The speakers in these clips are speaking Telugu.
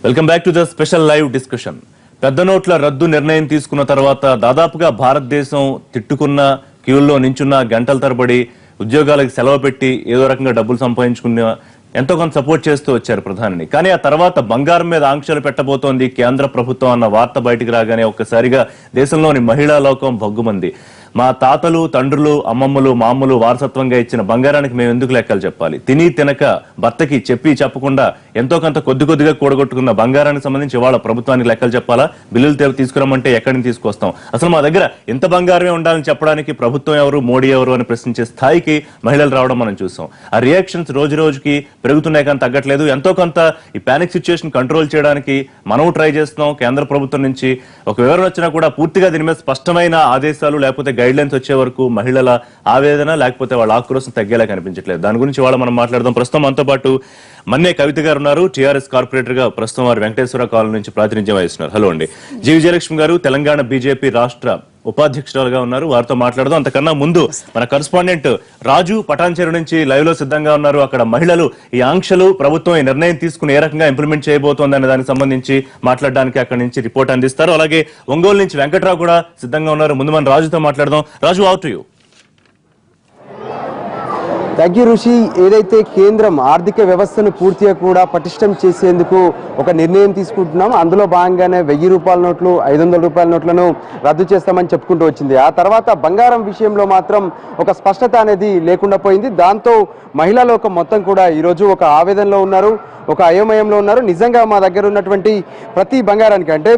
Welcome back to the special live discussion. పెద్ద నోట్ల రద్దు నిర్ణయం తీసుకున్న తర్వాత దాదాపుగా భారతదేశం తిట్టుకున్న, క్యూల్లో నించున్న, గంటల తరబడి ఉద్యోగాలకు సెలవు పెట్టి ఏదో రకంగా డబ్బులు సంపాదించుకున్న ఎంతో కొంత సపోర్ట్ చేస్తూ వచ్చారు ప్రధానిని. కానీ ఆ తర్వాత బంగారం మీద ఆంక్షలు పెట్టబోతోంది కేంద్ర ప్రభుత్వం అన్న వార్త బయటికి రాగానే ఒక్కసారిగా దేశంలోని మహిళా లోకం భగ్గుమంది. మా తాతలు, తండ్రులు, అమ్మమ్మలు, మామూలు వారసత్వంగా ఇచ్చిన బంగారానికి మేము ఎందుకు లెక్కలు చెప్పాలి? తిని తినక భర్తకి చెప్పి చెప్పకుండా ఎంతో కొంత కొద్దిగా కూడగొట్టుకున్న బంగారానికి సంబంధించి ఇవాళ ప్రభుత్వానికి లెక్కలు చెప్పాలా? బిల్లులు తీసుకురమ్మంటే ఎక్కడి నుంచి తీసుకొస్తాం? అసలు మా దగ్గర ఎంత బంగారమే ఉండాలని చెప్పడానికి ప్రభుత్వం ఎవరు, మోడీ ఎవరు అని ప్రశ్నించే స్థాయికి మహిళలు రావడం మనం చూసాం. ఆ రియాక్షన్స్ రోజు రోజుకి పెరుగుతున్నాయి కానీ తగ్గట్లేదు. ఎంతో కొంత ఈ పానిక్ సిచ్యువేషన్ కంట్రోల్ చేయడానికి మనం ట్రై చేస్తున్నాం. కేంద్ర ప్రభుత్వం నుంచి ఒక వివరణ వచ్చినా కూడా పూర్తిగా దీని మీద స్పష్టమైన ఆదేశాలు లేకపోతే గైడ్ లైన్స్ వచ్చే వరకు మహిళల ఆవేదన లేకపోతే వాళ్ళ ఆక్రోశం తగ్గేలా కనిపించట్లేదు. దాని గురించి వాళ్ళ మనం మాట్లాడదాం. ప్రస్తుతం మనతో పాటు మన్నే కవిత గారు ఉన్నారు. టీఆర్ఎస్ కార్పొరేటర్ గా ప్రస్తుతం వారు వెంకటేశ్వర కాలనీ నుంచి ప్రాతినిధ్యం వహిస్తున్నారు. హలో అండి. జి విజయలక్ష్మి గారు తెలంగాణ బీజేపీ రాష్ట్ర ఉపాధ్యక్షురాలుగా ఉన్నారు. వారితో మాట్లాడదాం. అంతకన్నా ముందు మన కరెస్పాండెంట్ రాజు పటాన్చెరు నుంచి లైవ్ లో సిద్ధంగా ఉన్నారు. అక్కడ మహిళలు ఈ ఆంక్షలు ప్రభుత్వం ఈ నిర్ణయం తీసుకుని ఏ రకంగా ఇంప్లిమెంట్ చేయబోతోంది అనే దానికి సంబంధించి మాట్లాడడానికి అక్కడి నుంచి రిపోర్ట్ అందిస్తారు. అలాగే ఒంగోలు నుంచి వెంకట్రావు కూడా సిద్ధంగా ఉన్నారు. ముందు మనం రాజుతో మాట్లాడదాం. Raju, over to you. Thank you Rishi. ఏదైతే కేంద్రం ఆర్థిక వ్యవస్థను పూర్తిగా కూడా పటిష్టం చేసేందుకు ఒక నిర్ణయం తీసుకుంటున్నాం, అందులో భాగంగానే 1000 రూపాయల నోట్లు, 500 రూపాయల నోట్లను రద్దు చేస్తామని చెప్పుకుంటూ వచ్చింది. ఆ తర్వాత బంగారం విషయంలో మాత్రం ఒక స్పష్టత అనేది లేకుండా పోయింది. దాంతో మహిళా లోకం మొత్తం కూడా ఈరోజు ఒక ఆవేదనలో ఉన్నారు, ఒక అయోమయంలో ఉన్నారు. నిజంగా మా దగ్గర ఉన్నటువంటి ప్రతి బంగారానికి, అంటే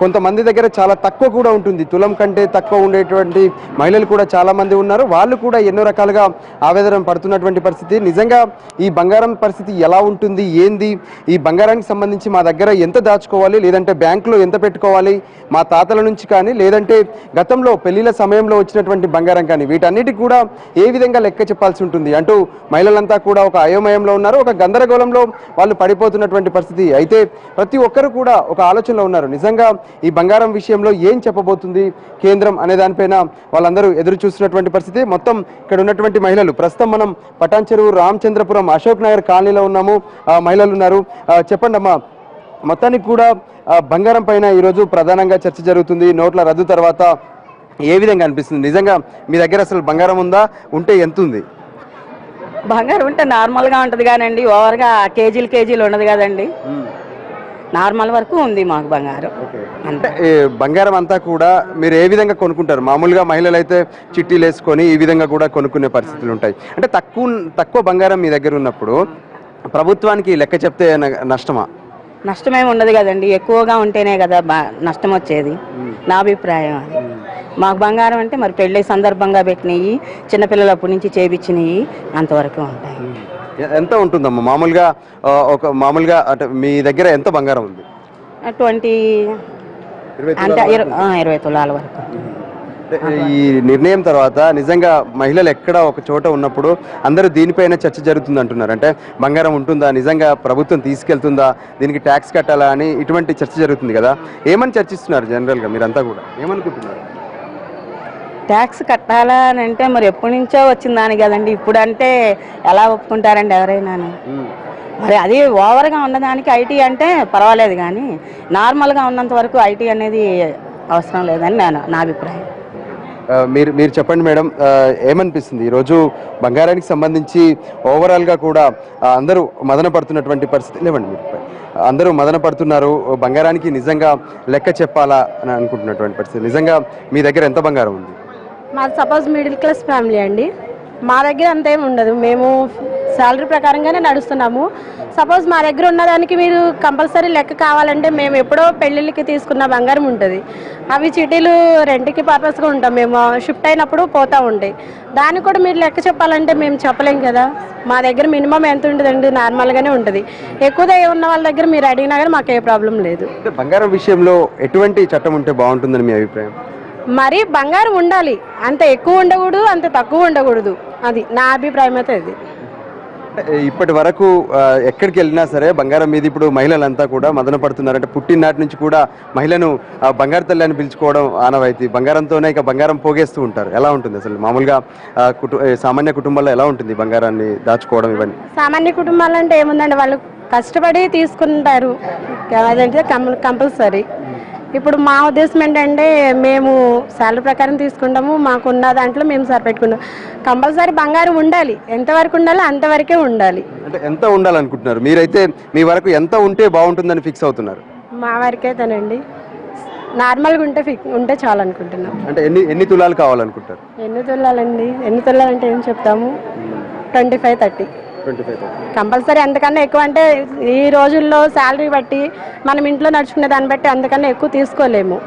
కొంతమంది దగ్గర చాలా తక్కువ కూడా ఉంటుంది, తులం కంటే తక్కువ ఉండేటువంటి మహిళలు కూడా చాలా మంది ఉన్నారు. వాళ్ళు కూడా ఎన్నో రకాలుగా ఆవేదన పడుతున్నటువంటి పరిస్థితి. నిజంగా ఈ బంగారం పరిస్థితి ఎలా ఉంటుంది, ఏంది, ఈ బంగారానికి సంబంధించి మా దగ్గర ఎంత దాచుకోవాలి, లేదంటే బ్యాంకులో ఎంత పెట్టుకోవాలి, మా తాతల నుంచి కానీ లేదంటే గతంలో పెళ్లిల సమయంలో వచ్చినటువంటి బంగారం కానీ, వీటన్నిటికి కూడా ఏ విధంగా లెక్క చెప్పాల్సి ఉంటుంది అంటూ మహిళలంతా కూడా ఒక అయోమయంలో ఉన్నారు, ఒక గందరగోళంలో వాళ్ళు పడిపోతున్నటువంటి పరిస్థితి. అయితే ప్రతి ఒక్కరు కూడా ఒక ఆలోచనలో ఉన్నారు. నిజంగా ఈ బంగారం విషయంలో ఏం చెప్పబోతుంది కేంద్రం అనే దానిపైన వాళ్ళందరూ ఎదురు చూస్తున్నటువంటి పరిస్థితి. మొత్తం ఇక్కడ ఉన్నటువంటి మహిళలు, ప్రస్తుతం మనం పటాన్చెరు రామచంద్రపురం అశోక్ నగర్ కాలనీలో ఉన్నాము. మహిళలు ఉన్నారు. చెప్పండి అమ్మా, మొత్తానికి కూడా బంగారం పైన ఈరోజు ప్రధానంగా చర్చ జరుగుతుంది. నోట్ల రద్దు తర్వాత ఏ విధంగా అనిపిస్తుంది? నిజంగా మీ దగ్గర అసలు బంగారం ఉందా? ఉంటే ఎంత ఉంది? బంగారం ఉంటే నార్మల్గా ఉంటుంది కానండి, ఓవర్గా కేజీలు ఉండదు కదండి. నార్మల్ వరకు ఉంది మాకు బంగారం. అంటే బంగారం అంతా కూడా మీరు ఏ విధంగా కొనుక్కుంటారు? మామూలుగా మహిళలు అయితే చిట్టీలు వేసుకొని ఈ విధంగా కూడా కొనుక్కునే పరిస్థితులు ఉంటాయి. అంటే తక్కువ బంగారం మీ దగ్గర ఉన్నప్పుడు ప్రభుత్వానికి లెక్క చెప్తే నష్టమా? నష్టమేమి ఉండదు కదండి, ఎక్కువగా ఉంటేనే కదా నష్టం వచ్చేది. నా అభిప్రాయం అది. మాకు బంగారం అంటే మరి పెళ్ళి సందర్భంగా పెట్టినవి, చిన్నపిల్లలప్పటి నుంచి చేయించినవి అంతవరకు ఉంటాయి. ఎంత ఉంటుందమ్మా మామూలుగా అంటే మీ దగ్గర ఎంత బంగారం ఉంది? 20 అంటే 20 తులాల వరకు. ఈ నిర్ణయం తర్వాత నిజంగా మహిళలు ఎక్కడ ఒక చోట ఉన్నప్పుడు అందరూ దీనిపైన చర్చ జరుగుతుంది అంటున్నారు. అంటే బంగారం ఉంటుందా, నిజంగా ప్రభుత్వం తీసుకెళ్తుందా, దీనికి ట్యాక్స్ కట్టాలా అని ఇటువంటి చర్చ జరుగుతుంది కదా. ఏమని చర్చిస్తున్నారు జనరల్గా మీరంతా కూడా? ఏమనుకుంటున్నారు? ట్యాక్స్ కట్టాలా అని అంటే మరి ఎప్పటి నుంచో వచ్చింది దాని కదండి. ఇప్పుడు అంటే ఎలా ఒప్పుకుంటారండి ఎవరైనా? మరి అది ఓవర్గా ఉన్నదానికి ఐటీ అంటే పర్వాలేదు, కానీ నార్మల్గా ఉన్నంత వరకు ఐటీ అనేది అవసరం లేదని నా అభిప్రాయం. మీరు చెప్పండి మేడం, ఏమనిపిస్తుంది ఈరోజు బంగారానికి సంబంధించి? ఓవరాల్గా కూడా అందరూ మదన పడుతున్నటువంటి పరిస్థితి లేవండి. మీరు అందరూ మదన పడుతున్నారు. బంగారానికి నిజంగా లెక్క చెప్పాలా అని అనుకుంటున్నటువంటి పరిస్థితి. నిజంగా మీ దగ్గర ఎంత బంగారం ఉంది? మాది సపోజ్ మిడిల్ క్లాస్ ఫ్యామిలీ అండి. మా దగ్గర అంతేం ఉండదు, మేము శాలరీ ప్రకారంగానే నడుస్తున్నాము. సపోజ్ మా దగ్గర ఉన్నదానికి మీరు కంపల్సరీ లెక్క కావాలంటే మేము ఎప్పుడో పెళ్ళిళ్ళకి తీసుకున్న బంగారం ఉంటుంది. అవి చిటీలు రెంట్కి పర్పస్గా ఉంటాం, మేము షిఫ్ట్ అయినప్పుడు పోతూ ఉంటాయి. దానికి కూడా మీరు లెక్క చెప్పాలంటే మేము చెప్పలేం కదా. మా దగ్గర మినిమం ఎంత ఉంటుందండి? నార్మల్గానే ఉంటుంది. ఎక్కువగా ఉన్న వాళ్ళ దగ్గర మీరు అడిగినా కానీ మాకు ఏ ప్రాబ్లం లేదు. బంగారం విషయంలో ఎటువంటి చట్టం ఉంటే బాగుంటుందని మీ అభిప్రాయం? మరి బంగారం ఉండాలి, అంత ఎక్కువ ఉండకూడదు, అంత తక్కువ ఉండకూడదు. అది నా అభిప్రాయం అయితే. అది ఇప్పటి వరకు ఎక్కడికి వెళ్ళినా సరే బంగారం మీద ఇప్పుడు మహిళలంతా కూడా మదన పడుతున్నారు. అంటే పుట్టిననాటి నుంచి కూడా మహిళను బంగారు తల్లి అని పిలుచుకోవడం ఆనవాయితీ. బంగారంతోనే ఇక బంగారం పోగేస్తూ ఉంటారు. ఎలా ఉంటుంది అసలు మామూలుగా సామాన్య కుటుంబాల్లో ఎలా ఉంటుంది బంగారాన్ని దాచుకోవడం? ఇవన్నీ సామాన్య కుటుంబాలంటే ఏముందండి, వాళ్ళు కష్టపడి తీసుకుంటారు, అదంటే కంపల్సరీ. ఇప్పుడు మా ఉద్దేశం ఏంటంటే మేము శాలరీ ప్రకారం తీసుకుంటాము, మాకున్న దాంట్లో మేము సరిపెట్టుకుంటాం. కంపల్సరీ బంగారం ఉండాలి, ఎంతవరకు ఉండాలో అంతవరకే ఉండాలి. అంటే ఎంత ఉండాలనుకుంటున్నారు మీరైతే? మీ వరకు ఎంత ఉంటే బాగుంటుందని ఫిక్స్ అవుతున్నారు? మా వరకే తనండి, నార్మల్గా ఉంటే చాలు అనుకుంటున్నాం. అంటే ఎన్ని తులాలు కావాలనుకుంటారు? ఎన్ని తులాలండి? ఎన్ని తులాలంటే ఏం చెప్తాము, 25-30 కంపల్సరీ. అంతకన్నా ఎక్కువ అంటే ఈ రోజుల్లో శాలరీ బట్టి మనం ఇంట్లో నడుచుకునే దాన్ని బట్టి అంతకన్నా ఎక్కువ తీసుకోలేము.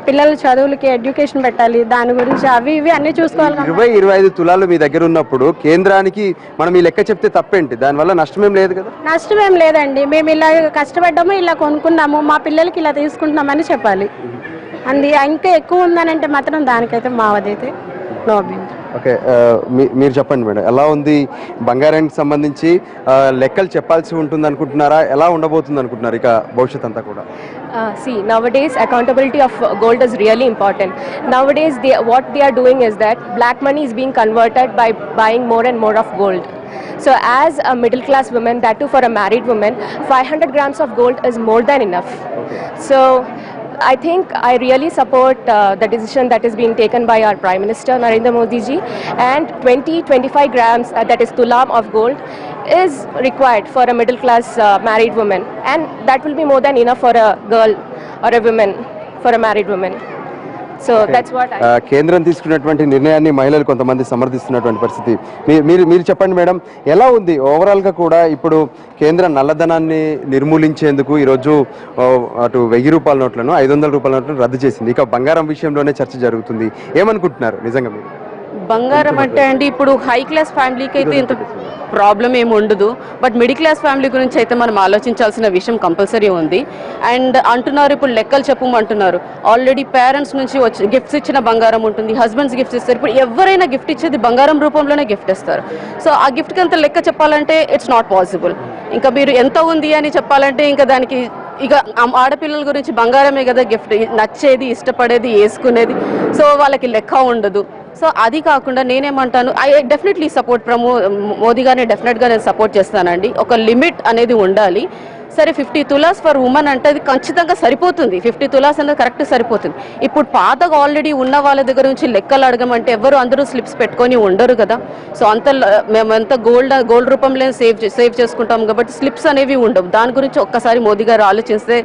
పిల్లల చదువులకి ఎడ్యుకేషన్ పెట్టాలి, దాని గురించి అవి ఇవి అన్ని చూసుకోవాలి. 20-25 తులాలు మీ దగ్గర ఉన్నప్పుడు కేంద్రానికి మనం ఈ లెక్క చెప్తే తప్పేంటి? దానివల్ల నష్టమేం లేదు కదా? నష్టమేం లేదండి, మేము ఇలా కష్టపడ్డాము, ఇలా కొనుక్కున్నాము, మా పిల్లలకి ఇలా తీసుకుంటున్నామని చెప్పాలి. అంది ఇంకా ఎక్కువ ఉందనంటే మాత్రం దానికైతే మావదైతే నో అబ్జెక్షన్. ఓకే, మీరు చెప్పండి మేడం, ఎలా ఉంది బంగారానికి సంబంధించి? లెక్కలు చెప్పాల్సి ఉంటుంది అనుకుంటున్నారా? ఎలా ఉండబోతుంది అనుకుంటున్నారు ఇక భవిష్యత్ అంతా కూడా? See, nowadays accountability of gold is really important. Nowadays what they are doing is that black money is being converted by buying more and more of gold. So as a middle class woman, that too for a married woman, 500 grams of gold is more than enough. So I think I really support the decision that is being taken by our Prime Minister Narendra Modi ji, and 20-25 grams that is tulam of gold is required for a middle class married woman, and that will be more than enough for a girl or a woman, for a married woman. So that's what I కేంద్రం తీసుకున్నటువంటి నిర్ణయాన్ని మహిళలు కొంతమంది సమర్థిస్తున్నటువంటి పరిస్థితి. మీరు చెప్పండి మేడం, ఎలా ఉంది ఓవరాల్ గా కూడా? ఇప్పుడు కేంద్రం నల్లధనాన్ని నిర్మూలించేందుకు ఈరోజు అటు 1000 రూపాయల నోట్లను 500 రూపాయల నోట్లను రద్దు చేసింది. ఇక బంగారం విషయంలోనే చర్చ జరుగుతుంది. ఏమనుకుంటున్నారు నిజంగా మీరు? బంగారం అంటే అండి, ఇప్పుడు హై క్లాస్ ఫ్యామిలీకి అయితే ఇంత ప్రాబ్లం ఏమి ఉండదు, బట్ మిడిల్ క్లాస్ ఫ్యామిలీ గురించి అయితే మనం ఆలోచించాల్సిన విషయం కంపల్సరీ ఉంది. అండ్ అంటున్నారు ఇప్పుడు లెక్కలు చెప్పమంటున్నారు, ఆల్రెడీ పేరెంట్స్ నుంచి వచ్చి గిఫ్ట్స్ ఇచ్చిన బంగారం ఉంటుంది, హస్బెండ్స్ గిఫ్ట్స్ ఇస్తారు. ఇప్పుడు ఎవరైనా గిఫ్ట్ ఇచ్చేది బంగారం రూపంలోనే గిఫ్ట్ ఇస్తారు. సో ఆ గిఫ్ట్కి అంత లెక్క చెప్పాలంటే ఇట్స్ నాట్ పాసిబుల్. ఇంకా మీరు ఎంత ఉంది అని చెప్పాలంటే ఇంకా దానికి ఇక ఆడపిల్లల గురించి బంగారమే కదా గిఫ్ట్, నచ్చేది, ఇష్టపడేది, వేసుకునేది. సో వాళ్ళకి లెక్క ఉండదు. సో అది కాకుండా నేనేమంటాను, ఐ డెఫినెట్లీ సపోర్ట్ మోదీ గారిని డెఫినెట్గా నేను సపోర్ట్ చేస్తానండి. ఒక లిమిట్ అనేది ఉండాలి. సరే 50 తులాస్ ఫర్ ఉమెన్ అంటే అది ఖచ్చితంగా సరిపోతుంది. 50 తులాస్ అనేది కరెక్ట్ సరిపోతుంది. ఇప్పుడు పాతగా ఆల్రెడీ ఉన్న వాళ్ళ దగ్గర నుంచి లెక్కలు అడగమంటే ఎవరు అందరూ స్లిప్స్ పెట్టుకొని ఉండరు కదా. సో మేమంతా గోల్డ్ రూపంలో సేవ్ చేసుకుంటాం కాబట్టి స్లిప్స్ అనేవి ఉండవు. దాని గురించి ఒక్కసారి మోదీ గారు ఆలోచిస్తే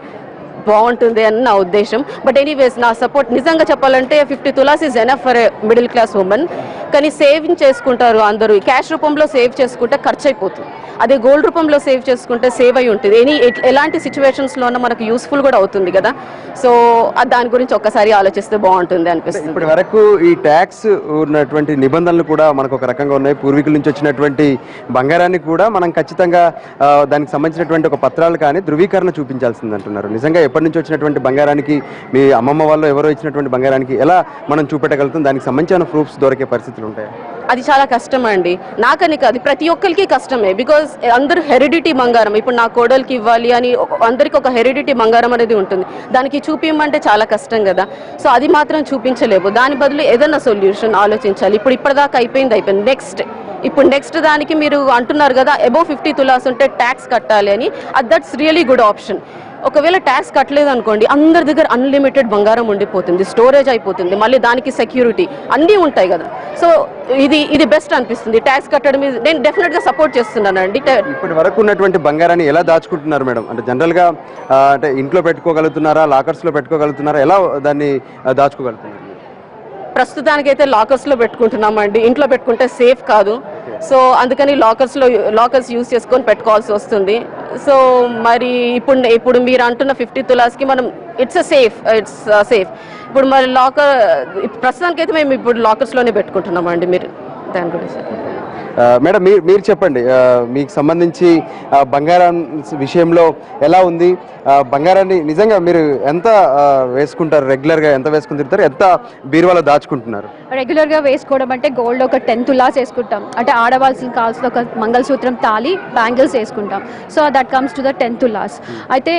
బాగుంటుంది అని నా ఉద్దేశం. బట్ ఎనీవేస్ నా సపోర్ట్ నిజంగా చెప్పాలంటే 50 tolas is enough for middle class women. కానీ సేవింగ్ చేసుకుంటారు అందరూ, క్యాష్ రూపంలో సేవ్ చేసుకుంటే ఖర్చు అయిపోతుంది. అదే గోల్డ్ రూపంలో సేవ్ చేసుకుంటే సేవ్ అయి ఉంటుంది. ఎలాంటి సిచ్యువేషన్స్లోనూ మనకు యూస్ఫుల్ కూడా అవుతుంది కదా. సో దాని గురించి ఒక్కసారి ఆలోచిస్తే బాగుంటుంది అనిపిస్తుంది. ఇప్పటి వరకు ఈ ట్యాక్స్ ఉన్నటువంటి నిబంధనలు కూడా మనకు ఒక రకంగా ఉన్నాయి. పూర్వీకుల నుంచి వచ్చినటువంటి బంగారాన్ని కూడా మనం ఖచ్చితంగా దానికి సంబంధించినటువంటి ఒక పత్రాలు కానీ ధృవీకరణ చూపించాల్సింది అంటున్నారు. నిజంగా ఎప్పటి నుంచి వచ్చినటువంటి బంగారానికి, మీ అమ్మమ్మ వాళ్ళు ఎవరో ఇచ్చినటువంటి బంగారానికి ఎలా మనం చూపెట్టగలుగుతాం? దానికి సంబంధించిన ప్రూఫ్స్ దొరికే పరిస్థితులు ఉంటాయి? అది చాలా కష్టం అండి. నాకని కాదు, ప్రతి ఒక్కరికి కష్టమే. బికాజ్ అందరూ హెరిడిటీ బంగారం, ఇప్పుడు నా కోడలికి ఇవ్వాలి అని అందరికి ఒక హెరిడిటీ బంగారం అనేది ఉంటుంది. దానికి చూపించమంటే చాలా కష్టం కదా. సో అది మాత్రం చూపించలేము. దాని బదులు ఏదైనా సొల్యూషన్ ఆలోచించాలి. ఇప్పటిదాకా అయిపోయింది. నెక్స్ట్ దానికి మీరు అంటున్నారు కదా అబోవ్ 50 తులాస్ ఉంటే ట్యాక్స్ కట్టాలి అని. That's really good option. ఒకవేళ ట్యాక్స్ కట్టలేదు అనుకోండి, అందరి దగ్గర అన్లిమిటెడ్ బంగారం ఉండిపోతుంది, స్టోరేజ్ అయిపోతుంది, మళ్ళీ దానికి సెక్యూరిటీ అన్నీ ఉంటాయి కదా. సో ఇది బెస్ట్ అనిపిస్తుంది. ట్యాక్స్ కట్టడం నేను డెఫినెట్గా సపోర్ట్ చేస్తున్నానండి. ఇప్పటి వరకు ఉన్నటువంటి బంగారాన్ని ఎలా దాచుకుంటున్నారు మేడం? అంటే జనరల్గా అంటే ఇంట్లో పెట్టుకోగలుగుతున్నారా, లాకర్స్లో పెట్టుకోగలుగుతున్నారా, ఎలా దాన్ని దాచుకోగలుగుతున్నారు? ప్రస్తుతానికైతే లాకర్స్లో పెట్టుకుంటున్నామండి. ఇంట్లో పెట్టుకుంటే సేఫ్ కాదు. సో అందుకని లాకర్స్ యూజ్ చేసుకొని పెట్టుకోవాల్సి వస్తుంది. సో మరి ఇప్పుడు మీరు అంటున్న 50 తులాస్కి మనం ఇట్స్ సేఫ్. ఇప్పుడు మరి ప్రస్తుతానికైతే మేము ఇప్పుడు లాకర్స్లోనే పెట్టుకుంటున్నామండి. మీరు దాని గురించి మేడం మీరు చెప్పండి, మీకు సంబంధించి బంగారం విషయంలో ఎలా ఉంది? బంగారాన్ని నిజంగా మీరు ఎంత వేసుకుంటారు? రెగ్యులర్గా ఎంత వేసుకుని తిరుగుతారు? ఎంత బీరువాలో దాచుకుంటున్నారు? రెగ్యులర్గా వేసుకోవడం అంటే గోల్డ్ ఒక 10 తులాస్ వేసుకుంటాం. అంటే ఆడవాల్సిన కావాల్సిన ఒక మంగళసూత్రం, తాళి, బ్యాంగిల్స్ వేసుకుంటాం. So that comes to the 10 tolas. అయితే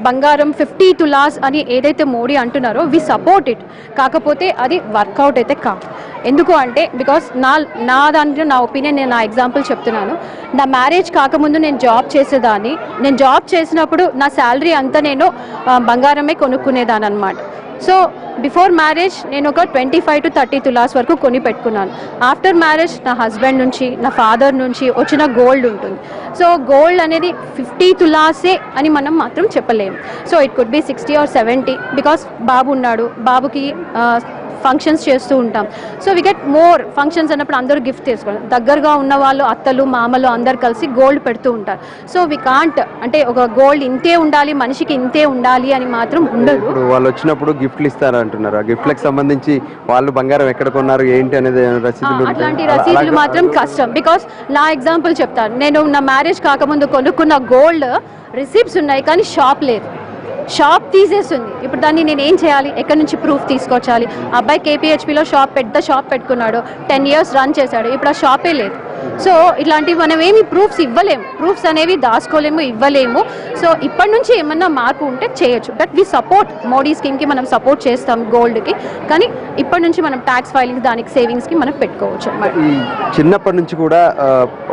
బంగారం 50 తులాస్ అని ఏదైతే మోడీ అంటున్నారో వి సపోర్ట్ ఇట్. కాకపోతే అది వర్కౌట్ అయితే కాదు. ఎందుకు అంటే బికాస్ నా దాంట్లో నా ఒపీనియన్, నేను నా ఎగ్జాంపుల్ చెప్తున్నాను. నా మ్యారేజ్ కాకముందు నేను జాబ్ చేసేదాన్ని. నేను జాబ్ చేసినప్పుడు నా శాలరీ అంతా నేను బంగారమే కొనుక్కునేదాన్ని అనమాట. సో బిఫోర్ మ్యారేజ్ నేను ఒక 25 to 30 తులాస్ వరకు కొని పెట్టుకున్నాను. ఆఫ్టర్ మ్యారేజ్ నా హస్బెండ్ నుంచి, నా ఫాదర్ నుంచి వచ్చిన గోల్డ్ ఉంటుంది. సో గోల్డ్ అనేది 50 తులాసే అని మనం మాత్రం చెప్పలేము. So it could be 60 or 70 because Babu ఉన్నాడు, బాబుకి ఫంక్షన్స్ చేస్తూ ఉంటాం. So we get more functions అన్నప్పుడు అందరూ గిఫ్ట్ తీసుకోవాలి. దగ్గరగా ఉన్న వాళ్ళు, అత్తలు మామలు అందరు కలిసి గోల్డ్ పెడుతూ ఉంటారు. సో వి కాంట్ అంటే ఒక గోల్డ్ ఇంతే ఉండాలి, మనిషికి ఇంతే ఉండాలి అని మాత్రం ఉండదు. ఇప్పుడు వాళ్ళు వచ్చినప్పుడు గిఫ్ట్లు ఇస్తారా అంటున్నారు. ఆ గిఫ్ట్లకు సంబంధించి వాళ్ళు బంగారం ఎక్కడ కొన్నారు ఏంటి అనేది రసీదులు, అట్లాంటి రసీదులు మాత్రం కష్టం. బికాస్ నా ఎగ్జాంపుల్ చెప్తాను. నేను నా మ్యారేజ్ కాకముందు కొనుక్కున్న గోల్డ్ రిసిప్ట్స్ ఉన్నాయి కానీ షాప్ లేదు. షాప్ తీసేస్తుంది. ఇప్పుడు దాన్ని నేను ఏం చేయాలి? ఎక్కడి నుంచి ప్రూఫ్ తీసుకొచ్చాలి? అబ్బాయి కేపీహెచ్పిలో పెద్ద షాప్ పెట్టుకున్నాడు, 10 years రన్ చేశాడు. ఇప్పుడు ఆ షాపే లేదు. సో ఇట్లాంటివి మనం ఏమి ప్రూఫ్స్ ఇవ్వలేము, ప్రూఫ్స్ అనేవి దాచుకోలేము, ఇవ్వలేము. సో ఇప్పటి నుంచి ఏమన్నా మార్పు ఉంటే చేయొచ్చు. బట్ వి సపోర్ట్ మోడీ స్కీమ్కి, మనం సపోర్ట్ చేస్తాం గోల్డ్కి. కానీ ఇప్పటి నుంచి మనం ట్యాక్స్ ఫైలింగ్స్, దానికి సేవింగ్స్కి మనం పెట్టుకోవచ్చు అన్నమాట. ఈ చిన్నప్పటి నుంచి కూడా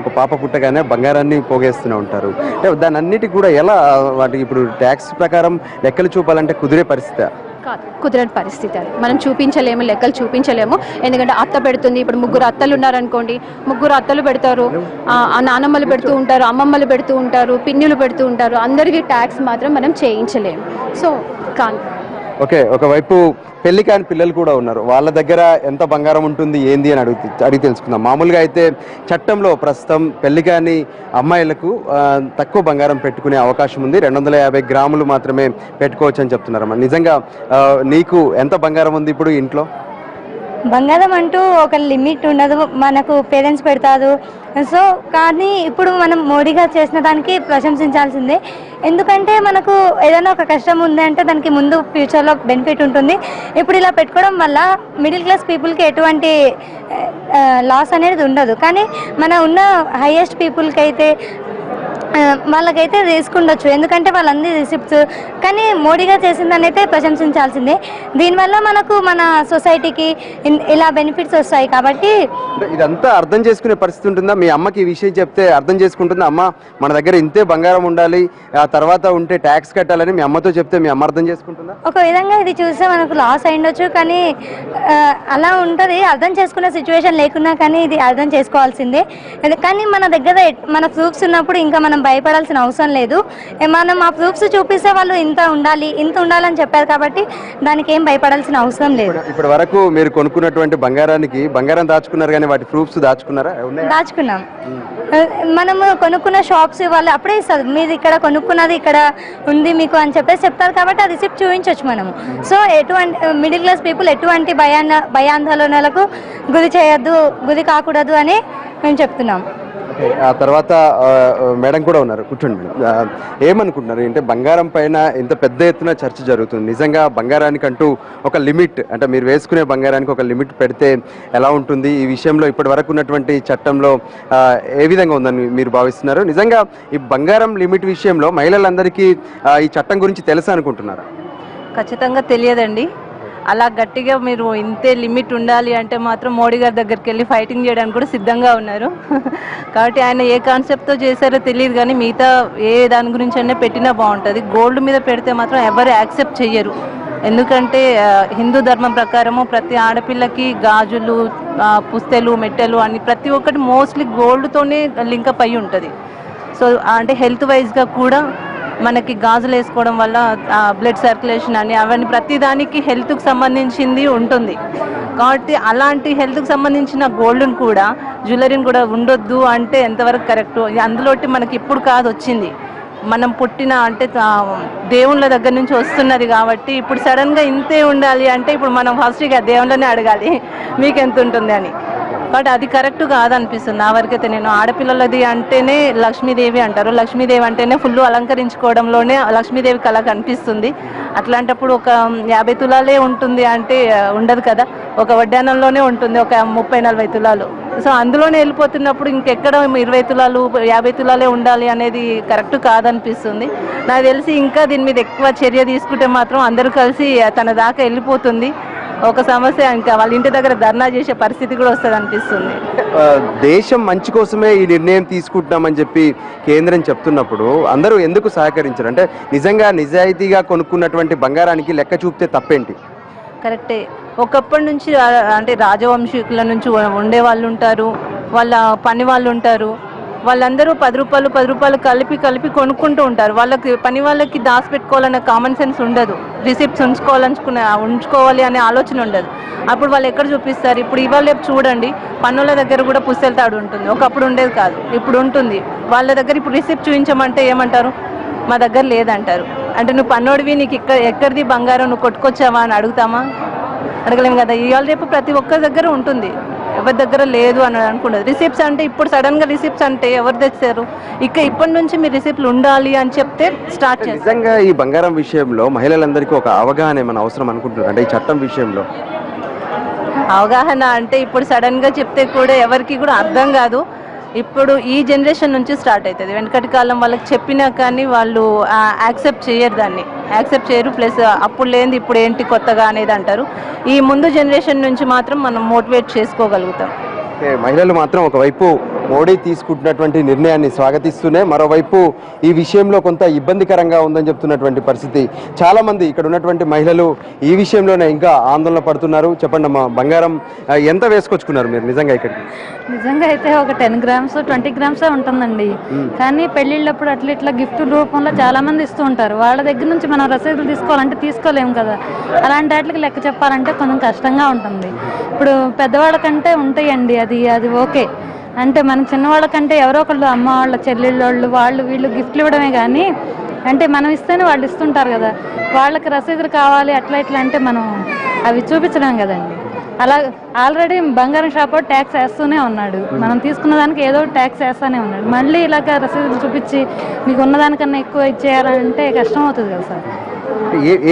ఒక పాప పుట్టగానే బంగారాన్ని పోగేస్తూనే ఉంటారు. దాని అన్నిటికి కూడా ఎలా వాటికి ఇప్పుడు ట్యాక్స్ ప్రకారం లెక్కలు చూపాలంటే కుదిరే పరిస్థితి కాదు, కుదరని పరిస్థితి. అది మనం చూపించలేము, లెక్కలు చూపించలేము. ఎందుకంటే అత్త పెడుతుంది. ఇప్పుడు 3 అత్తలు ఉన్నారనుకోండి, 3 అత్తలు పెడతారు, నానమ్మలు పెడుతూ ఉంటారు, అమ్మమ్మలు పెడుతూ ఉంటారు, పిన్నులు పెడుతూ ఉంటారు. అందరికీ ట్యాక్స్ మాత్రం మనం చేయించలేము. సో కాదు. ఓకే, ఒకవైపు పెళ్లి కాని పిల్లలు కూడా ఉన్నారు. వాళ్ళ దగ్గర ఎంత బంగారం ఉంటుంది ఏంది అని అడిగి తెలుసుకుందాం. మామూలుగా అయితే చట్టంలో ప్రస్తుతం పెళ్లి కాని అమ్మాయిలకు తక్కువ బంగారం పెట్టుకునే అవకాశం ఉంది. 250 గ్రాములు మాత్రమే పెట్టుకోవచ్చు అని చెప్తున్నారమ్మా. నిజంగా నీకు ఎంత బంగారం ఉంది ఇప్పుడు ఇంట్లో? బంగారం అంటూ ఒక లిమిట్ ఉండదు, మనకు పేరెంట్స్ పెడతారు. సో కానీ ఇప్పుడు మనం మోడీ గారు చేసిన దానికి ప్రశంసించాల్సిందే. ఎందుకంటే మనకు ఏదైనా ఒక కష్టం ఉంది అంటే దానికి ముందు ఫ్యూచర్లో బెనిఫిట్ ఉంటుంది. ఇప్పుడు ఇలా పెట్టుకోవడం వల్ల మిడిల్ క్లాస్ పీపుల్కి ఎటువంటి లాస్ అనేది ఉండదు. కానీ మన ఉన్న హైయెస్ట్ పీపుల్కి అయితే వాళ్ళకైతే తీసుకుండొచ్చు, ఎందుకంటే వాళ్ళందరి రిసిప్ట్స్. కానీ మోడీ గారు చేసిందని అయితే ప్రశంసించాల్సిందే. దీనివల్ల మనకు మన సొసైటీకి ఇలా బెనిఫిట్స్ వస్తాయి. కాబట్టి ఇదంతా అర్థం చేసుకునే పరిస్థితి ఉంటుందా? మీ అమ్మకి ఈ విషయం చెప్తే అర్థం చేసుకుంటుందా? అమ్మ మన దగ్గర ఇంతే బంగారం ఉండాలి, ఆ తర్వాత ఉంటే ట్యాక్స్ కట్టాలని మీ అమ్మతో చెప్తే మీ అమ్మ అర్థం చేసుకుంటుందా? ఒక విధంగా ఇది చూస్తే మనకు లాస్ అయ్యుండొచ్చు, కానీ అలా ఉంటుంది. అర్థం చేసుకునే సిచ్యువేషన్ లేకున్నా కానీ ఇది అర్థం చేసుకోవాల్సిందే. కానీ మన దగ్గర మన ప్రూఫ్స్ ఉన్నప్పుడు ఇంకా మనం భయపడాల్సిన అవసరం లేదు. మనం ఆ ప్రూఫ్స్ చూపిస్తే వాళ్ళు ఇంత ఉండాలని చెప్పారు కాబట్టి దానికి ఏం భయపడాల్సిన అవసరం లేదు. ఇప్పటి వరకు మీరు కొనుక్కున్నటువంటి బంగారం దాచుకున్నారు కానీ వాటి ప్రూఫ్స్ దాచుకున్నారా? దాచుకున్నాం. మనము కొనుక్కున్న షాప్స్ వాళ్ళు అప్పుడే ఇస్తారు, మీరు ఇక్కడ కొనుక్కున్నది ఇక్కడ ఉంది మీకు అని చెప్పేసి చెప్తారు. కాబట్టి ఆ రిసిప్ట్ చూపించవచ్చు మనము. సో ఎటువంటి మిడిల్ క్లాస్ పీపుల్ ఎటువంటి భయాందోళనలకు గురి కాకూడదు అని మేము చెప్తున్నాం. ఆ తర్వాత మేడం కూడా ఉన్నారు, కూర్చోండి మేడం. ఏమనుకుంటున్నారు అంటే బంగారం పైన ఇంత పెద్ద ఎత్తున చర్చ జరుగుతుంది. నిజంగా బంగారానికంటూ ఒక లిమిట్, అంటే మీరు వేసుకునే బంగారానికి ఒక లిమిట్ పెడితే ఎలా ఉంటుంది? ఈ విషయంలో ఇప్పటి వరకు ఉన్నటువంటి చట్టంలో ఏ విధంగా ఉందని మీరు భావిస్తున్నారు? నిజంగా ఈ బంగారం లిమిట్ విషయంలో మహిళలందరికీ ఈ చట్టం గురించి తెలుసా అనుకుంటున్నారా? ఖచ్చితంగా తెలియదండి. అలా గట్టిగా మీరు ఇంతే లిమిట్ ఉండాలి అంటే మాత్రం మోడీ గారి దగ్గరికి వెళ్ళి ఫైటింగ్ చేయడానికి కూడా సిద్ధంగా ఉన్నారు. కాబట్టి ఆయన ఏ కాన్సెప్ట్తో చేశారో తెలియదు, కానీ మిగతా ఏ దాని గురించి అయినా పెట్టినా బాగుంటుంది. గోల్డ్ మీద పెడితే మాత్రం ఎవరు యాక్సెప్ట్ చెయ్యరు. ఎందుకంటే హిందూ ధర్మం ప్రకారము ప్రతి ఆడపిల్లకి గాజులు, పుస్తెలు, మెట్టెలు అని ప్రతి ఒక్కటి మోస్ట్లీ గోల్డ్తోనే లింకప్ అయి ఉంటుంది. సో అంటే హెల్త్ వైజ్గా కూడా మనకి గాజులు వేసుకోవడం వల్ల బ్లడ్ సర్క్యులేషన్ అని అవన్నీ ప్రతిదానికి హెల్త్కి సంబంధించింది ఉంటుంది. కాబట్టి అలాంటి హెల్త్కి సంబంధించిన గోల్డ్ని కూడా, జ్యువెలరీని కూడా ఉండొద్దు అంటే ఎంతవరకు కరెక్ట్? అందులోటి మనకి ఇప్పుడు కాదు వచ్చింది, మనం పుట్టిన అంటే దేవుళ్ళ దగ్గర నుంచి వస్తున్నది. కాబట్టి ఇప్పుడు సడన్గా ఇంతే ఉండాలి అంటే ఇప్పుడు మనం ఫస్ట్ ఇక దేవుళ్ళనే అడగాలి మీకు ఎంత ఉంటుంది అని. బట్ అది కరెక్ట్ కాదనిపిస్తుంది నా వరకైతే. నేను ఆడపిల్లలది అంటేనే లక్ష్మీదేవి అంటారు, లక్ష్మీదేవి అంటేనే ఫుల్ అలంకరించుకోవడంలోనే లక్ష్మీదేవి కళ కనిపిస్తుంది. అట్లాంటప్పుడు ఒక 50 తులాలే ఉంటుంది అంటే ఉండదు కదా, ఒక వడ్డానంలోనే ఉంటుంది ఒక 30-40 తులాలు. సో అందులోనే వెళ్ళిపోతున్నప్పుడు ఇంకెక్కడ 20 తులాలు 50 తులాలే ఉండాలి అనేది కరెక్ట్ కాదనిపిస్తుంది. నాకు తెలిసి ఇంకా దీని మీద ఎక్కువ చర్య తీసుకుంటే మాత్రం అందరూ కలిసి తన దాకా వెళ్ళిపోతుంది. ఒక సమస్య ఇంకా వాళ్ళ ఇంటి దగ్గర ధర్నా చేసే పరిస్థితి కూడా వస్తుంది అనిపిస్తుంది. దేశం మంచి కోసమే ఈ నిర్ణయం తీసుకుంటున్నామని చెప్పి కేంద్రం చెప్తున్నప్పుడు అందరూ ఎందుకు సహకరించారు? అంటే నిజంగా నిజాయితీగా కొనుక్కున్నటువంటి బంగారానికి లెక్క చూపితే తప్పేంటి? కరెక్టే. ఒకప్పటి నుంచి అంటే రాజవంశీకుల నుంచి ఉండే వాళ్ళు ఉంటారు, వాళ్ళ పని వాళ్ళు ఉంటారు, వాళ్ళందరూ 10 రూపాయలు కలిపి కొనుక్కుంటూ ఉంటారు. వాళ్ళకి పని వాళ్ళకి దాచిపెట్టుకోవాలనే కామన్ సెన్స్ ఉండదు, రిసిప్ట్స్ ఉంచుకోవాలి అనే ఆలోచన ఉండదు. అప్పుడు వాళ్ళు ఎక్కడ చూపిస్తారు? ఇప్పుడు ఇవాళ చూడండి, పన్నుల దగ్గర కూడా పుస్తెల తాడు ఉంటుంది, ఒకప్పుడు ఉండేది కాదు, ఇప్పుడు ఉంటుంది. వాళ్ళ దగ్గర ఇప్పుడు రిసిప్ట్ చూపించమంటే ఏమంటారు? మా దగ్గర లేదంటారు. అంటే నువ్వు పన్నోడివి, నీకు ఎక్కడిది బంగారం, నువ్వు కొట్టుకొచ్చావా అని అడుగుతామా? అడగలేము కదా. ఇవాళ రేపు ప్రతి ఒక్కరి దగ్గర ఉంటుంది, ఎవరి దగ్గర లేదు అని అనుకుంటుంది. రిసిప్ట్స్ అంటే ఇప్పుడు సడన్గా రిసిప్ట్స్ అంటే ఎవరు తెచ్చారు? ఇప్పటి నుంచి మీ రిసిప్ట్లు ఉండాలి అని చెప్తే స్టార్ట్ చేస్తారు. నిజంగా ఈ బంగారం విషయంలో మహిళలందరికీ ఒక అవగాహన ఏమైనా అవసరం అనుకుంటున్నారు అంటే ఈ చట్టం విషయంలో? అవగాహన అంటే ఇప్పుడు సడన్గా చెప్తే కూడా ఎవరికి కూడా అర్థం కాదు. ఇప్పుడు ఈ జనరేషన్ నుంచి స్టార్ట్ అవుతుంది. వెనకటి కాలం వాళ్ళకి చెప్పినా కానీ వాళ్ళు యాక్సెప్ట్ చేయరు. ప్లస్ అప్పుడు లేనిది ఇప్పుడు ఏంటి కొత్తగా అనేది అంటారు. ఈ ముందు జనరేషన్ నుంచి మాత్రం మనం మోటివేట్ చేసుకోగలుగుతాం. మహిళలు మాత్రం ఒకవైపు మోడీ తీసుకుంటున్నటువంటి నిర్ణయాన్ని స్వాగతిస్తూనే మరోవైపు ఈ విషయంలో కొంత ఇబ్బందికరంగా ఉందని చెప్తున్నటువంటి పరిస్థితి. చాలా మంది ఇక్కడ ఉన్నటువంటి మహిళలు ఈ విషయంలోనే ఇంకా ఆందోళన పడుతున్నారు. చెప్పండి అమ్మా, బంగారం ఎంత వేసుకొచ్చుకున్నారు మీరు నిజంగా ఇక్కడికి? నిజంగా అయితే ఒక 10 గ్రామ్స్ 20 గ్రామ్సే ఉంటుందండి. కానీ పెళ్ళిళ్ళప్పుడు ఇట్లా గిఫ్ట్ రూపంలో చాలా మంది ఇస్తూ ఉంటారు. వాళ్ళ దగ్గర నుంచి మనం రసీదులు తీసుకోవాలంటే తీసుకోలేము కదా. అలాంటి వాటికి లెక్క చెప్పాలంటే కొంచెం కష్టంగా ఉంటుంది. ఇప్పుడు పెద్దవాళ్ళకంటే ఉంటాయండి, అది ఓకే. అంటే మన చిన్నవాళ్ళకంటే ఎవరో ఒకళ్ళు, అమ్మ వాళ్ళ చెల్లెళ్ళు వాళ్ళు వీళ్ళు గిఫ్ట్లు ఇవ్వడమే కానీ, అంటే మనం ఇస్తేనే వాళ్ళు ఇస్తుంటారు కదా. వాళ్ళకి రసీదులు కావాలి అట్లా అంటే మనం అవి చూపించడం కదండి. అలా ఆల్రెడీ బంగారం షాప్ ట్యాక్స్ వేస్తూనే ఉన్నాడు, మనం తీసుకున్న దానికి ఏదో ట్యాక్స్ వేస్తూనే ఉన్నాడు. మళ్ళీ ఇలాగ రసీదులు చూపించి మీకు ఉన్నదానికన్నా ఎక్కువ ఇచ్చేయాలంటే కష్టం అవుతుంది కదా సార్.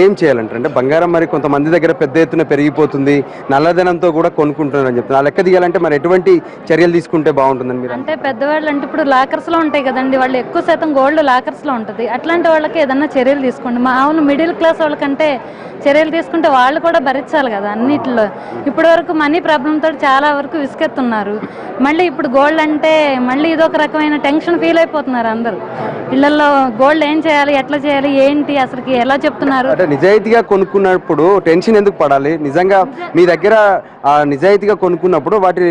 ఏం చేయాలంటారు? అంటే బంగారం మరి కొంతమంది దగ్గర పెద్ద ఎత్తున పెరిగిపోతుంది, నల్లధనంతో కూడా కొనుక్కుంటున్నారని చెప్తున్నారు. ఆ లెక్క తీయాలంటే మరి ఎటువంటి చర్యలు తీసుకుంటే బాగుంటుందని మీరు? అంటే పెద్దవాళ్ళు అంటే ఇప్పుడు లాకర్స్లో ఉంటాయి కదండి, వాళ్ళు ఎక్కువ శాతం గోల్డ్ లాకర్స్లో ఉంటుంది. అట్లాంటి వాళ్ళకి ఏదన్నా చర్యలు తీసుకోండి. మామూలు మిడిల్ క్లాస్ వాళ్ళకంటే చర్యలు తీసుకుంటే వాళ్ళు కూడా భరించాలి కదా అన్నిట్లో. ఇప్పటి వరకు మనీ ప్రాబ్లంతో చాలా వరకు విసుకెత్తున్నారు. మళ్ళీ ఇప్పుడు గోల్డ్ అంటే మళ్ళీ ఇదొక రకమైన టెన్షన్ ఫీల్ అయిపోతున్నారు అందరూ. ఇళ్లలో గోల్డ్ ఏం చేయాలి, ఎట్లా చేయాలి, ఏంటి అసలుకి ఎలా చెప్తున్నారు? అంటే నిజాయితీగా కొనుక్కున్నప్పుడు టెన్షన్ ఎందుకు పడాలి? నిజంగా మీ దగ్గర నిజాయితీగా కొనుక్కున్నప్పుడు వాటి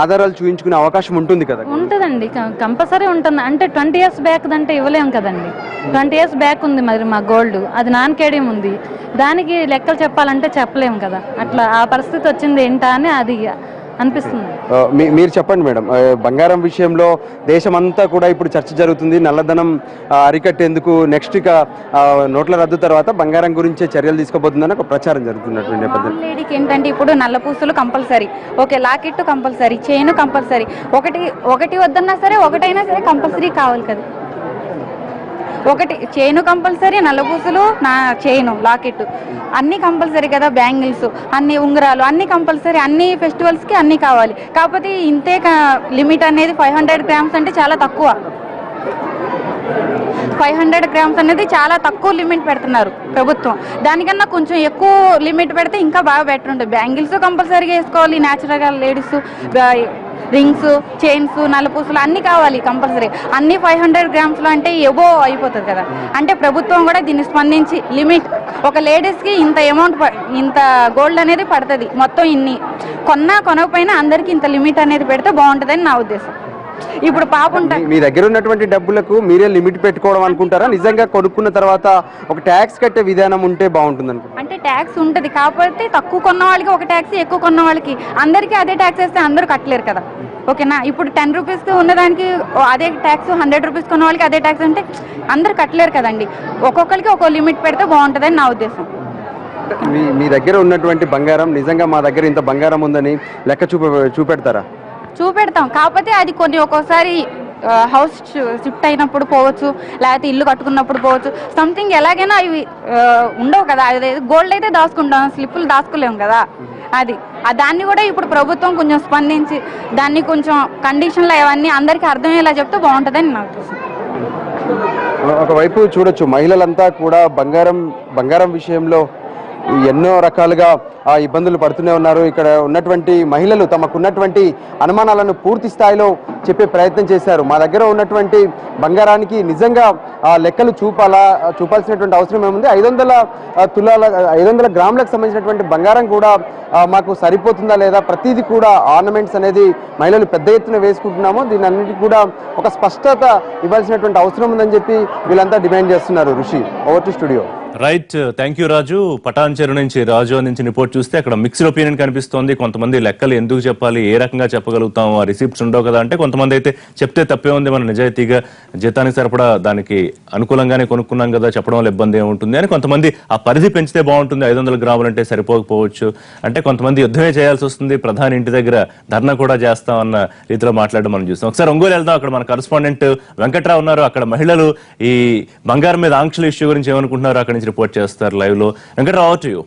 ఆధారాలు చూపించుకునే అవకాశం ఉంటుంది కదా? ఉంటుందండి, కంపల్సరీ ఉంటుంది. అంటే 20 years బ్యాక్ అంటే ఇవ్వలేము కదండి. 20 years బ్యాక్ ఉంది మరి మా గోల్డ్, అది నాన్ కేడియం ఉంది. దానికి లెక్కలు చెప్పాలంటే చెప్పలేము కదా. అట్లా ఆ పరిస్థితి వచ్చింది ఏంటా అని అది అనిపిస్తుంది. మీరు చెప్పండి మేడం, బంగారం విషయంలో దేశమంతా కూడా ఇప్పుడు చర్చ జరుగుతుంది. నల్లధనం అరికట్టేందుకు నెక్స్ట్ ఇక నోట్ల రద్దు తర్వాత బంగారం గురించే చర్యలు తీసుకోబోతుందని ఒక ప్రచారం జరుగుతున్నటువంటి నేపథ్యం. లేడీకి ఏంటంటే ఇప్పుడు నల్ల పూసలు compulsory, okay, locket compulsory, chain compulsory, ఒకటి వద్దన్నా సరే ఒకటైనా సరే కంపల్సరీ కావాలి కదా. ఒకటి చైను కంపల్సరీ, నల్లపూసలు, నా చైను, లాకెట్ అన్నీ కంపల్సరీ కదా. బ్యాంగిల్స్ అన్ని, ఉంగరాలు అన్నీ కంపల్సరీ, అన్ని ఫెస్టివల్స్కి అన్నీ కావాలి. కాకపోతే ఇంతే లిమిట్ అనేది 500 grams అంటే చాలా తక్కువ. 500 grams అనేది చాలా తక్కువ లిమిట్ పెడుతున్నారు ప్రభుత్వం. దానికన్నా కొంచెం ఎక్కువ లిమిట్ పెడితే ఇంకా బాగా బెటర్ ఉంటుంది. బ్యాంగిల్స్ కంపల్సరీగా వేసుకోవాలి, న్యాచురల్గా లేడీస్ రింగ్స్, చైన్స్, నల్లపూసలు అన్నీ కావాలి కంపల్సరీ. అన్ని 500 grams అంటే ఎబో అయిపోతుంది కదా. అంటే ప్రభుత్వం కూడా దీన్ని స్పందించి లిమిట్, ఒక లేడీస్కి ఇంత అమౌంట్, ఇంత గోల్డ్ అనేది పడుతుంది, మొత్తం ఇన్ని కొనకపోయినా అందరికీ ఇంత లిమిట్ అనేది పెడితే బాగుంటుందని నా ఉద్దేశం. ఇప్పుడు పాప మీ దగ్గర ఉన్నటువంటి డబ్బులకు మీరే లిమిట్ పెట్టుకోవడం అనుకుంటారా? నిజంగా కొనుక్కున్న తర్వాత ఒక ట్యాక్స్ కట్టే విధానం ఉంటే బాగుంటుంది అనుకుంటా. అంటే ట్యాక్స్ ఉంటుంది, కాకపోతే తక్కువ కొన్న వాళ్ళకి ఒక ట్యాక్స్, ఎక్కువ కొన్న వాళ్ళకి అందరికీ అదే ట్యాక్స్ వేస్తే అందరూ కట్టలేరు కదా. ఓకేనా? ఇప్పుడు 10 rupees ఉన్నదానికి అదే ట్యాక్స్, 100 rupees కొన్న వాళ్ళకి అదే ట్యాక్స్ అంటే అందరూ కట్టలేరు కదండి. ఒక్కొక్కరికి ఒక్కో లిమిట్ పెడితే బాగుంటుందని నా ఉద్దేశం. మీ దగ్గర ఉన్నటువంటి బంగారం నిజంగా మా దగ్గర ఇంత బంగారం ఉందని లెక్క చూపెడతారా? చూపెడతాం, కాకపోతే అది కొన్ని ఒక్కోసారి హౌస్ షిఫ్ట్ అయినప్పుడు పోవచ్చు, లేకపోతే ఇల్లు కట్టుకున్నప్పుడు పోవచ్చు, సంథింగ్ ఎలాగైనా అవి ఉండవు కదా. అదే గోల్డ్ అయితే దాచుకుంటాం, స్లిప్పులు దాచుకోలేము కదా. అది దాన్ని కూడా ఇప్పుడు ప్రభుత్వం కొంచెం స్పందించి దాన్ని కొంచెం కండిషన్లు అవన్నీ అందరికీ అర్థమయ్యేలా చెప్తే బాగుంటుందని నాకు తెలుసు. ఒకవైపు చూడొచ్చు, మహిళలంతా కూడా బంగారం విషయంలో ఎన్నో రకాలుగా ఇబ్బందులు పడుతూనే ఉన్నారు. ఇక్కడ ఉన్నటువంటి మహిళలు తమకున్నటువంటి అనుమానాలను పూర్తి స్థాయిలో చెప్పే ప్రయత్నం చేశారు. మా దగ్గర ఉన్నటువంటి బంగారానికి నిజంగా లెక్కలు చూపాల్సినటువంటి అవసరం ఏముంది, 500 గ్రాములకు సంబంధించినటువంటి బంగారం కూడా మాకు సరిపోతుందా లేదా, ప్రతిదీ కూడా ఆర్నమెంట్స్ అనేది మహిళలు పెద్ద ఎత్తున వేసుకుంటున్నాము, దీని అన్నిటికీ కూడా ఒక స్పష్టత ఇవ్వాల్సినటువంటి అవసరం ఉందని చెప్పి వీళ్ళంతా డిమాండ్ చేస్తున్నారు. Rishi, over to studio. Right, thank you Raju. Patancheru నుంచి రాజు నుంచి రిపోర్ట్ చూస్తే అక్కడ మిక్స్డ్ ఒపీనియన్ కనిపిస్తోంది. కొంతమంది లెక్కలు ఎందుకు చెప్పాలి, ఏ రకంగా చెప్పగలుగుతాం, ఆ రిసిప్ట్స్ ఉండవు కదా అంటే, కొంతమంది అయితే చెప్తే తప్పే ఉంది, మన నిజాయితీగా జీతానికి సరిపడా దానికి అనుకూలంగానే కొనుక్కున్నాం కదా, చెప్పడం వల్ల ఇబ్బంది ఏముంటుంది అని. కొంతమంది ఆ పరిధి పెంచితే బాగుంటుంది, 500 గ్రాములు అంటే సరిపోకపోవచ్చు అంటే, కొంతమంది యుద్ధమే చేయాల్సి వస్తుంది, ప్రధాని ఇంటి దగ్గర ధర్నా కూడా చేస్తాం అన్న రీతిలో మాట్లాడడం మనం చూస్తాం. ఒకసారి ఒంగోలు వెళ్దాం, అక్కడ మన కరెస్పాండెంట్ వెంకట్రావు ఉన్నారు. అక్కడ మహిళలు ఈ బంగారం మీద ఆంక్షల ఇష్యూ గురించి ఏమనుకుంటున్నారు అక్కడి నుంచి రిపోర్ట్ చేస్తారు లైవ్ లో. Venkatrao, to you.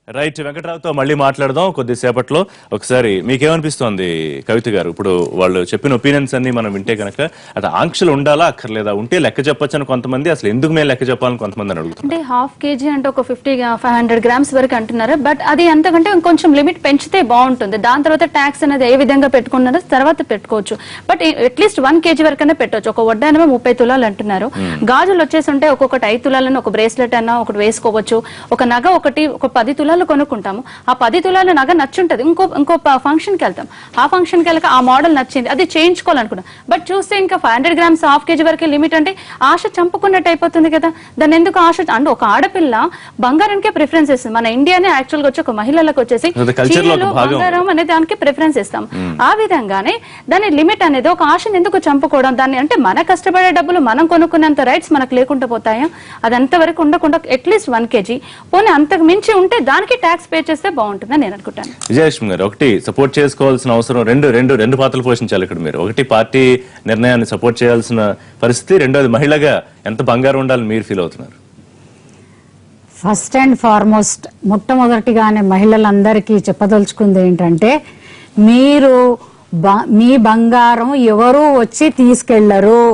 రైట్, వెంకట్రావుతో మళ్ళీ మాట్లాడదాం కొద్దిసేపట్లో. ఒకసారి మీకేమనిపిస్తోంది కవిత గారు, ఇప్పుడు వాళ్ళు చెప్పిన ఒపీనియన్స్ అన్ని మనం వింటే కనుక అటు ఆంక్షలు ఉండాలా అక్కర్లేదా, ఉంటే లెక్క చెప్పొచ్చు అని కొంతమంది, అసలు ఎందుకు మేము లెక్క చెప్పాలని కొంతమంది అని అడుగుతున్నారు. అంటే ½ కేజీ అంటే ఒక 500 గ్రామ్స్ వరకు అంటున్నారు, బట్ అది అంతకంటే కొంచెం లిమిట్ పెంచితే బాగుంటుంది. దాని తర్వాత ట్యాక్స్ అనేది ఏ విధంగా పెట్టుకున్నారో తర్వాత పెట్టుకోవచ్చు, బట్ అట్లీస్ట్ 1 కేజీ వరకనే పెట్టవచ్చు. ఒక వడ్డానమే 30 తులాలు అంటున్నారు, గాజులు వచ్చేసి ఉంటే ఒక్కొక్కటి 5 తులాలను ఒక బ్రేస్లెట్ అన్నా ఒకటి వేసుకోవచ్చు. ఒక నగ ఒక 10 తులాలు కొనుక్కుంటాము, ఆ 10 తులాల నగ నచ్చుంటది, ఇంకో ఫంక్షన్ కి వెళ్తాం, ఆ ఫంక్షన్ కి వెళ్ళక ఆ మోడల్ నచ్చింది, అది చేయించుకోవాలనుకున్నాం, బట్ చూస్తే ఇంకా 500 గ్రామ్స్ ½ కేజీ వరకే లిమిట్ అంటే ఆశ చంపుకున్నట్టు అయిపోతుంది కదా. దాన్ని ఎందుకు ఆశ అంటే, ఒక ఆడపిల్ల బంగారానికే ప్రిఫరెన్స్ ఇస్తుంది. మన ఇండియానే యాక్చువల్ గా వచ్చి ఒక మహిళలకు వచ్చేసి చీరలు బంగారం అనే దానికి ప్రిఫరెన్స్ ఇస్తాం. ఆ విధంగానే దాని లిమిట్ అనేది ఒక ఆశను ఎందుకు చంపుకోవడం, దాన్ని అంటే మన కష్టపడే డబ్బులు మనం కొనుక్కునేంత రైట్స్ మనకు లేకుండా పోతాయా, అది అంతవరకు ఉండకుండా అట్లీస్ట్ 1 కేజీ పోనీ అంతకు మించి ఉంటే దానికి ట్యాక్స్ పే చేస్తే బాగుంటుందని నేను అనుకుంటాను. విజయలక్ష్మి గారు, ఒకటి సపోర్ట్ చేసుకోవాల్సిన అవసరం రెండు పాత్రలు పోషించాలి ఇక్కడ మీరు. ఒకటి పార్టీ నిర్ణయాన్ని సపోర్ట్ చేయాల్సిన పరిస్థితి, రెండోది మహిళగా ఎంత బంగారం ఉండాలని మీరు ఫీల్ అవుతున్నారు? ఫస్ట్ అండ్ ఫార్మోస్ట్ మొట్టమొదటిగానే మహిళలందరికీ చెప్పదలుచుకుంది ఏంటంటే, మీరు మీ బంగారం ఎవరు వచ్చి తీసుకెళ్లరు,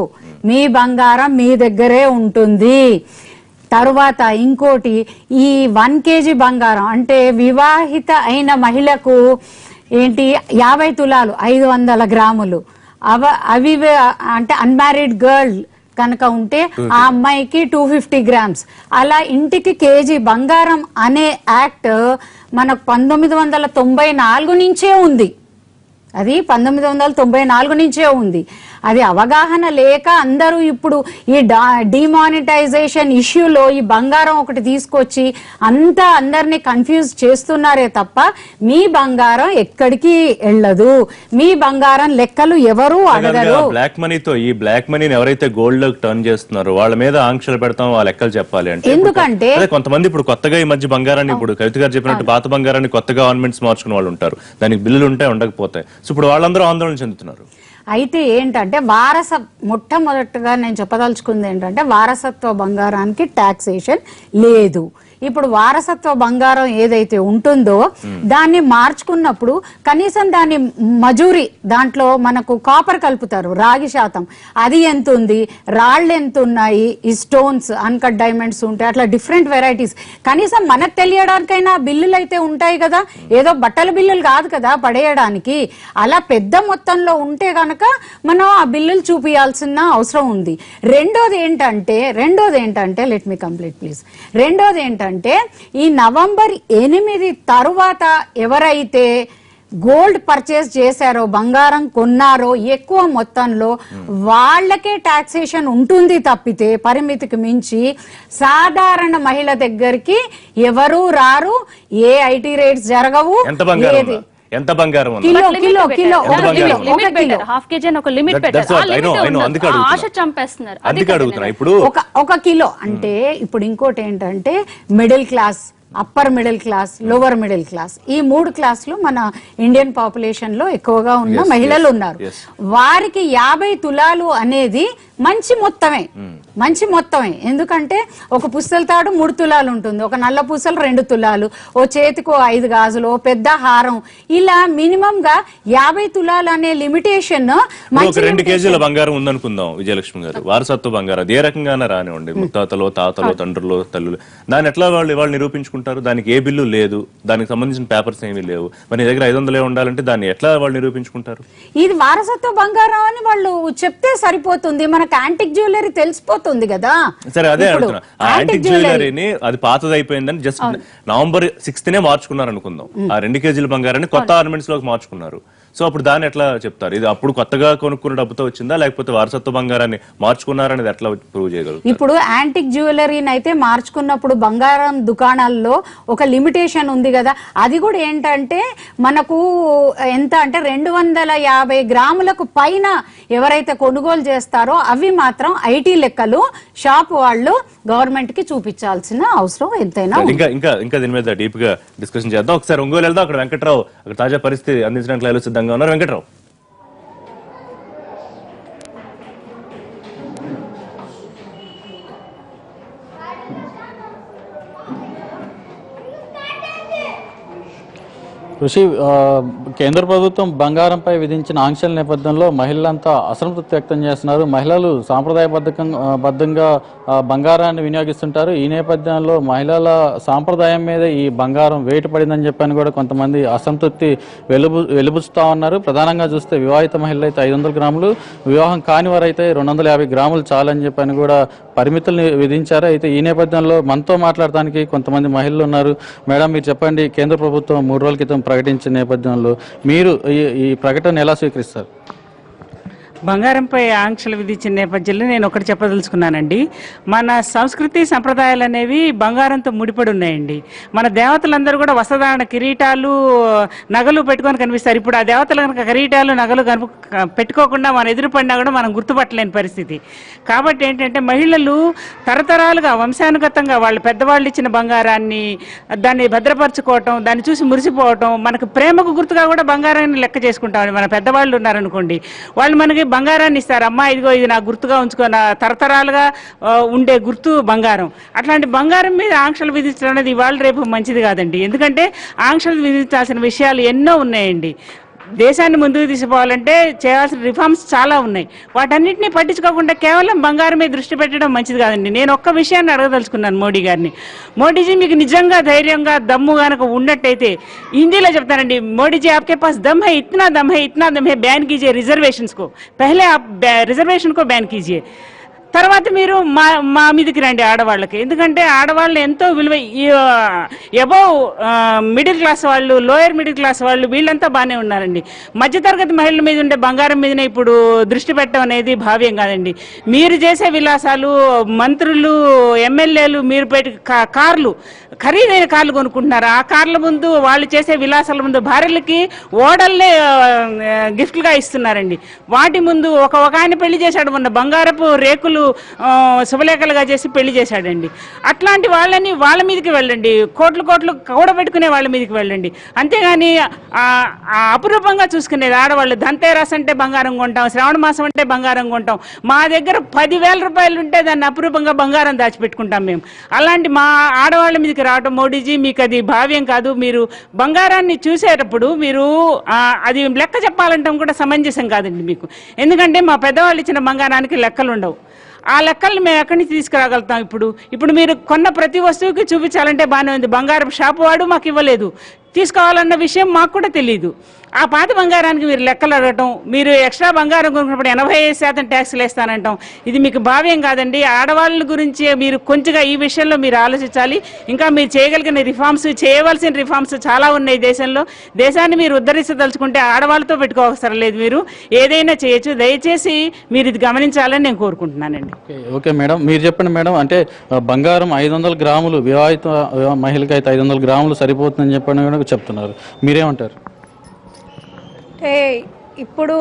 మీ బంగారం మీ దగ్గరే ఉంటుంది. తరువాత ఇంకోటి, ఈ 1 కేజీ బంగారం అంటే వివాహిత అయిన మహిళకు ఏంటి 50 తులాలు 500 గ్రాములు, అవి అంటే అన్మ్యారీడ్ గర్ల్ కనుక ఉంటే ఆ అమ్మాయికి 250 గ్రామ్స్. అలా ఇంటికి కేజీ బంగారం అనే యాక్ట్ మనకు 1994 నుంచే ఉంది, అది 1994 నుంచే ఉంది. అది అవగాహన లేక అందరూ ఇప్పుడు ఈ డిమానిటైజేషన్ ఇష్యూలో ఈ బంగారం ఒకటి తీసుకొచ్చి అంతా అందరినీ కన్ఫ్యూజ్ చేస్తున్నారే తప్ప మీ బంగారం ఎక్కడికి వెళ్ళదు, మీ బంగారం లెక్కలు ఎవరు అడగరు. బ్లాక్ మనీతో, ఈ బ్లాక్ మనీని ఎవరైతే గోల్డ్ లోకి టర్న్ చేస్తున్నారో వాళ్ళ మీద ఆంక్షలు పెడతాం, ఆ లెక్కలు చెప్పాలి అంటే. ఎందుకంటే కొంతమంది ఇప్పుడు కొత్తగా ఈ మధ్య బంగారాన్ని, ఇప్పుడు కవిత గారు చెప్పినట్టు పాత బంగారాన్ని కొత్తగా ఆర్నమెంట్స్ మార్చుకునే వాళ్ళు ఉంటారు, దానికి బిల్లులు ఉంటాయి ఉండకపోతాయి. సో ఇప్పుడు వాళ్ళందరూ ఆందోళన చెందుతున్నారు. అయితే ఏంటంటే మొట్టమొదటిగా నేను చెప్పదలుచుకుంది ఏంటంటే, వారసత్వ బంగారానికి టాక్సేషన్ లేదు. ఇప్పుడు వారసత్వ బంగారం ఏదైతే ఉంటుందో దాన్ని మార్చుకున్నప్పుడు కనీసం దాని మజూరి, దాంట్లో మనకు కాపర్ కలుపుతారు, రాగి శాతం, అది ఎంత ఉంది, రాళ్ళు ఎంత ఉన్నాయి, ఈ స్టోన్స్ అన్కట్ డైమండ్స్ ఉంటాయి, అట్లా డిఫరెంట్ వెరైటీస్ కనీసం మనకు తెలియడానికైనా బిల్లులు అయితే ఉంటాయి కదా, ఏదో బట్టల బిల్లులు కాదు కదా పడేయడానికి. అలా పెద్ద మొత్తంలో ఉంటే గనక మనం ఆ బిల్లులు చూపించాల్సిన అవసరం ఉంది. రెండోది ఏంటంటే లెట్ మీ కంప్లీట్ ప్లీజ్. రెండోది ఏంటంటే, ఈ నవంబర్ 8 తరువాత ఎవరైతే గోల్డ్ పర్చేస్ చేశారో, బంగారం కొన్నారో ఎక్కువ మొత్తంలో, వాళ్ళకే టాక్సేషన్ ఉంటుంది తప్పితే పరిమితికి మించి సాధారణ మహిళ దగ్గరికి ఎవరు రారు. ఏ ఐటీ రేట్స్ జరగవు. ఎంత బంగారం ½ కేజీ అని ఒక లిమిట్ పెట్టారు, ఆశ చంపేస్తున్నారు. అందుకే అడుగుతున్నా ఇప్పుడు ఒక కిలో అంటే. ఇప్పుడు ఇంకోటి ఏంటంటే, middle class, upper middle class, lower middle class, ఈ 3 క్లాసులు మన ఇండియన్ పాపులేషన్ లో ఎక్కువగా ఉన్న మహిళలు ఉన్నారు. వారికి 50 తులాలు అనేది మంచి మొత్తమే. మంచి మొత్తమే. ఎందుకంటే ఒక పుస్తల తాడు 3 తులాలు ఉంటుంది, ఒక నల్ల పూసలు 2 తులాలు, ఓ చేతికో 5 గాజులు, ఓ పెద్ద హారం, ఇలా మినిమం గా 50 తులాలు అనే లిమిటేషన్. ఒక 2 కేజీల బంగారం ఉందనుకుందాం విజయలక్ష్మి గారు, వారసత్వ బంగారం అది ఏ రకంగానే రానివ్వండి, ముత్తాతలో తాతలో తండ్రులు తల్లులు, దాన్ని ఎట్లా వాళ్ళు నిరూపించుకుంటారు? దానికి ఏ బిల్లు లేదు, దానికి సంబంధించిన పేపర్స్ ఏమీ లేవు, మరి దగ్గర 500 ఉండాలంటే దాన్ని ఎట్లా వాళ్ళు నిరూపించుకుంటారు? ఇది వారసత్వ బంగారం అని వాళ్ళు చెప్తే సరిపోతుంది, మనకు యాంటిక్ జ్యువెలరీ తెలిసిపోతుంది కదా. సరే అదే అడుగుతున్నా, ఆ యాంటిక్ జ్యువెలరీని అది పాతదైపోయిందని జస్ట్ November 6th మార్చుకున్నారు అనుకుందాం, ఆ 2 కేజీల బంగారాన్ని కొత్త ఆర్నమెంట్స్ లోకి మార్చుకున్నారు. సో అప్పుడు దాన్ని ఎట్లా చెప్తారు? ఇది అప్పుడు కొత్తగా కొనుక్కున్న డబ్బుతో వచ్చిందా, లేకపోతే వారసత్వ బంగారాన్ని మార్చుకున్నారనేది ఎట్లా ప్రూవ్ చేయగలరు? ఇప్పుడు యాంటిక్ జ్యువెలరీని అయితే మార్చుకున్నప్పుడు బంగారం దుకాణాల్లో ఒక లిమిటేషన్ ఉంది కదా, అది కూడా ఏంటంటే మనకు ఎంత అంటే 250 గ్రాములకు పైన ఎవరైతే కొనుగోలు చేస్తారో అవి మాత్రం ఐటీ లెక్కలు షాప్ వాళ్ళు గవర్నమెంట్ కి చూపించాల్సిన అవసరం ఎంతైనా. ఇంకా దీని మీద డీప్ గా డిస్కషన్ చేద్దాం. ఒకసారి ఒంగోలు వెళ్దాం, అక్కడ వెంకట్రావు అక్కడ తాజా పరిస్థితి అందించడానికి లైవ్లో సిద్ధంగా ఉన్నారు. వెంకట్రావు, కృషి కేంద్ర ప్రభుత్వం బంగారంపై విధించిన ఆంక్షల నేపథ్యంలో మహిళలంతా అసంతృప్తి వ్యక్తం చేస్తున్నారు. మహిళలు సాంప్రదాయబద్ధంగా బంగారాన్ని వినియోగిస్తుంటారు. ఈ నేపథ్యంలో మహిళల సాంప్రదాయం మీద ఈ బంగారం వేటు పడిందని చెప్పని కూడా కొంతమంది అసంతృప్తి వెలుబుచ్చుతా ఉన్నారు. ప్రధానంగా చూస్తే వివాహిత మహిళలు అయితే 500 గ్రాములు, వివాహం కాని వారైతే 250 గ్రాములు చాలని చెప్పని కూడా పరిమితులు విధించారు. అయితే ఈ నేపథ్యంలో మనతో మాట్లాడడానికి కొంతమంది మహిళలు ఉన్నారు. మేడం, మీరు చెప్పండి, కేంద్ర ప్రభుత్వం 3 రోజుల క్రితం ప్రకటించిన నేపథ్యంలో మీరు ఈ ప్రకటన ఎలా స్వీకరిస్తారు? బంగారంపై ఆంక్షలు విధించిన నేపథ్యంలో నేను ఒకటి చెప్పదలుచుకున్నానండి. మన సంస్కృతి సంప్రదాయాలు అనేవి బంగారంతో ముడిపడి ఉన్నాయండి. మన దేవతలందరూ కూడా వస్త్రధారణ, కిరీటాలు, నగలు పెట్టుకొని కనిపిస్తారు. ఇప్పుడు ఆ దేవతలు కనుక కిరీటాలు, నగలు పెట్టుకోకుండా మన ఎదురుపడినా కూడా మనం గుర్తుపట్టలేని పరిస్థితి. కాబట్టి ఏంటంటే మహిళలు తరతరాలుగా వంశానుగతంగా వాళ్ళు పెద్దవాళ్ళు ఇచ్చిన బంగారాన్ని దాన్ని భద్రపరచుకోవటం, దాన్ని చూసి మురిసిపోవటం, మనకు ప్రేమకు గుర్తుగా కూడా బంగారాన్ని లెక్క చేసుకుంటామని మన పెద్దవాళ్ళు ఉన్నారనుకోండి, వాళ్ళు మనకి బంగారాన్ని ఇస్తారు. అమ్మా ఇదిగో ఇది నాకు గుర్తుగా ఉంచుకో, నా తరతరాలుగా ఉండే గుర్తు బంగారం. అట్లాంటి బంగారం మీద ఆంక్షలు విధించడం అనేది ఇవాళ రేపు మంచిది కాదండి. ఎందుకంటే ఆంక్షలు విధించాల్సిన విషయాలు ఎన్నో ఉన్నాయండి. దేశాన్ని ముందుకు తీసుకుపోవాలంటే చేయాల్సిన రిఫార్మ్స్ చాలా ఉన్నాయి. వాటన్నిటిని పట్టించుకోకుండా కేవలం బంగారం మీద దృష్టి పెట్టడం మంచిది కాదండి. నేను ఒక్క విషయాన్ని అడగదలుచుకున్నాను మోడీ గారిని. మోడీజీ, మీకు నిజంగా ధైర్యంగా దమ్ము కనుక ఉన్నట్టయితే హిందీలో చెప్తానండి, మోడీజీ ఆప్కే పాస్ దమ్ హై, ఇतना दम है, बैन कीजिए रिजर्वेशंस को, पहले आप रिजर्वेशन को बैन कीजिए, తర్వాత మీరు మా మీదకి రండి ఆడవాళ్ళకి. ఎందుకంటే ఆడవాళ్ళు ఎంతో విలువ, అబౌవ్ మిడిల్ క్లాస్ వాళ్ళు, లోయర్ మిడిల్ క్లాస్ వాళ్ళు, వీళ్ళంతా బాగానే ఉన్నారండి. మధ్యతరగతి మహిళల మీద ఉండే బంగారం మీదనే ఇప్పుడు దృష్టి పెట్టడం అనేది భావ్యం కాదండి. మీరు చేసే విలాసాలు, మంత్రులు, ఎమ్మెల్యేలు, మీరు పెట్టి కార్లు, ఖరీదైన కార్లు కొనుక్కుంటున్నారు. ఆ కార్ల ముందు, వాళ్ళు చేసే విలాసాల ముందు భార్యలకి ఓడల్నే గిఫ్ట్లుగా ఇస్తున్నారండి. వాటి ముందు ఒక ఆయన పెళ్లి చేశాడు, మొన్న బంగారపు రేకులు శుభలేఖలుగా చేసి పెళ్లి చేశాడండి. అట్లాంటి వాళ్ళని వాళ్ళ మీదకి వెళ్ళండి, కోట్లు కూడబెట్టుకునే వాళ్ళ మీదకి వెళ్ళండి. అంతేగాని అపురూపంగా చూసుకునేది ఆడవాళ్ళు. ధన్తేరస్ అంటే బంగారం కొంటాం, శ్రావణ మాసం అంటే బంగారం కొంటాం. మా దగ్గర 10,000 రూపాయలు ఉంటే దాన్ని అపురూపంగా బంగారం దాచిపెట్టుకుంటాం మేము. అలాంటి మా ఆడవాళ్ళ మీదకి రావటం, మోడీజీ మీకు అది భావ్యం కాదు. మీరు బంగారాన్ని చూసేటప్పుడు మీరు అది లెక్క చెప్పాలంటాం కూడా సమంజసం కాదండి మీకు. ఎందుకంటే మా పెద్దవాళ్ళు ఇచ్చిన బంగారానికి లెక్కలు ఉండవు. ఆ లెక్కల్ని మేము ఎక్కడి నుంచి తీసుకురాగలుగుతాం? ఇప్పుడు మీరు కొన్న ప్రతి వస్తువుకి చూపించాలంటే బాగానే ఉంది. బంగారం షాపు వాడు మాకు ఇవ్వలేదు, తీసుకోవాలన్న విషయం మాకు కూడా తెలియదు. ఆ పాత బంగారానికి మీరు లెక్కలు అడగటం, మీరు ఎక్స్ట్రా బంగారం కొనుక్కున్నప్పుడు 85% ట్యాక్స్లు వేస్తానంటాం, ఇది మీకు భావ్యం కాదండి. ఆడవాళ్ళ గురించి మీరు కొంచెంగా ఈ విషయంలో మీరు ఆలోచించాలి. ఇంకా మీరు చేయగలిగిన రిఫార్మ్స్, చేయవలసిన రిఫార్మ్స్ చాలా ఉన్నాయి దేశంలో. దేశాన్ని మీరు ఉద్ధరించదలుచుకుంటే ఆడవాళ్ళతో పెట్టుకోవసరం లేదు, మీరు ఏదైనా చేయొచ్చు. దయచేసి మీరు ఇది గమనించాలని నేను కోరుకుంటున్నానండి. ఓకే మేడం, మీరు చెప్పండి మేడం. అంటే బంగారం 500 గ్రాములు, వివాహిత మహిళకి అయితే 500 గ్రాములు సరిపోతుందని చెప్పని చెప్తున్నారు, మీరేమంటారు? అంటే ఇప్పుడు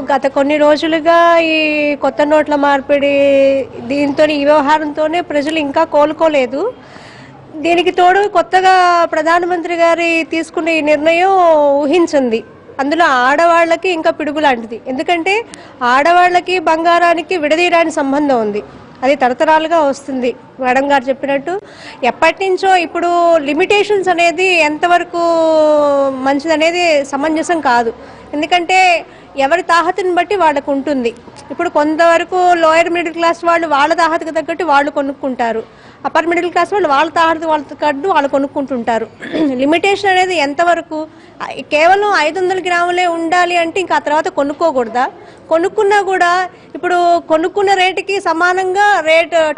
గత కొన్ని రోజులుగా ఈ కొత్త నోట్ల మార్పిడి, దీంతో ఈ వ్యవహారంతోనే ప్రజలు ఇంకా కోలుకోలేదు. దీనికి తోడు కొత్తగా ప్రధానమంత్రి గారి తీసుకున్న ఈ నిర్ణయం ఊహించింది. అందులో ఆడవాళ్ళకి ఇంకా పిడుగు లాంటిది. ఎందుకంటే ఆడవాళ్ళకి బంగారానికి విడదీయరాని సంబంధం ఉంది. అది తరతరాలుగా వస్తుంది. మేడం గారు చెప్పినట్టు ఎప్పటి నుంచో. ఇప్పుడు లిమిటేషన్స్ అనేది ఎంతవరకు మంచిదనేది సమంజసం కాదు. ఎందుకంటే ఎవరి తాహతని బట్టి వాళ్ళకు ఉంటుంది. ఇప్పుడు కొంతవరకు లోయర్ మిడిల్ క్లాస్ వాళ్ళు వాళ్ళ తాహతకు తగ్గట్టు వాళ్ళు కొనుక్కుంటారు. అప్పర్ మిడిల్ క్లాస్ వాళ్ళు వాళ్ళ తాహత వాళ్ళ తగ్గట్టు వాళ్ళు కొనుక్కుంటుంటారు. లిమిటేషన్ అనేది ఎంతవరకు? కేవలం 500 గ్రాములే ఉండాలి అంటే ఇంకా ఆ తర్వాత కొనుక్కోకూడదా? కొనుక్కున్నా కూడా ఇప్పుడు కొనుక్కున్న రేటుకి సమానంగా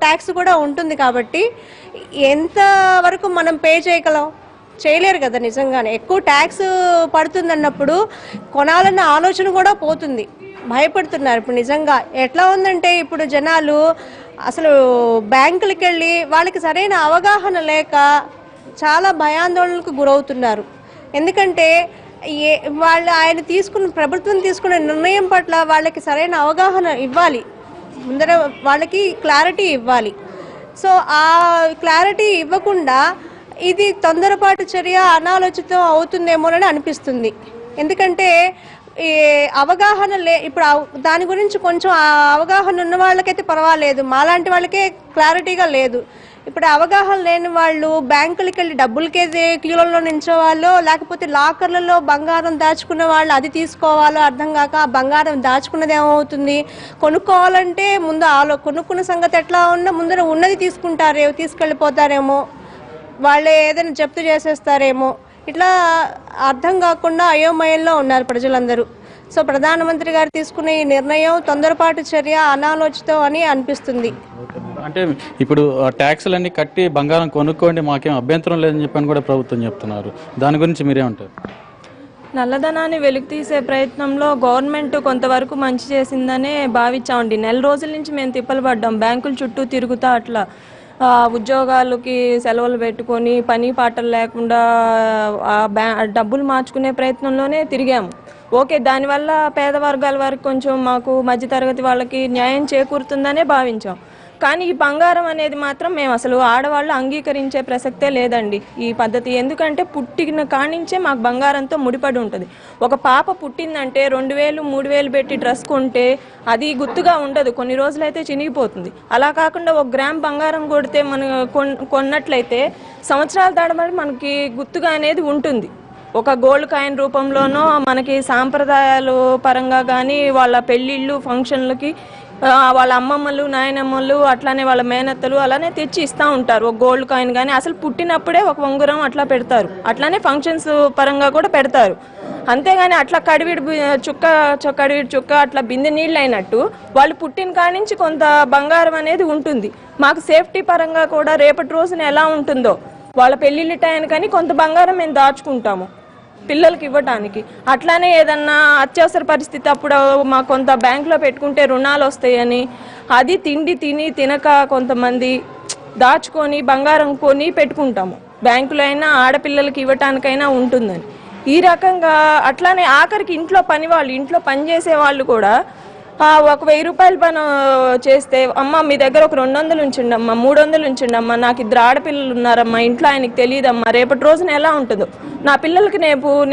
ట్యాక్స్ కూడా ఉంటుంది. కాబట్టి ఎంతవరకు మనం పే చేయగలం? చేయలేరు కదా. నిజంగానే ఎక్కువ ట్యాక్స్ పడుతుంది అన్నప్పుడు కొనాలన్న ఆలోచన కూడా పోతుంది. భయపడుతున్నారు. ఇప్పుడు నిజంగా ఎట్లా ఉందంటే ఇప్పుడు జనాలు అసలు బ్యాంకులకు వెళ్ళి వాళ్ళకి సరైన అవగాహన లేక చాలా భయాందోళనకు గురవుతున్నారు. ఎందుకంటే ప్రభుత్వం తీసుకున్న నిర్ణయం పట్ల వాళ్ళకి సరైన అవగాహన ఇవ్వాలి. ముందర వాళ్ళకి క్లారిటీ ఇవ్వాలి. సో ఆ క్లారిటీ ఇవ్వకుండా ఇది తొందరపాటు చర్య, అనాలోచితం అవుతుందేమోనని అనిపిస్తుంది. ఎందుకంటే ఈ అవగాహన ఇప్పుడు దాని గురించి కొంచెం అవగాహన ఉన్న వాళ్ళకైతే పర్వాలేదు, మాలాంటి వాళ్ళకే క్లారిటీగా లేదు. ఇప్పుడు అవగాహన లేని వాళ్ళు బ్యాంకులకి వెళ్ళి డబ్బులకేది క్యూలలో నిల్చోవాలో, లేకపోతే లాకర్లలో బంగారం దాచుకున్న వాళ్ళు అది తీసుకోవాలో అర్థం కాక ఆ బంగారం దాచుకున్నది ఏమవుతుంది? కొనుక్కోవాలంటే ముందు కొనుక్కున్న సంగతి ఎట్లా ఉన్నా ముందర ఉన్నది తీసుకెళ్ళిపోతారేమో, వాళ్ళే ఏదైనా జప్తు చేసేస్తారేమో, ఇట్లా అర్థం కాకుండా అయోమయంలో ఉన్నారు ప్రజలందరూ. సో ప్రధానమంత్రి గారు తీసుకునే ఈ నిర్ణయం తొందరపాటు చర్య, అనాలోచితం అని అనిపిస్తుంది. అంటే ఇప్పుడు ట్యాక్సులన్నీ కట్టి బంగారం కొనుక్కోండి, మాకేం అభ్యంతరం లేదని చెప్పని కూడా ప్రభుత్వం చెప్తున్నారు. దాని గురించి మీరేమంటారు? నల్లధనాన్ని వెలికి తీసే ప్రయత్నంలో గవర్నమెంట్ కొంతవరకు మంచి చేసిందనే భావించామండి. నెల రోజుల నుంచి మేము తిప్పలు పడ్డాం. బ్యాంకుల చుట్టూ తిరుగుతా అట్లా ఉద్యోగాలకి సెలవులు పెట్టుకొని పని పాటలు లేకుండా డబ్బులు మార్చుకునే ప్రయత్నంలోనే తిరిగాము. ఓకే, దానివల్ల పేద వర్గాల వారికి కొంచెం మాకు మధ్యతరగతి వాళ్ళకి న్యాయం చేకూరుతుందనే భావించాం. కానీ ఈ బంగారం అనేది మాత్రం మేము అసలు ఆడవాళ్ళు అంగీకరించే ప్రసక్తే లేదండి ఈ పద్ధతి. ఎందుకంటే పుట్టిన కానించే మాకు బంగారంతో ముడిపడి ఉంటుంది. ఒక పాప పుట్టిందంటే 2000, 3000 పెట్టి డ్రెస్ కొంటే అది గుర్తుగా ఉండదు, కొన్ని రోజులైతే చినిగిపోతుంది. అలా కాకుండా 1 గ్రామ్ బంగారం కొడితే మనం కొన్నట్లయితే సంవత్సరాల తడబడి మనకి గుర్తుగా అనేది ఉంటుంది. ఒక గోల్డ్ కాయిన్ రూపంలోనో మనకి సాంప్రదాయాలు పరంగా కానీ వాళ్ళ పెళ్ళిళ్ళు ఫంక్షన్లకి వాళ్ళ అమ్మమ్మలు నాయనమ్మలు అట్లానే వాళ్ళ మేనత్తలు అలానే తెచ్చి ఇస్తూ ఉంటారు. ఒక గోల్డ్ కాయిన్ కానీ అసలు పుట్టినప్పుడే ఒక ఉంగరం అట్లా పెడతారు. అట్లానే ఫంక్షన్స్ పరంగా కూడా పెడతారు. అంతేగాని అట్లా కడివిడి చుక్క అట్లా బిందె నీళ్ళు అయినట్టు వాళ్ళు పుట్టిన కాడి నుంచి కొంత బంగారం అనేది ఉంటుంది. మాకు సేఫ్టీ పరంగా కూడా రేపటి రోజున ఎలా ఉంటుందో వాళ్ళ పెళ్ళిళ్ళ టైంకని కొంత బంగారం మేము దాచుకుంటాము పిల్లలకి ఇవ్వడానికి. అట్లానే ఏదన్నా అత్యవసర పరిస్థితి అప్పుడు మాకు కొంత బ్యాంకులో పెట్టుకుంటే రుణాలు వస్తాయని అది తినక కొంతమంది దాచుకొని బంగారం కొని పెట్టుకుంటాము. బ్యాంకులో అయినా ఆడపిల్లలకి ఇవ్వటానికైనా ఉంటుందని ఈ రకంగా. అట్లానే ఆఖరికి ఇంట్లో పని చేసే వాళ్ళు కూడా ఒక 1000 రూపాయలు పని చేస్తే, అమ్మ మీ దగ్గర ఒక 200 ఉంచండమ్మా, 300 ఉంచండమ్మా, నాకు 2 ఆడపిల్లలు ఉన్నారమ్మా, ఇంట్లో ఆయనకి తెలియదమ్మా, రేపటి రోజున ఎలా ఉంటుందో, నా పిల్లలకి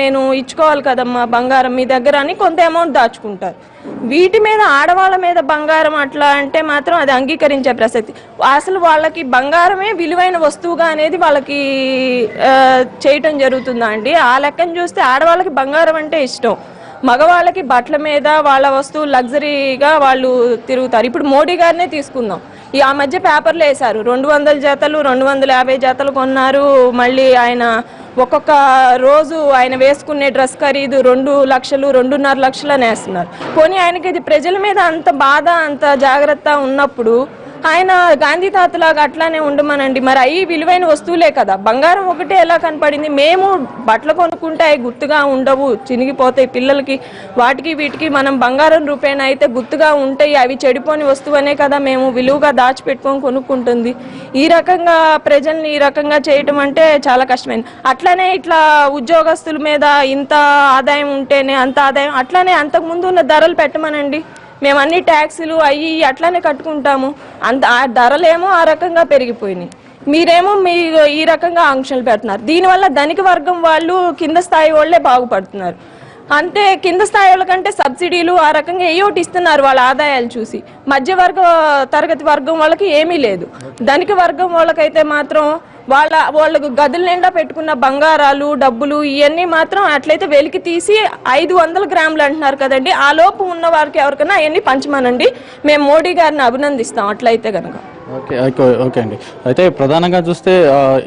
నేను ఇచ్చుకోవాలి కదమ్మా బంగారం మీ దగ్గర అని కొంత అమౌంట్ దాచుకుంటారు. వీటి మీద ఆడవాళ్ళ మీద బంగారం అట్లా అంటే మాత్రం అది అంగీకరించే ప్రసక్తి. అసలు వాళ్ళకి బంగారమే విలువైన వస్తువుగా అనేది వాళ్ళకి చేయటం జరుగుతుందా అండి? ఆ లెక్కను చూస్తే ఆడవాళ్ళకి బంగారం అంటే ఇష్టం, మగవాళ్ళకి బట్టల మీద వాళ్ళ వస్తువులు లగ్జరీగా వాళ్ళు తిరుగుతారు. ఇప్పుడు మోడీ గారినే తీసుకుందాం. ఆ మధ్య పేపర్లు వేశారు 200 జతలు 250 జతలు కొన్నారు. మళ్ళీ ఆయన ఒక్కొక్క రోజు ఆయన వేసుకునే డ్రెస్ ఖరీదు 2 లక్షలు 2.5 లక్షలు వేస్తున్నారు. పోనీ ఆయనకి ఇది ప్రజల మీద అంత బాధ అంత జాగ్రత్త ఉన్నప్పుడు ఆయన గాంధీ తాతలాగా అట్లానే ఉండమనండి. మరి అవి విలువైన వస్తువులే కదా, బంగారం ఒకటే ఎలా కనపడింది? మేము బట్టలు కొనుక్కుంటే అవి గుర్తుగా ఉండవు, చినిగిపోతాయి పిల్లలకి, వాటికి వీటికి మనం బంగారం రూపేణ అయితే గుర్తుగా ఉంటాయి, అవి చెడిపోని వస్తువు అనే కదా మేము విలువగా దాచిపెట్టుకొని కొనుక్కుంటుంది. ఈ రకంగా ప్రజల్ని ఈ రకంగా చేయటం అంటే చాలా కష్టమైంది. అట్లానే ఇట్లా ఉద్యోగస్తుల మీద ఇంత ఆదాయం ఉంటేనే అంత ఆదాయం, అట్లానే అంతకుముందు ఉన్న ధరలు పెట్టమనండి. మేము అన్ని ట్యాక్సులు అయ్యి అట్లానే కట్టుకుంటాము, ఆ ధరలేమో ఆ రకంగా పెరిగిపోయినాయి. మీరేమో ఈ రకంగా ఆంక్షలు పెడుతున్నారు. దీనివల్ల ధనిక వర్గం వాళ్ళు కింద స్థాయి వాళ్ళే బాగుపడుతున్నారు. అంటే కింద స్థాయి వాళ్ళకంటే సబ్సిడీలు ఆ రకంగా ఏయోటి ఇస్తున్నారు వాళ్ళ ఆదాయాలు చూసి. మధ్యవర్గ తరగతి వర్గం వాళ్ళకి ఏమీ లేదు. ధనిక వర్గం వాళ్ళకైతే మాత్రం వాళ్ళకు గదుల నిండా పెట్టుకున్న బంగారాలు డబ్బులు ఇవన్నీ మాత్రం అట్లయితే వెలికి తీసి 500 గ్రాములు అంటున్నారు కదండి. ఆ లోపు ఉన్న వారికి ఎవరికైనా అవన్నీ పంచమనండి. మేము మోడీ గారిని అభినందిస్తాం అట్లయితే కనుక. ఓకే అండి. అయితే ప్రధానంగా చూస్తే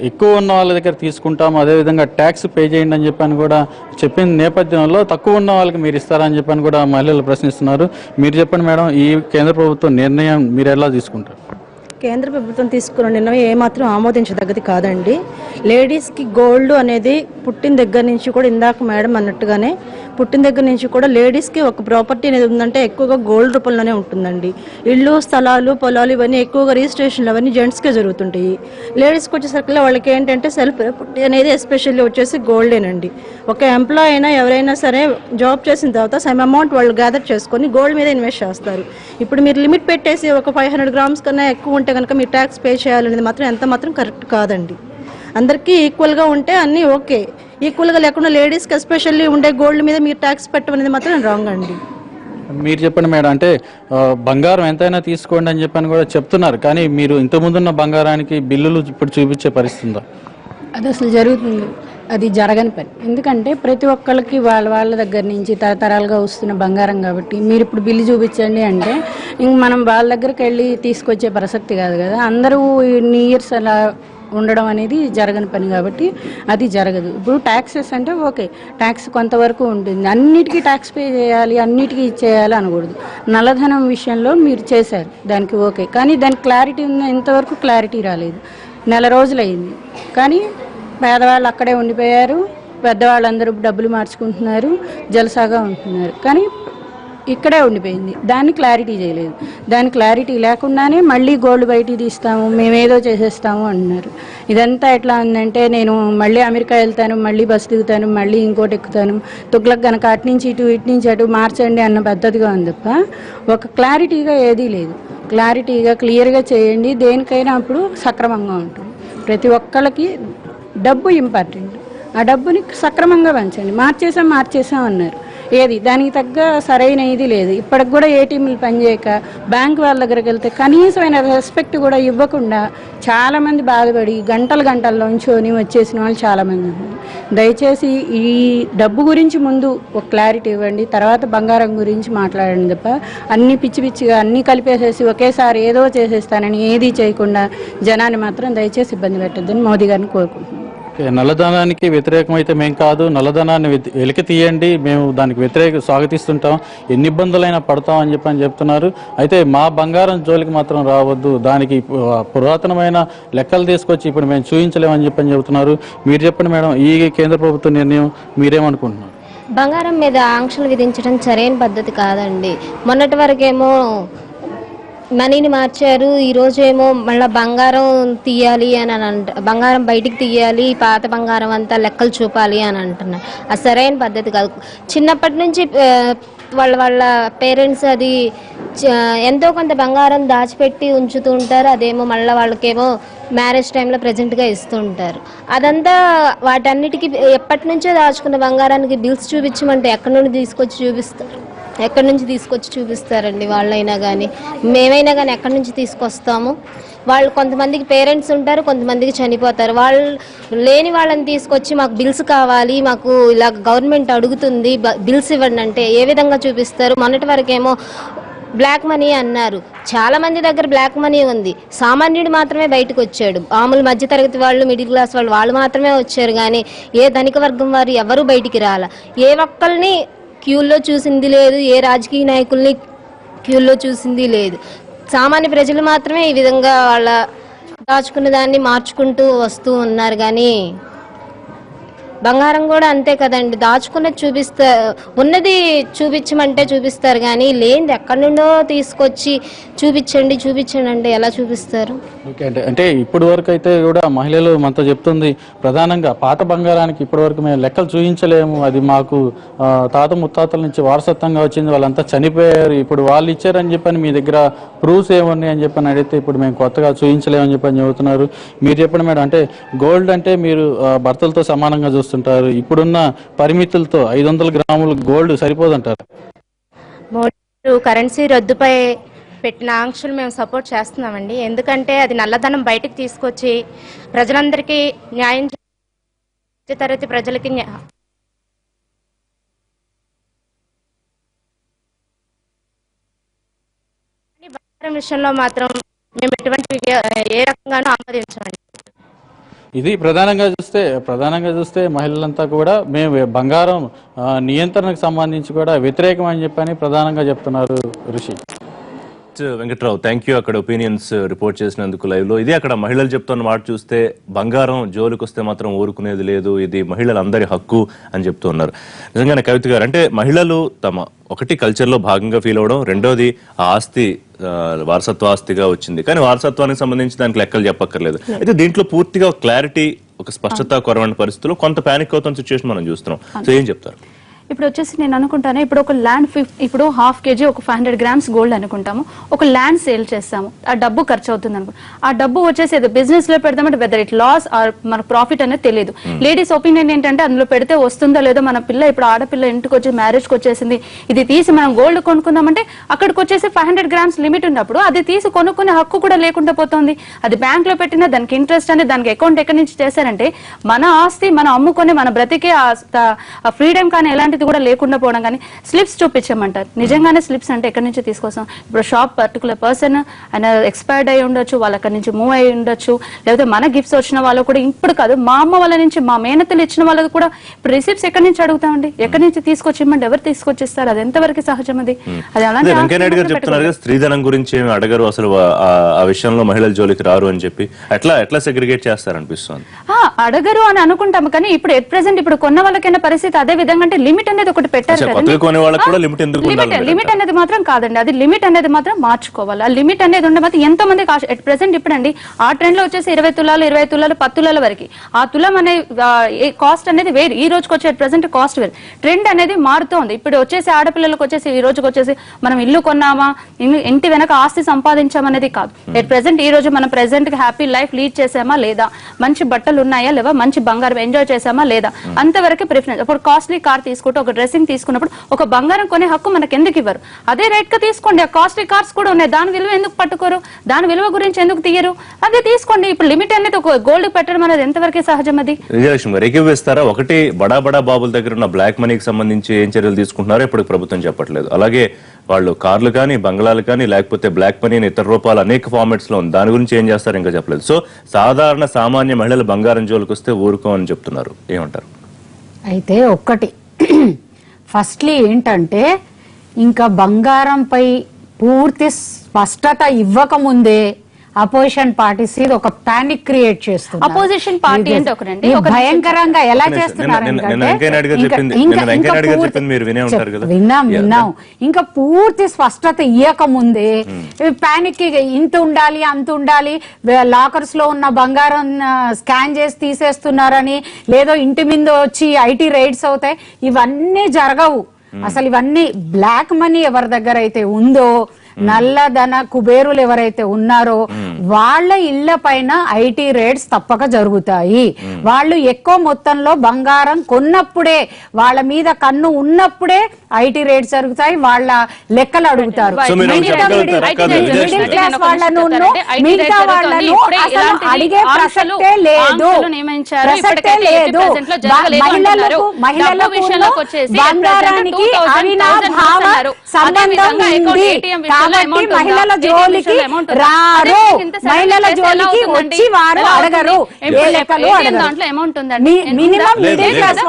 ఎక్కువ ఉన్న వాళ్ళ దగ్గర తీసుకుంటాము, అదేవిధంగా ట్యాక్స్ పే చేయండి అని చెప్పని కూడా చెప్పిన నేపథ్యంలో తక్కువ ఉన్న వాళ్ళకి మీరు ఇస్తారని చెప్పని కూడా మహిళలు ప్రశ్నిస్తున్నారు. మీరు చెప్పండి మేడం, ఈ కేంద్ర ప్రభుత్వం నిర్ణయం మీరు ఎలా తీసుకుంటారు? కేంద్ర ప్రభుత్వం తీసుకున్న నిర్ణయం ఏమాత్రం ఆమోదించదగ్గది కాదండి. లేడీస్కి గోల్డ్ అనేది పుట్టిన దగ్గర నుంచి కూడా, ఇందాక మేడం అన్నట్టుగానే పుట్టిన దగ్గర నుంచి కూడా లేడీస్కి ఒక ప్రాపర్టీ అనేది ఉందంటే ఎక్కువగా గోల్డ్ రూపంలోనే ఉంటుందండి. ఇళ్ళు స్థలాలు పొలాలు ఇవన్నీ ఎక్కువగా రిజిస్ట్రేషన్లు అవన్నీ జెంట్స్కే జరుగుతుంటాయి. లేడీస్కి వచ్చేసరికి వాళ్ళకి ఏంటంటే సెల్ఫ్ ప్రాపర్టీ అనేది ఎస్పెషల్లీ వచ్చేసి గోల్డేనండి. ఒక ఎంప్లాయ్ అయినా ఎవరైనా సరే జాబ్ చేసిన తర్వాత సమ్ అమౌంట్ వాళ్ళు గ్యాదర్ చేసుకొని గోల్డ్ మీద ఇన్వెస్ట్ చేస్తారు. ఇప్పుడు మీరు లిమిట్ పెట్టేసి ఒక 500 గ్రామ్స్ కన్నా ఎక్కువ ఉంటే కనుక మీరు ట్యాక్స్ పే చేయాలనేది మాత్రం ఎంత మాత్రం కరెక్ట్ కాదండి. అందరికీ ఈక్వల్గా ఉంటే అన్నీ ఓకే, ఈక్వల్గా లేకుండా లేడీస్కి ఎస్పెషల్లీ ఉండే గోల్డ్ మీద మీరు ట్యాక్స్ పెట్టమనేది మాత్రం రాంగ్ అండి. మీరు చెప్పండి మేడం, అంటే బంగారం ఎంతైనా తీసుకోండి అని చెప్పని కూడా చెప్తున్నారు, కానీ మీరు ఇంతకుముందున్న బంగారానికి బిల్లులు ఇప్పుడు చూపించే పరిస్థితి ఉందా? అది అసలు జరుగుతుంది, అది జరగని పని. ఎందుకంటే ప్రతి ఒక్కళ్ళకి వాళ్ళ దగ్గర నుంచి తరతరాలుగా వస్తున్న బంగారం కాబట్టి మీరు ఇప్పుడు బిల్లు చూపించండి అంటే ఇంక మనం వాళ్ళ దగ్గరికి వెళ్ళి తీసుకొచ్చే ప్రసక్తి కాదు కదా. అందరూ ఇన్ని ఇయర్స్ అలా ఉండడం అనేది జరగని పని కాబట్టి అది జరగదు. ఇప్పుడు ట్యాక్సెస్ అంటే ఓకే, ట్యాక్స్ కొంతవరకు ఉంటుంది, అన్నిటికీ ట్యాక్స్ పే చేయాలి, అన్నిటికీ ఇచ్చేయాలి అనకూడదు. నల్లధనం విషయంలో మీరు చేశారు, దానికి ఓకే, కానీ దానికి క్లారిటీ ఉన్న ఇంతవరకు క్లారిటీ రాలేదు. నెల రోజులు అయింది కానీ పేదవాళ్ళు అక్కడే ఉండిపోయారు, పెద్దవాళ్ళందరూ డబ్బులు మార్చుకుంటున్నారు, జలసాగా ఉంటున్నారు, కానీ ఇక్కడే ఉండిపోయింది. దాన్ని క్లారిటీ చేయలేదు. దాని క్లారిటీ లేకుండానే మళ్ళీ గోల్డ్ బయటికి తీస్తాము, మేమేదో చేసేస్తాము అంటున్నారు. ఇదంతా ఎట్లా ఉందంటే నేను మళ్ళీ అమెరికా వెళ్తాను, మళ్ళీ బస్సు దిగుతాను, మళ్ళీ ఇంకోటి ఎక్కుతాను, తుగ్లకు కనుక అటు నుంచి ఇటు ఇటు నుంచి అటు మార్చండి అన్న పద్ధతిగా ఉంది తప్ప ఒక క్లారిటీగా ఏదీ లేదు. క్లారిటీగా క్లియర్గా చేయండి, దేనికైనా అప్పుడు సక్రమంగా ఉంటుంది. ప్రతి ఒక్కళ్ళకి డబ్బు ఇంపార్టెంట్, ఆ డబ్బుని సక్రమంగా పంచండి. మార్చేసాం అన్నారు, ఏది దానికి తగ్గ సరైన ఇది లేదు. ఇప్పటికి కూడా ఏటీఎంలు పనిచేయక బ్యాంక్ వాళ్ళ దగ్గరికి వెళ్తే కనీసమైన రెస్పెక్ట్ కూడా ఇవ్వకుండా చాలామంది బాధపడి గంటల్లో ఉంచుకొని వచ్చేసిన వాళ్ళు చాలామంది ఉన్నారు. దయచేసి ఈ డబ్బు గురించి ముందు ఒక క్లారిటీ ఇవ్వండి, తర్వాత బంగారం గురించి మాట్లాడండి తప్ప అన్ని పిచ్చిగా అన్నీ కలిపేసేసి ఒకేసారి ఏదో చేసేస్తానని ఏది చేయకుండా జనాన్ని మాత్రం దయచేసి ఇబ్బంది పెట్టద్దని మోదీ గారిని కోరుకుంటున్నాను. నల్లధనానికి వ్యతిరేకమైతే మేము కాదు, నల్లధనాన్ని వెలికి తీయండి, మేము దానికి స్వాగతిస్తుంటాం, ఎన్ని ఇబ్బందులైనా పడతాం అని చెప్తున్నారు. అయితే మా బంగారం జోలికి మాత్రం రావద్దు, దానికి పురాతనమైన లెక్కలు తీసుకొచ్చి ఇప్పుడు మేము చూపించలేమని చెప్తున్నారు. మీరు చెప్పండి మేడం, ఈ కేంద్ర ప్రభుత్వ నిర్ణయం మీరేమనుకుంటున్నారు? బంగారం మీద ఆంక్షలు విధించడం సరైన పద్ధతి కాదండి. మొన్నటి వరకేమో మనీని మార్చారు, ఈరోజు ఏమో మళ్ళీ బంగారం తీయాలి అని బంగారం బయటికి తీయాలి, పాత బంగారం అంతా లెక్కలు చూపాలి అని అంటున్నారు. అది సరైన పద్ధతి కాదు. చిన్నప్పటి నుంచి వాళ్ళ పేరెంట్స్ అది ఎంతో కొంత బంగారం దాచిపెట్టి ఉంచుతూ ఉంటారు, అదేమో మళ్ళీ వాళ్ళకేమో మ్యారేజ్ టైంలో ప్రజెంట్గా ఇస్తూ ఉంటారు. అదంతా వాటన్నిటికీ ఎప్పటి నుంచో దాచుకున్న బంగారానికి బిల్స్ చూపించమంటే ఎక్కడి నుంచి తీసుకొచ్చి చూపిస్తారండి. వాళ్ళైనా కానీ మేమైనా కానీ ఎక్కడి నుంచి తీసుకొస్తాము? వాళ్ళు కొంతమందికి పేరెంట్స్ ఉంటారు, కొంతమందికి చనిపోతారు. వాళ్ళు లేని వాళ్ళని తీసుకొచ్చి మాకు బిల్స్ కావాలి, మాకు ఇలా గవర్నమెంట్ అడుగుతుంది బిల్స్ ఇవ్వండి అంటే ఏ విధంగా చూపిస్తారు? మొన్నటి వరకేమో బ్లాక్ మనీ అన్నారు, చాలా మంది దగ్గర బ్లాక్ మనీ ఉంది, సామాన్యుడు మాత్రమే బయటకు వచ్చాడు. మామూలు మధ్యతరగతి వాళ్ళు, మిడిల్ క్లాస్ వాళ్ళు మాత్రమే వచ్చారు, కానీ ఏ ధనిక వర్గం వారు ఎవరు బయటికి రాల. ఏ ఒక్కరిని క్యూల్లో చూసింది లేదు, ఏ రాజకీయ నాయకుల్ని క్యూల్లో చూసింది లేదు. సామాన్య ప్రజలు మాత్రమే ఈ విధంగా వాళ్ళ దాచుకున్న దాన్ని మార్చుకుంటూ వస్తూ ఉన్నారు. కానీ బంగారం కూడా అంతే కదండి, దాచుకున్నది ఉన్నది చూపించమంటే చూపిస్తారు, కానీ లేనిది ఎక్కడి నుండో తీసుకొచ్చి చూపించండి అంటే ఎలా చూపిస్తారు? ఓకే, అంటే ఇప్పటి వరకు అయితే కూడా మహిళలు మనతో చెప్తుంది ప్రధానంగా పాత బంగారానికి ఇప్పటి వరకు మేము లెక్కలు చూపించలేము, అది మాకు తాత ముత్తాతల నుంచి వారసత్వంగా వచ్చింది, వాళ్ళంతా చనిపోయారు, ఇప్పుడు వాళ్ళు ఇచ్చారని చెప్పని మీ దగ్గర ప్రూఫ్స్ ఏమన్నాయి అని చెప్పని అడిగితే ఇప్పుడు మేము కొత్తగా చూపించలేమని చెప్పని చెబుతున్నారు. మీరు చెప్పండి మేడం, అంటే గోల్డ్ అంటే మీరు భర్తలతో సమానంగా చూస్తున్నారు, వినియోగిస్తుంటారు. ఇప్పుడున్న పరిమితులతో 500 గ్రాముల గోల్డ్ సరిపోదంటారు. మోడీ కరెన్సీ రద్దుపై పెట్టిన ఆంక్షలు మేము సపోర్ట్ చేస్తున్నామండి. ఎందుకంటే అది నల్లధనం బయటకు తీసుకొచ్చి ప్రజలందరికీ న్యాయం, తరగతి ప్రజలకి బంగారం విషయంలో మాత్రం మేము ఎటువంటి ఏ రకంగానూ ఆమోదించమండి. ఇది ప్రధానంగా చూస్తే మహిళలంతా కూడా మేము బంగారం నియంత్రణకు సంబంధించి కూడా వ్యతిరేకం అని చెప్పని ప్రధానంగా చెప్తున్నారు. ఋషి వెంకట్రావు, థ్యాంక్ యూ. అక్కడ ఒపీనియన్స్ రిపోర్ట్ చేసినందుకు లైవ్ లో. ఇది అక్కడ మహిళలు చెప్తున్న మాట చూస్తే బంగారం జోలికి వస్తే మాత్రం ఊరుకునేది లేదు, ఇది మహిళలందరి హక్కు అని చెప్తూ ఉన్నారు. నిజంగానే కవిత గారు, అంటే మహిళలు తమ ఒకటి కల్చర్లో భాగంగా ఫీల్ అవడం, రెండోది ఆ ఆస్తి వారసత్వ ఆస్తిగా వచ్చింది, కానీ వారసత్వానికి సంబంధించి దానికి లెక్కలు చెప్పక్కర్లేదు. అయితే దీంట్లో పూర్తిగా క్లారిటీ, ఒక స్పష్టత కొరవని పరిస్థితుల్లో కొంత ప్యానిక్ అవుతున్న సిచ్యువేషన్ మనం చూస్తున్నాం. సో ఏం చెప్తారు? ఇప్పుడు వచ్చేసి నేను అనుకుంటాను, ఇప్పుడు ఒక ల్యాండ్ ఇప్పుడు 1/2 kg ఒక 500 grams గోల్డ్ అనుకుంటాము, ఒక ల్యాండ్ సేల్ చేస్తాము, ఆ డబ్బు ఖర్చు అవుతుంది అనుకో, ఆ డబ్బు వచ్చేసి ఏదో బిజినెస్ లో పెడతామంటే వెదర్ ఇట్ లాస్ ఆర్ మన ప్రాఫిట్ అనేది తెలియదు. లేడీస్ ఒపీనియన్ ఏంటంటే అందులో పెడితే వస్తుందో లేదో, మన పిల్ల ఇప్పుడు ఆడపిల్ల ఇంటికి వచ్చి మ్యారేజ్కి వచ్చేసింది, ఇది తీసి మనం గోల్డ్ కొనుక్కుందామంటే అక్కడికి వచ్చేసి 500 grams లిమిట్ ఉన్నప్పుడు అది తీసి కొనుక్కునే హక్కు కూడా లేకుండా పోతుంది. అది బ్యాంక్ లో పెట్టినా దానికి ఇంట్రెస్ట్ అనేది, దానికి అకౌంట్ ఎక్కడి నుంచి చేశారంటే మన ఆస్తి మనం అమ్ముకొని మన బ్రతికే ఫ్రీడమ్ కానీ ఎలాంటి కూడా లేకుండా పోవడం. కానీ స్లిప్స్ చూపించమంటారు, నిజంగానే స్లిప్స్ అంటే ఎక్కడి నుంచి తీసుకొస్తాం? ఇప్పుడు షాప్ పర్టికులర్ పర్సన్ ఆయన ఎక్స్పైర్డ్ అయి ఉండొచ్చు, వాళ్ళు అక్కడి నుంచి మూవ్ అయి ఉండొచ్చు, లేకపోతే మన గిఫ్ట్స్ వచ్చిన వాళ్ళు కూడా, ఇప్పుడు కాదు మా అమ్మ వాళ్ళ నుంచి మా మేనతలు ఇచ్చిన వాళ్ళకి కూడా ఇప్పుడు రిసిప్ట్స్ ఎక్కడి నుంచి అడుగుతామండి, ఎక్కడి నుంచి తీసుకొచ్చి ఇవ్వమంటే ఎవరు తీసుకొచ్చిస్తారు? అది ఎంతవరకు సహజం? అది అలాంటి వెంకయ్యనాయుడు గారు చెప్తున్నారు స్త్రీధనం గురించి ఏమి అడగరు, అసలు ఆ విషయంలో మహిళల జోలికి రారు అని చెప్పి, ఎట్లా సెగ్రిగేట్ చేస్తారనిపిస్తుంది? అడగరు అని అనుకుంటాము, కానీ ఇప్పుడు ఎట్ ప్రెసెంట్ ఇప్పుడు కొన్న వాళ్ళకైనా పరిస్థితి అదే విధంగా, అంటే లిమిట్ అనేది ఒకటి పెట్టారు కదా, లిమిట్ అనేది మాత్రం కాదండి, అది లిమిట్ అనేది మాత్రం మార్చుకోవాలి. ఆ లిమిట్ అనేది ఉండే మాత్రం ఎంతో మంది ఎట్ ప్రెసెంట్ ఇప్పుడు అండి ఆ ట్రెండ్ లో వచ్చేసి 20 తులాలు 20 తులాలు 10 తులాల వరకు ఆ తులం అనే కాస్ట్ అనేది వేరు, ఈ రోజుకి వచ్చే ప్రెసెంట్ కాస్ట్ వేరు, ట్రెండ్ అనేది మారుతోంది. ఇప్పుడు వచ్చేసి ఆడపిల్లలకు వచ్చేసి ఈ రోజుకి వచ్చేసి మనం ఇల్లు కొన్నామా, ఇంటి వెనక ఆస్తి సంపాదించామనేది కాదు, ఎట్ ప్రెసెంట్ ఈ రోజు మనం ప్రెసెంట్ గా హ్యాపీ లైఫ్ లీడ్ చేసామా లేదా, మంచి బట్టలు ఉన్నాయా లేవా, మంచి బంగారం ఎంజాయ్ చేసామా లేదా, అంతవరకు ప్రిఫరెన్స్. ఇప్పుడు కాస్ట్లీ కార్ తీసుకుంటే, ఒక డ్రెస్సింగ్ తీసుకున్నప్పుడు ఒక బంగారం కొనే హక్కు మనకు ఎందుకు ఇవ్వరు? అదే రేట్ గా తీసుకోండి, ఆ కాస్ట్లీ కార్స్ కూడా ఉన్నాయి, దాని విలువ ఎందుకు పట్టుకోరు, దాని విలువ గురించి ఎందుకు తీయరు? అదే తీసుకోండి. ఇప్పుడు లిమిట్ అనేది ఒక గోల్డ్ పెట్టడం అనేది ఎంతవరకు సహజం? అది విజయలక్ష్మి ఒకటి బడా బాబుల దగ్గర ఉన్న బ్లాక్ మనీకి సంబంధించి ఏం చర్యలు తీసుకుంటున్నారో ఇప్పుడు ప్రభుత్వం చెప్పట్లేదు. అలాగే వాళ్ళు కార్లు కానీ బంగ్లాలు కానీ లేకపోతే బ్లాక్ మనీని ఇతర రూపాలు అనేక ఫార్మాట్స్ లో ఉంది, దాని గురించి ఏం చేస్తారు ఇంకా చెప్పలేదు. సో సాధారణ సామాన్య మహిళలు బంగారం జోలికి వస్తే ఊరుకోమని చెప్తున్నారు, ఏమంటారు? అయితే ఒక్కటి ఫస్ట్లీ ఏంటంటే, ఇంకా బంగారంపై పూర్తి స్పష్టత ఇవ్వకముందే అపోజిషన్ పార్టీస్ ఒక పానిక్ క్రియేట్ చేస్తున్నారు. అపోజిషన్ పార్టీ అంటే ఒకరండి, భయంకరంగా ఎలా చేస్తున్నారు విన్నాం. ఇంకా పూర్తి స్పష్టత ఇవ్వక ముందే పానిక్, ఇంత ఉండాలి అంత ఉండాలి, లాకర్స్ లో ఉన్న బంగారం స్కాన్ చేసి తీసేస్తున్నారని, లేదో ఇంటి మీద వచ్చి ఐటీ రైడ్స్ అవుతాయి, ఇవన్నీ జరగవు. అసలు ఇవన్నీ బ్లాక్ మనీ ఎవరి దగ్గర అయితే ఉందో, నల్లధన కుబేరులు ఎవరైతే ఉన్నారో వాళ్ళ ఇళ్ల పైన ఐటీ రేట్స్ తప్పక జరుగుతాయి. వాళ్ళు ఎక్కువ మొత్తంలో బంగారం కొన్నప్పుడే, వాళ్ళ మీద కన్ను ఉన్నప్పుడే ఐటీ రేట్స్ జరుగుతాయి, వాళ్ళ లెక్కలు అడుగుతారు. మిడిల్ క్లాస్ వాళ్ళను మిగతా వాళ్ళను అసలు అడిగే ప్రసక్తే లేదు. మహిళలకు బంగారానికి అవినాభావ సంబంధం ఉంది కాబట్టి మహిళల జోలికి రారు, మహిళల జోలికి వచ్చి వారు అడగరు, ఏ లెక్కలు అడగరు. మినిమం మిడిల్ క్లాస్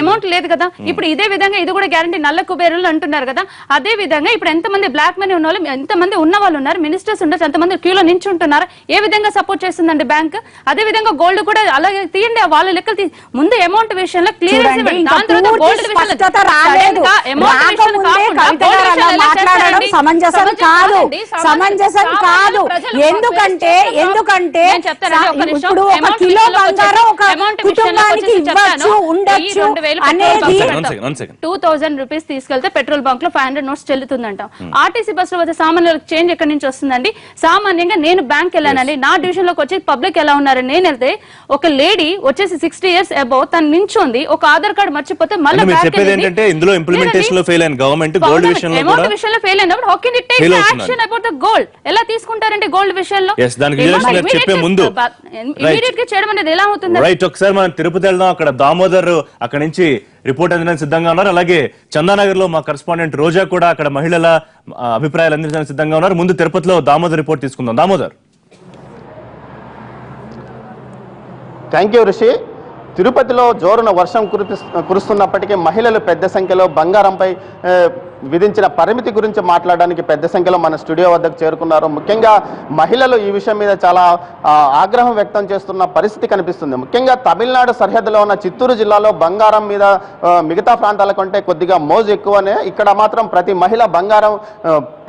అమౌంట్ లేదు కదా. ఇప్పుడు ఇదే విధంగా ఇది కూడా గ్యారంటీ నల్ల కుబేరులు అంటున్నారు కదా, అదే విధంగా ఇప్పుడు ఎంతమంది బ్లాక్ మనీ ఉన్న వాళ్ళు, ఎంతమంది ఉన్న వాళ్ళు ఉన్నారు, మినిస్టర్స్ ఉండొచ్చు, ఎంతమంది క్యూలో నించుంటున్నారు, ఏ విధంగా సపోర్ట్ చేస్తుందండి బ్యాంక్? అదే విధంగా గోల్డ్ కూడా అలాగే తీయండి, వాళ్ళ లెక్కలు ముందు అమౌంట్ విషయంలో క్లియరెన్స్ ఇవ్వండి, దాని తర్వాత గోల్డ్ విషయంలో మాట్లాడడం సమంజసం కాదు, సమంజసం కాదు. ఎందుకంటే ఇప్పుడు 1 కిలో బంగారం ఒక కుటుంబానికి ఇవ్వచ్చు ఉండొచ్చు అనేది 2000 రూపీస్ తీసుకెళ్తే పెట్రోల్ బంక్ లో 500 నోట్స్ చెల్లుతుందంట. ఆర్టీసీ బస్ లో వచ్చే సామాన్యులకు చేంజ్ ఎక్కడి నుంచి వస్తుందండి? సామాన్యంగా నేను బ్యాంక్ వెళ్ళానండి, నా డివిజన్ లోకి వచ్చి పబ్లిక్ ఎలా ఉన్నారని నేను వెళ్తే ఒక లేడీ వచ్చేసి 60 years అబౌవ్ తను నించుంది, ఒక ఆధార్ కార్డు మర్చిపోతే మళ్ళీ గోల్డ్ ఎలా తీసుకుంటారంటే గోల్డ్ విషయంలో ఇమీడియట్ గా చేయడం అనేది ఎలా అవుతుంది? రైట్, ఒకసారి మనం తిరుపతి వెళ్దాం. అక్కడ దామోదర్ అక్కడ నుంచి రిపోర్ట్ అందించడానికి సిద్ధంగా ఉన్నారు. అలాగే చందానగర్ లో మా కరెస్పాండెంట్ రోజా కూడా అక్కడ మహిళల అభిప్రాయాలు అందించడానికి సిద్ధంగా ఉన్నారు. ముందు తిరుపతిలో దామోదర్ రిపోర్ట్ తీసుకుందాం. దామోదర్. Thank you Rishi. తిరుపతిలో జోరున వర్షం కురుస్తున్నప్పటికీ మహిళలు పెద్ద సంఖ్యలో బంగారంపై విధించిన పరిమితి గురించి మాట్లాడడానికి పెద్ద సంఖ్యలో మన స్టూడియో వద్దకు చేరుకున్నారు. ముఖ్యంగా మహిళలు ఈ విషయం మీద చాలా ఆగ్రహం వ్యక్తం చేస్తున్న పరిస్థితి కనిపిస్తుంది. ముఖ్యంగా తమిళనాడు సరిహద్దులో ఉన్న చిత్తూరు జిల్లాలో బంగారం మీద మిగతా ప్రాంతాల కంటే కొద్దిగా మోజు ఎక్కువనే. ఇక్కడ మాత్రం ప్రతి మహిళ బంగారం,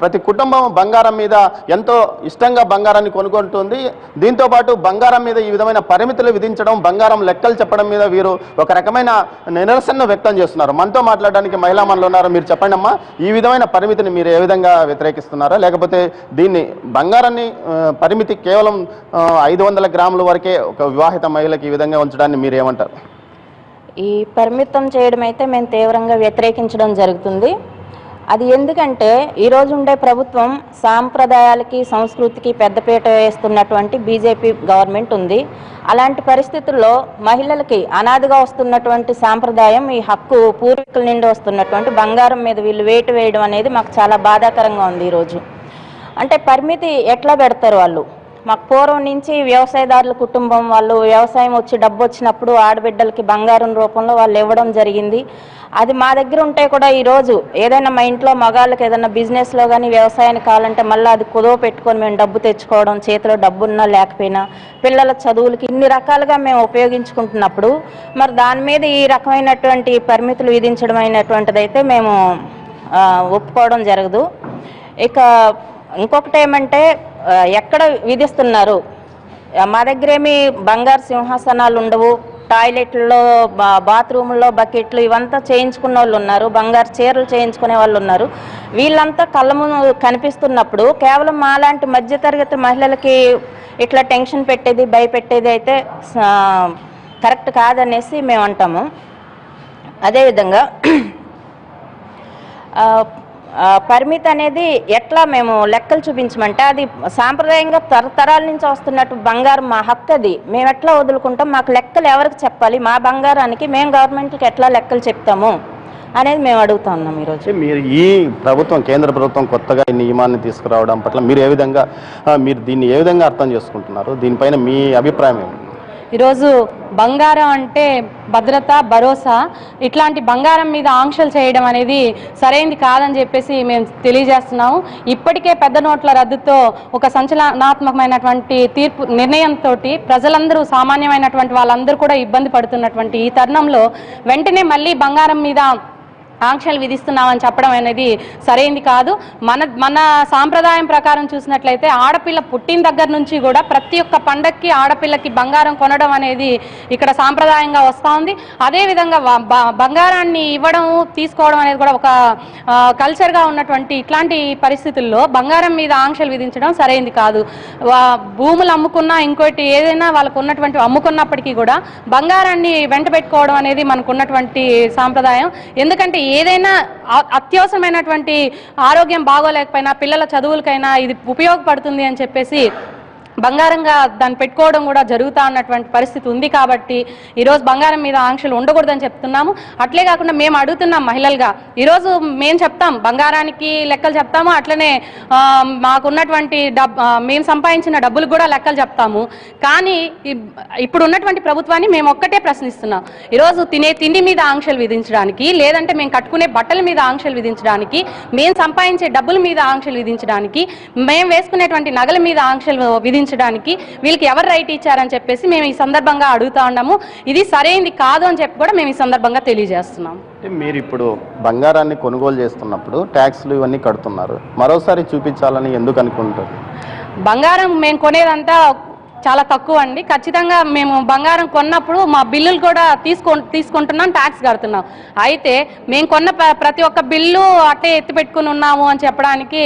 ప్రతి కుటుంబం బంగారం మీద ఎంతో ఇష్టంగా బంగారాన్ని కొనుక్కుంటుంది. దీంతో పాటు బంగారం మీద ఈ విధమైన పరిమితులు విధించడం, బంగారం లెక్కలు చెప్పడం మీద వీరు ఒక రకమైన నిరసన వ్యక్తం చేస్తున్నారు. మనతో మాట్లాడడానికి మహిళా మనలు ఉన్నారు. మీరు చెప్పండి అమ్మా, ఈ విధమైన పరిమితిని మీరు ఏ విధంగా వ్యతిరేకిస్తున్నారా, లేకపోతే దీన్ని బంగారాన్ని పరిమితి కేవలం 500 గ్రాముల వరకే ఒక వివాహిత మహిళకి ఈ విధంగా ఉంచడాన్ని మీరు ఏమంటారు? ఈ పరిమితం చేయడం అయితే మేము తీవ్రంగా వ్యతిరేకించడం జరుగుతుంది. అది ఎందుకంటే ఈరోజు ఉండే ప్రభుత్వం సాంప్రదాయాలకి సంస్కృతికి పెద్దపీట వేస్తున్నటువంటి బీజేపీ గవర్నమెంట్ ఉంది. అలాంటి పరిస్థితుల్లో మహిళలకి అనాదిగా వస్తున్నటువంటి సాంప్రదాయం, ఈ హక్కు పూర్వీకుల నుండి వస్తున్నటువంటి బంగారం మీద వీళ్ళు వేటు వేయడం అనేది మాకు చాలా బాధాకరంగా ఉంది. ఈరోజు అంటే పరిమితి ఎట్లా పెడతారు వాళ్ళు? మాకు పూర్వం నుంచి వ్యవసాయదారుల కుటుంబం వాళ్ళు, వ్యవసాయం వచ్చి డబ్బు వచ్చినప్పుడు ఆడబిడ్డలకి బంగారం రూపంలో వాళ్ళు ఇవ్వడం జరిగింది. అది మా దగ్గర ఉంటే కూడా ఈరోజు ఏదైనా మా ఇంట్లో మగాళ్ళకి ఏదైనా బిజినెస్లో కానీ వ్యవసాయానికి కావాలంటే మళ్ళీ అది కుదవ పెట్టుకొని మేము డబ్బు తెచ్చుకోవడం, చేతిలో డబ్బున్నా లేకపోయినా పిల్లల చదువులకి ఇన్ని రకాలుగా మేము ఉపయోగించుకుంటున్నప్పుడు మరి దాని మీద ఈ రకమైనటువంటి పరిమితులు విధించడం అయినటువంటిది అయితే మేము ఒప్పుకోవడం జరగదు. ఇక ఇంకొకటి ఏమంటే ఎక్కడ విధిస్తున్నారు? మా దగ్గరేమి బంగారు సింహాసనాలు ఉండవు, టాయిలెట్లో బాత్రూంలో బకెట్లు ఇవంతా చేయించుకున్న వాళ్ళు ఉన్నారు, బంగారు చీరలు చేయించుకునే వాళ్ళు ఉన్నారు. వీళ్ళంతా కళ్ళ ముందు కనిపిస్తున్నప్పుడు కేవలం మాలాంటి మధ్యతరగతి మహిళలకి ఇట్లా టెన్షన్ పెట్టేది, భయపెట్టేది అయితే కరెక్ట్ కాదనేసి మేము అంటాము. అదేవిధంగా పరిమితి అనేది ఎట్లా మేము లెక్కలు చూపించమంటే అది సాంప్రదాయంగా తరతరాల నుంచి వస్తున్నట్టు బంగారం మా హక్కు, అది మేము ఎట్లా వదులుకుంటాం? మాకు లెక్కలు ఎవరికి చెప్పాలి? మా బంగారానికి మేము గవర్నమెంట్కి ఎట్లా లెక్కలు చెప్తాము అనేది మేము అడుగుతా ఉన్నాం. ఈరోజు మీరు ఈ ప్రభుత్వం, కేంద్ర ప్రభుత్వం కొత్తగా ఈ నియమాన్ని తీసుకురావడం పట్ల మీరు దీన్ని ఏ విధంగా అర్థం చేసుకుంటున్నారు? దీనిపైన మీ అభిప్రాయం ఏమి? ఈరోజు బంగారం అంటే భద్రత, భరోసా. ఇట్లాంటి బంగారం మీద ఆంక్షలు చేయడం అనేది సరైనది కాదని చెప్పేసి మేము తెలియజేస్తున్నాము. ఇప్పటికే పెద్ద నోట్ల రద్దుతో ఒక సంచలనాత్మకమైనటువంటి నిర్ణయంతో ప్రజలందరూ, సామాన్యమైనటువంటి వాళ్ళందరూ కూడా ఇబ్బంది పడుతున్నటువంటి ఈ తరుణంలో వెంటనే మళ్ళీ బంగారం మీద ఆంక్షలు విధిస్తున్నామని చెప్పడం అనేది సరైనది కాదు. మన సాంప్రదాయం ప్రకారం చూసినట్లయితే ఆడపిల్ల పుట్టిన దగ్గర నుంచి కూడా ప్రతి ఒక్క పండక్కి ఆడపిల్లకి బంగారం కొనడం అనేది ఇక్కడ సాంప్రదాయంగా వస్తూ ఉంది. అదేవిధంగా బంగారాన్ని ఇవ్వడం, తీసుకోవడం అనేది కూడా ఒక కల్చర్గా ఉన్నటువంటి ఇట్లాంటి పరిస్థితుల్లో బంగారం మీద ఆంక్షలు విధించడం సరైనది కాదు. భూములు అమ్ముకున్నా, ఇంకోటి ఏదైనా వాళ్ళకు ఉన్నటువంటి అమ్ముకున్నప్పటికీ కూడా బంగారాన్ని వెంట పెట్టుకోవడం అనేది మనకున్నటువంటి సాంప్రదాయం. ఎందుకంటే ఏదైనా అత్యవసరమైనటువంటి ఆరోగ్యం బాగోలేకపోయినా, పిల్లల చదువులకైనా ఇది ఉపయోగపడుతుంది అని చెప్పేసి బంగారంగా దాన్ని పెట్టుకోవడం కూడా జరుగుతూ ఉన్నటువంటి పరిస్థితి ఉంది. కాబట్టి ఈరోజు బంగారం మీద ఆంక్షలు ఉండకూడదని చెప్తున్నాము. అట్లే కాకుండా మేము అడుగుతున్నాం మహిళలుగా, ఈరోజు మేము చెప్తాం, బంగారానికి లెక్కలు చెప్తాము, అట్లనే మాకున్నటువంటి మేము సంపాదించిన డబ్బులు కూడా లెక్కలు చెప్తాము. కానీ ఇప్పుడు ఉన్నటువంటి ప్రభుత్వాన్ని మేము ఒక్కటే ప్రశ్నిస్తున్నాం. ఈరోజు తినే తిండి మీద ఆంక్షలు విధించడానికి, లేదంటే మేము కట్టుకునే బట్టల మీద ఆంక్షలు విధించడానికి, మేము సంపాదించే డబ్బుల మీద ఆంక్షలు విధించడానికి, మేము వేసుకునేటువంటి నగల మీద ఆంక్షలు విధించడానికి వీళ్ళకి ఎవరు రైట్ ఇచ్చారని చెప్పేసి మేము ఈ సందర్భంగా అడుగుతా ఉన్నాము. ఇది సరైనది కాదు అని చెప్పి కూడా మేము ఈ సందర్భంగా తెలియజేస్తున్నాము. మీరు ఇప్పుడు బంగారాన్ని కొనుగోలు చేస్తున్నప్పుడు ట్యాక్స్లు ఇవన్నీ కడుతున్నారు, మరోసారి చూపించాలని ఎందుకు అనుకుంటారు? బంగారం మేము కొనేదంతా చాలా తక్కువ అండి. ఖచ్చితంగా మేము బంగారం కొన్నప్పుడు మా బిల్లులు కూడా తీసుకుంటున్నాం, ట్యాక్స్ కడుతున్నాం. అయితే మేము కొన్న ప్రతి ఒక్క బిల్లు అట్టే ఎత్తి పెట్టుకుని ఉన్నాము అని చెప్పడానికి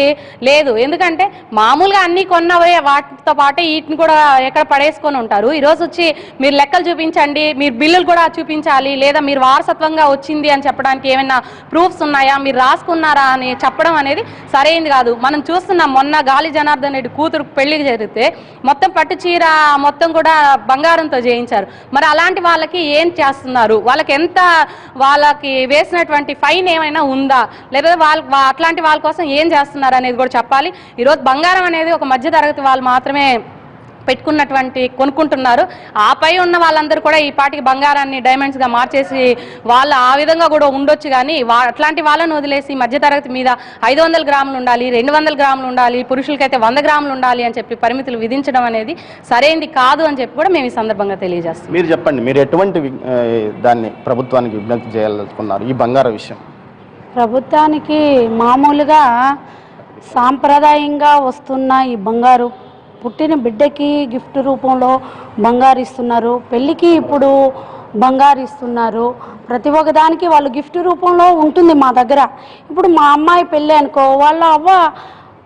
లేదు. ఎందుకంటే మామూలుగా అన్నీ కొన్నవే వాటితో పాటు వీటిని కూడా ఎక్కడ పడేసుకొని ఉంటారు. ఈరోజు వచ్చి మీరు లెక్కలు చూపించండి, మీరు బిల్లులు కూడా చూపించాలి, లేదా మీరు వారసత్వంగా వచ్చింది అని చెప్పడానికి ఏమైనా ప్రూఫ్స్ ఉన్నాయా, మీరు రాసుకున్నారా అని చెప్పడం అనేది సరైనది కాదు. మనం చూస్తున్నాం, మొన్న గాలి జనార్దన్ రెడ్డి కూతురు పెళ్లికి జరిగితే మొత్తం పట్టు చీర మొత్తం కూడా బంగారంతో చేయించారు. మరి అలాంటి వాళ్ళకి ఏం చేస్తున్నారు? వాళ్ళకి వేసినటువంటి ఫైన్ ఏమైనా ఉందా, లేదా అట్లాంటి వాళ్ళ కోసం ఏం చేస్తున్నారు అనేది కూడా చెప్పాలి. ఈరోజు బంగారం అనేది ఒక మధ్య తరగతి వాళ్ళు మాత్రమే కొనుక్కుంటున్నారు. ఆపై ఉన్న వాళ్ళందరూ కూడా ఈ పాటికి బంగారాన్ని డైమండ్స్గా మార్చేసి వాళ్ళు ఆ విధంగా కూడా ఉండొచ్చు. కానీ అట్లాంటి వాళ్ళని వదిలేసి మధ్యతరగతి మీద 500 గ్రాములు ఉండాలి, 200 గ్రాములు ఉండాలి, పురుషులకైతే 100 గ్రాములు ఉండాలి అని చెప్పి పరిమితులు విధించడం అనేది సరైనది కాదు అని చెప్పి కూడా మేము ఈ సందర్భంగా తెలియజేస్తాం. మీరు చెప్పండి, మీరు ఎటువంటి దాన్ని ప్రభుత్వానికి విజ్ఞప్తి చేయాలనుకున్నారు ఈ బంగారం విషయం? ప్రభుత్వానికి మామూలుగా సాంప్రదాయంగా వస్తున్న ఈ బంగారు పుట్టిన బిడ్డకి గిఫ్ట్ రూపంలో బంగారు ఇస్తున్నారు, పెళ్ళికి ఇప్పుడు బంగారు ఇస్తున్నారు. ప్రతి ఒక్కదానికి వాళ్ళు గిఫ్ట్ రూపంలో ఉంటుంది మా దగ్గర. ఇప్పుడు మా అమ్మాయి పెళ్ళి అనుకో, వాళ్ళ అవ్వ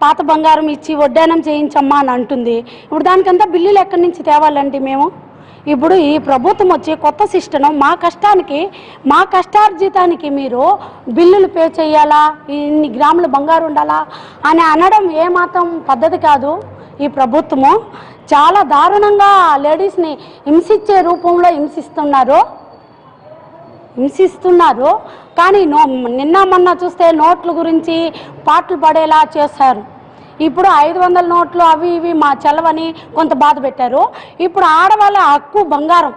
పాత బంగారం ఇచ్చి వడ్డానం చేయించమ్మా అని అంటుంది. ఇప్పుడు దానికంతా బిల్లులు ఎక్కడి నుంచి తేవాలండి మేము? ఇప్పుడు ఈ ప్రభుత్వం వచ్చి కొత్త సిస్టమ్, మా కష్టానికి మా కష్టార్జితానికి మీరు బిల్లులు పే చేయాలా, ఇన్ని గ్రాముల బంగారు ఉండాలా అని అనడం ఏమాత్రం పద్ధతి కాదు. ఈ ప్రభుత్వము చాలా దారుణంగా లేడీస్ని హింసించే రూపంలో హింసిస్తున్నారు. కానీ నిన్న మొన్న చూస్తే నోట్ల గురించి పాటలు పడేలా చేశారు. ఇప్పుడు 500 నోట్లు అవి ఇవి మా చెలవని కొంత బాధ పెట్టారు. ఇప్పుడు ఆడవాళ్ళ హక్కు బంగారం.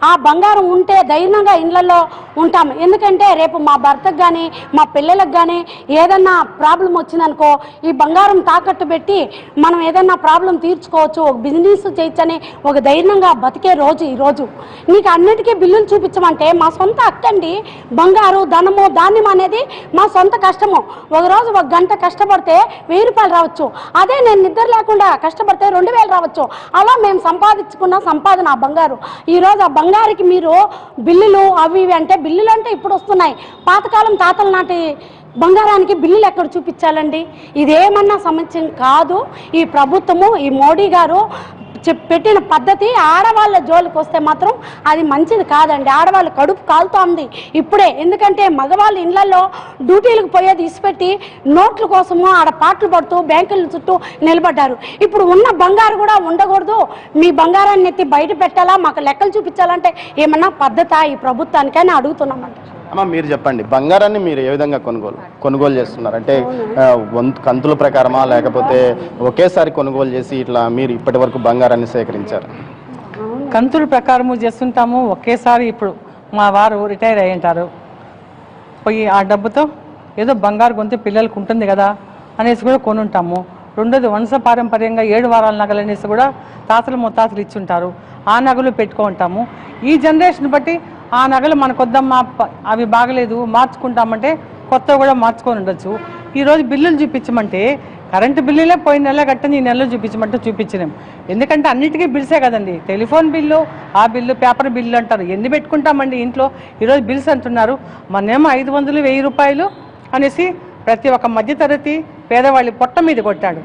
ఆ బంగారం ఉంటే ధైర్యంగా ఇళ్లలో ఉంటాము. ఎందుకంటే రేపు మా భర్తకు కానీ మా పిల్లలకు కానీ ఏదన్నా ప్రాబ్లం వచ్చిందనుకో, ఈ బంగారం తాకట్టు పెట్టి మనం ఏదన్నా ప్రాబ్లం తీర్చుకోవచ్చు, ఒక బిజినెస్ చేయొచ్చని ఒక ధైర్యంగా బతికే రోజు ఈరోజు. నీకు అన్నిటికీ బిల్లులు చూపించమంటే మా సొంత హక్కండి. బంగారు, ధనము, ధాన్యం అనేది మా సొంత కష్టము. ఒకరోజు 1 గంట కష్టపడితే 1000 రూపాయలు రావచ్చు. అదే నేను నిద్ర లేకుండా కష్టపడితే 2000 రావచ్చు. అలా మేము సంపాదించుకున్న సంపాదన ఆ బంగారు. ఈరోజు ఆ బంగారుకి మీరు బిల్లులు అవి ఇవి అంటే, బిల్లులు అంటే ఇప్పుడు వస్తున్నాయి. పాతకాలం తాతల నాటి బంగారానికి బిల్లులు ఎక్కడ చూపించాలండి? ఇదేమన్నా సమస్య కాదు. ఈ ప్రభుత్వము, ఈ మోడీ గారు పెట్టిన పద్ధతి ఆడవాళ్ళ జోలికి వస్తే మాత్రం అది మంచిది కాదండి. ఆడవాళ్ళు కడుపు కాలుతోంది ఇప్పుడే. ఎందుకంటే మగవాళ్ళు ఇళ్లలో డ్యూటీలకు పోయేది ఇసిపెట్టి నోట్ల కోసము ఆడ పాటలు పడుతూ బ్యాంకుల చుట్టూ నిలబడ్డారు. ఇప్పుడు ఉన్న బంగారు కూడా ఉండకూడదు, మీ బంగారాన్ని ఎత్తి బయట పెట్టాలా, మాకు లెక్కలు చూపించాలంటే ఏమన్నా పద్ధతా ఈ ప్రభుత్వానికి అని అడుగుతున్నామంట. అమ్మ, మీరు చెప్పండి, బంగారాన్ని మీరు ఏ విధంగా కొనుగోలు చేస్తున్నారు? అంటే కంతుల ప్రకారమా, లేకపోతే ఒకేసారి కొనుగోలు చేసి ఇట్లా మీరు ఇప్పటి వరకు బంగారాన్ని సేకరించారు? కంతుల ప్రకారము చేస్తుంటాము. ఒకేసారి ఇప్పుడు మా వారు రిటైర్ అయ్యి ఉంటారు, పోయి ఆ డబ్బుతో ఏదో బంగారు కొంత పిల్లలకు ఉంటుంది కదా అనేసి కూడా కొనుంటాము. రెండోది వంశపారంపర్యంగా 7 వారాల నగలు అనేసి కూడా తాతలు ముత్తాతలు ఇచ్చుంటారు, ఆ నగలు పెట్టుకుంటాము. ఈ జనరేషన్ బట్టి ఆ నగలు మనకొద్దమ్మా, అవి బాగలేదు మార్చుకుంటామంటే కొత్త కూడా మార్చుకొని ఉండొచ్చు. ఈరోజు బిల్లులు చూపించమంటే కరెంటు బిల్లులే పోయిన నెల కట్టని ఈ నెలలో చూపించమంటే చూపించలేము. ఎందుకంటే అన్నిటికీ బిల్సే కదండి. టెలిఫోన్ బిల్లు, ఆ బిల్లు, పేపర్ బిల్లు అంటారు. ఎన్ని పెట్టుకుంటామండి ఇంట్లో? ఈరోజు బిల్స్ అంటున్నారు. మొన్నేమో 500, 1000 రూపాయలు అనేసి ప్రతి ఒక్క మధ్యతరగతి పేదవాళ్ళ పొట్ట మీద కొట్టాడు.